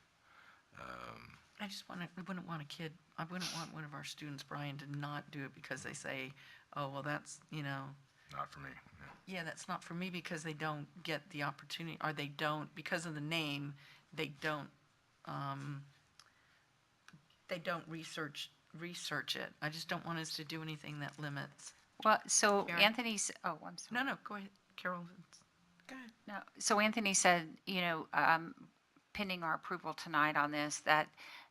I wouldn't want one of our students, Brian, to not do it because they say, oh, well, that's, Not for me. yeah, that's not for me, because they don't get the opportunity, or they don't, because of the name, they don't research it. I just don't want us to do anything that limits. Well, so Karen? Anthony's, oh, I'm sorry. No, go ahead, Carol. Go ahead. No, so Anthony said, pending our approval tonight on this, that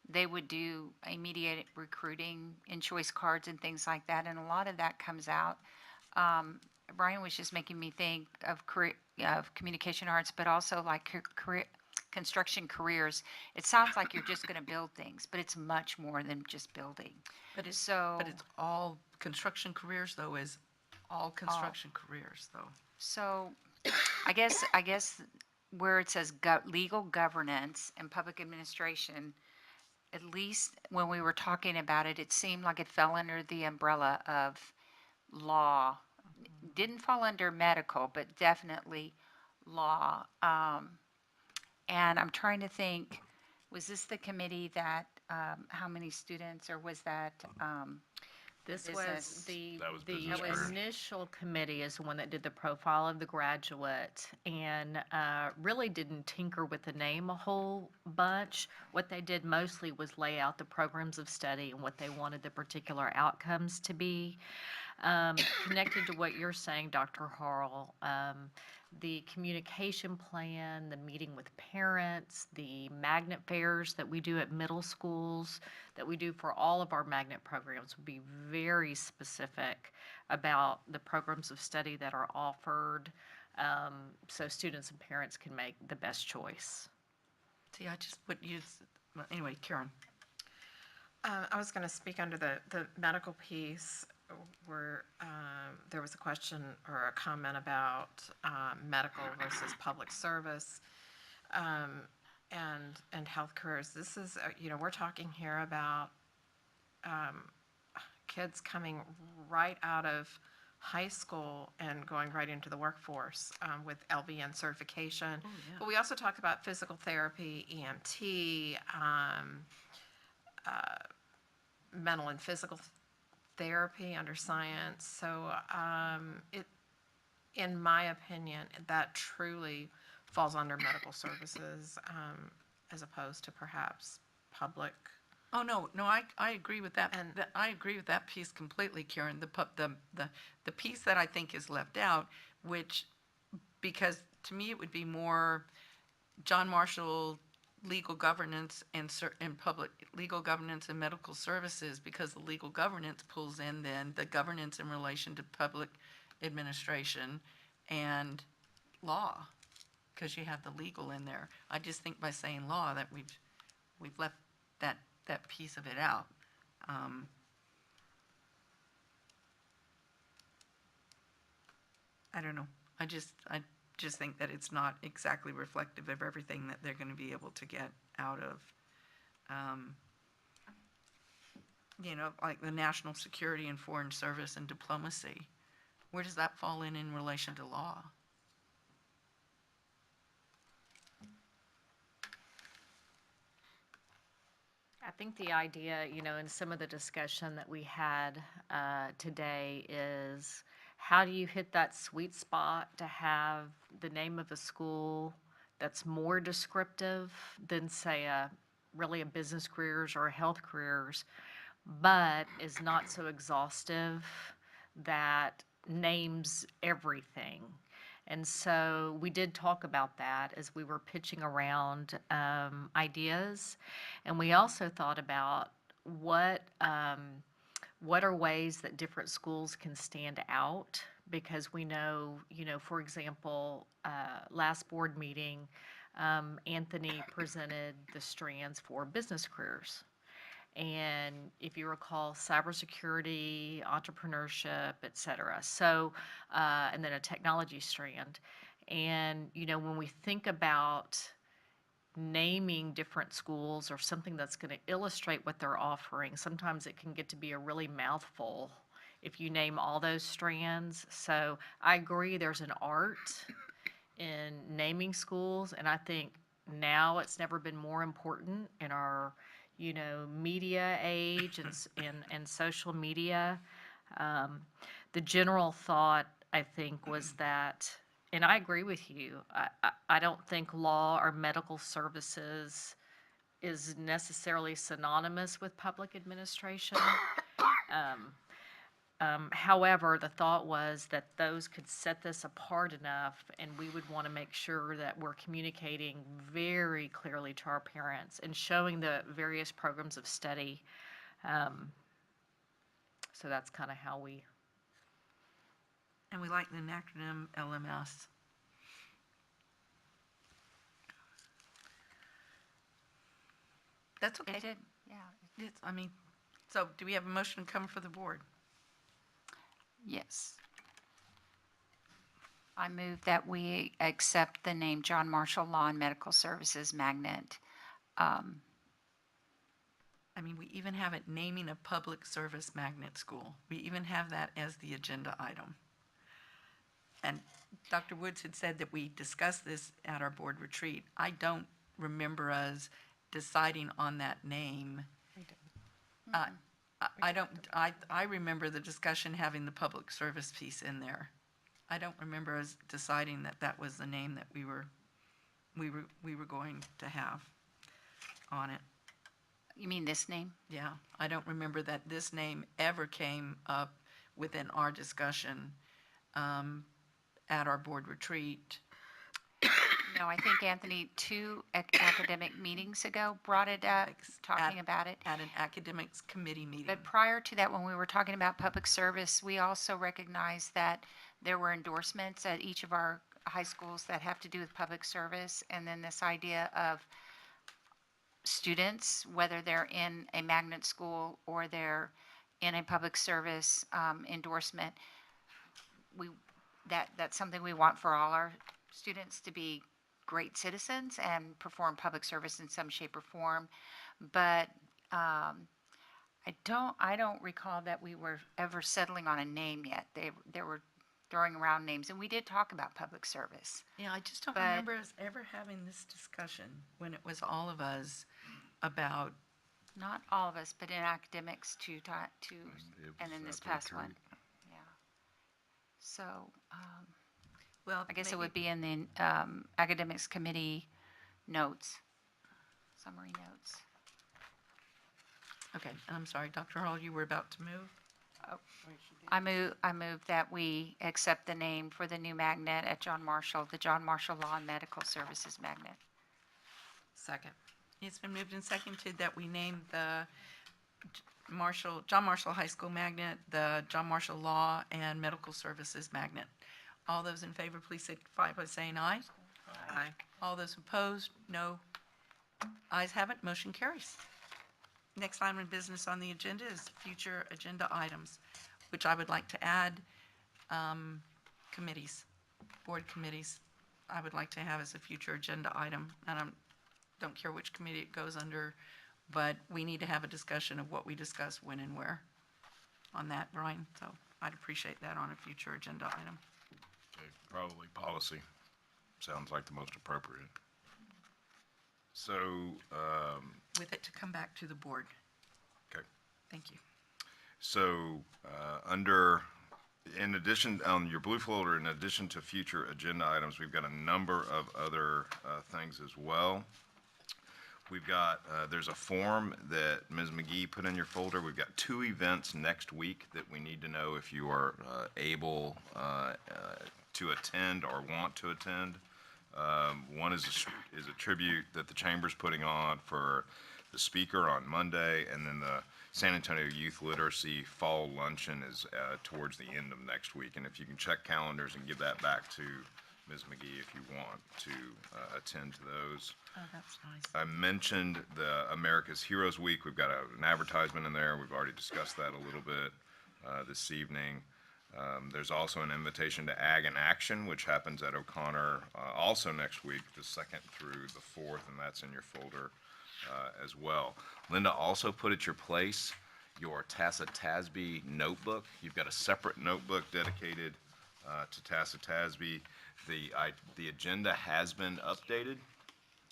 they would do immediate recruiting and choice cards and things like that, and a lot of that comes out. Brian was just making me think of communication arts, but also like construction careers. It sounds like you're just going to build things, but it's much more than just building. But it's all construction careers, though, is all construction careers, though. So I guess where it says legal governance and public administration, at least when we were talking about it, it seemed like it fell under the umbrella of law. Didn't fall under medical, but definitely law. And I'm trying to think, was this the committee that, how many students, or was that? This business? was the business careers. initial committee is the one that did the profile of the graduate, and really didn't tinker with the name a whole bunch. What they did mostly was lay out the programs of study and what they wanted the particular outcomes to be. Connected to what you're saying, Dr. Harrell, the communication plan, the meeting with parents, the magnet fairs that we do at middle schools, that we do for all of our magnet programs, would be very specific about the programs of study that are offered, so students and parents can make the best choice. See, anyway, Karen. I was going to speak under the medical piece, where there was a question or a comment about medical versus public service and health careers. This is, we're talking here about kids coming right out of high school and going right into the workforce with LVN certification. Oh, yeah. But we also talked about physical therapy, EMT, mental and physical therapy under science. So in my opinion, that truly falls under medical services as opposed to perhaps public. Oh, no, I agree with that. I agree with that piece completely, Karen. The piece that I think is left out, because to me it would be more John Marshall legal governance and public legal governance and medical services, because the legal governance pulls in then the governance in relation to public administration and law, because you have the legal in there. I just think by saying law that we've left that piece of it out. I don't know. I just think that it's not exactly reflective of everything that they're going to be able to get out of, like the national security and foreign service and diplomacy. Where does that fall in relation to law? I think the idea, in some of the discussion that we had today is how do you hit that sweet spot to have the name of a school that's more descriptive than, say, really a business careers or a health careers, but is not so exhaustive that names everything. And so we did talk about that as we were pitching around ideas. And we also thought about what are ways that different schools can stand out, because we know, for example, last board meeting, Anthony presented the strands for business careers. And if you recall, cybersecurity, entrepreneurship, et cetera. So, and then a technology strand. And, when we think about naming different schools or something that's going to illustrate what they're offering, sometimes it can get to be a really mouthful if you name all those strands. So I agree there's an art in naming schools, and I think now it's never been more important in our media age and social media. The general thought, I think, was that, and I agree with you, I don't think law or medical services is necessarily synonymous with public administration. However, the thought was that those could set this apart enough, and we would want to make sure that we're communicating very clearly to our parents and showing the various programs of study. So that's kind of how we. And we like the acronym LMS. That's okay. It did, yeah. So do we have a motion to come for the board? Yes. I move that we accept the name John Marshall Law and Medical Services Magnet. We even have it naming a public service magnet school. We even have that as the agenda item. And Dr. Woods had said that we discussed this at our board retreat. I don't remember us deciding on that name. I remember the discussion having the public service piece in there. I don't remember us deciding that that was the name that we were going to have on it. You mean this name? Yeah, I don't remember that this name ever came up within our discussion at our board retreat. No, I think Anthony, 2 academic meetings ago, brought it up, talking about it. At an academics committee meeting. But prior to that, when we were talking about public service, we also recognized that there were endorsements at each of our high schools that have to do with public service. And then this idea of students, whether they're in a magnet school or they're in a public service endorsement, that's something we want for all our students, to be great citizens and perform public service in some shape or form. But I don't recall that we were ever settling on a name yet. They were throwing around names, and we did talk about public service. Yeah, I just don't remember us ever having this discussion when it was all of us about. Not all of us, but in academics and then this past one. Yeah. So, well, I guess it would be in the academics committee notes, summary notes. Okay, I'm sorry, Dr. Hall, you were about to move? Oh, I move that we accept the name for the new magnet at John Marshall, the John Marshall Law and Medical Services Magnet. Second. It's been moved and seconded that we name the John Marshall High School Magnet, the John Marshall Law and Medical Services Magnet. All those in favor, please signify by saying aye. Aye. All those opposed, no. Ayes have it, motion carries. Next item of business on the agenda is future agenda items, which I would like to add committees, board committees. I would like to have as a future agenda item, and I don't care which committee it goes under, but we need to have a discussion of what we discuss when and where on that, Brian. So I'd appreciate that on a future agenda item. Okay, probably policy. Sounds like the most appropriate. So, With it to come back to the board. okay. Thank you. So, in addition, on your blue folder, in addition to future agenda items, we've got a number of other things as well. We've got, there's a form that Ms. McGee put in your folder. We've got 2 events next week that we need to know if you are able to attend or want to attend. One is a tribute that the Chamber's putting on for the speaker on Monday, and then the San Antonio Youth Literacy Fall Luncheon is towards the end of next week. And if you can check calendars and give that back to Ms. McGee if you want to attend to those. Oh, that's nice. I mentioned the America's Heroes Week. We've got an advertisement in there. We've already discussed that a little bit this evening. There's also an invitation to Ag in Action, which happens at O'Connor also next week, the 2nd through the 4th, and that's in your folder as well. Linda also put at your place your TASB notebook. You've got a separate notebook dedicated to TASB. The agenda has been updated,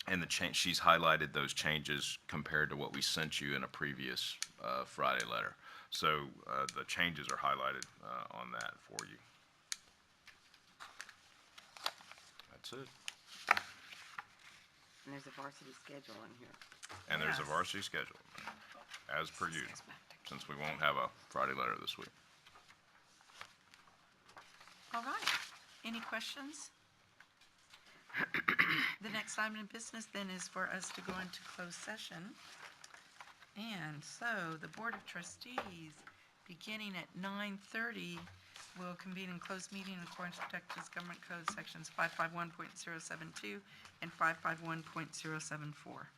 and she's highlighted those changes compared to what we sent you in a previous Friday letter. So the changes are highlighted on that for you. That's it. And there's a varsity schedule in here. And there's a varsity schedule, as per usual, since we won't have a Friday letter this week. All right. Any questions? The next item of business then is for us to go into closed session. And so the Board of Trustees, beginning at 9:30, will convene in closed meeting in accordance with Texas Government Code Sections 551.072 and 551.074.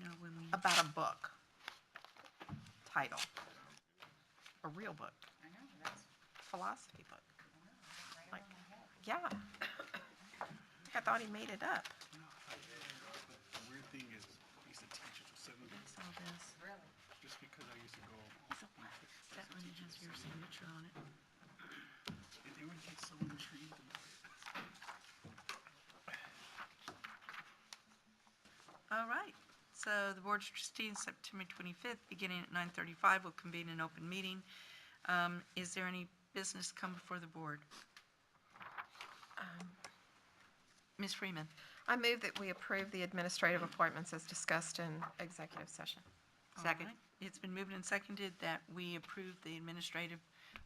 know when we. about a book title. A real book. I know, that's. Philosophy book. Like, yeah. I thought he made it up. The weird thing is, I used to teach it to 7th grade. That's all this. Really? Just because I used to go. That one has your signature on it. They would get so intrigued about it. All right. So the Board of Trustees, September 25th, beginning at 9:35, will convene an open meeting. Is there any business to come before the board? Ms. Freeman? I move that we approve the administrative appointments as discussed in executive session. Second. It's been moved and seconded that we approve the administrative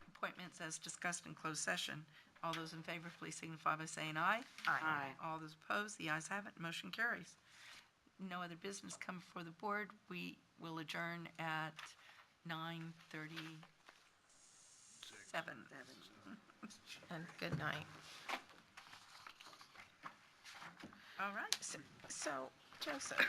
appointments as discussed in closed session. All those in favor, please signify by saying aye. Aye. All those opposed, the ayes have it, motion carries. No other business come before the board. We will adjourn at 9:37. And good night. All right. So, Joseph.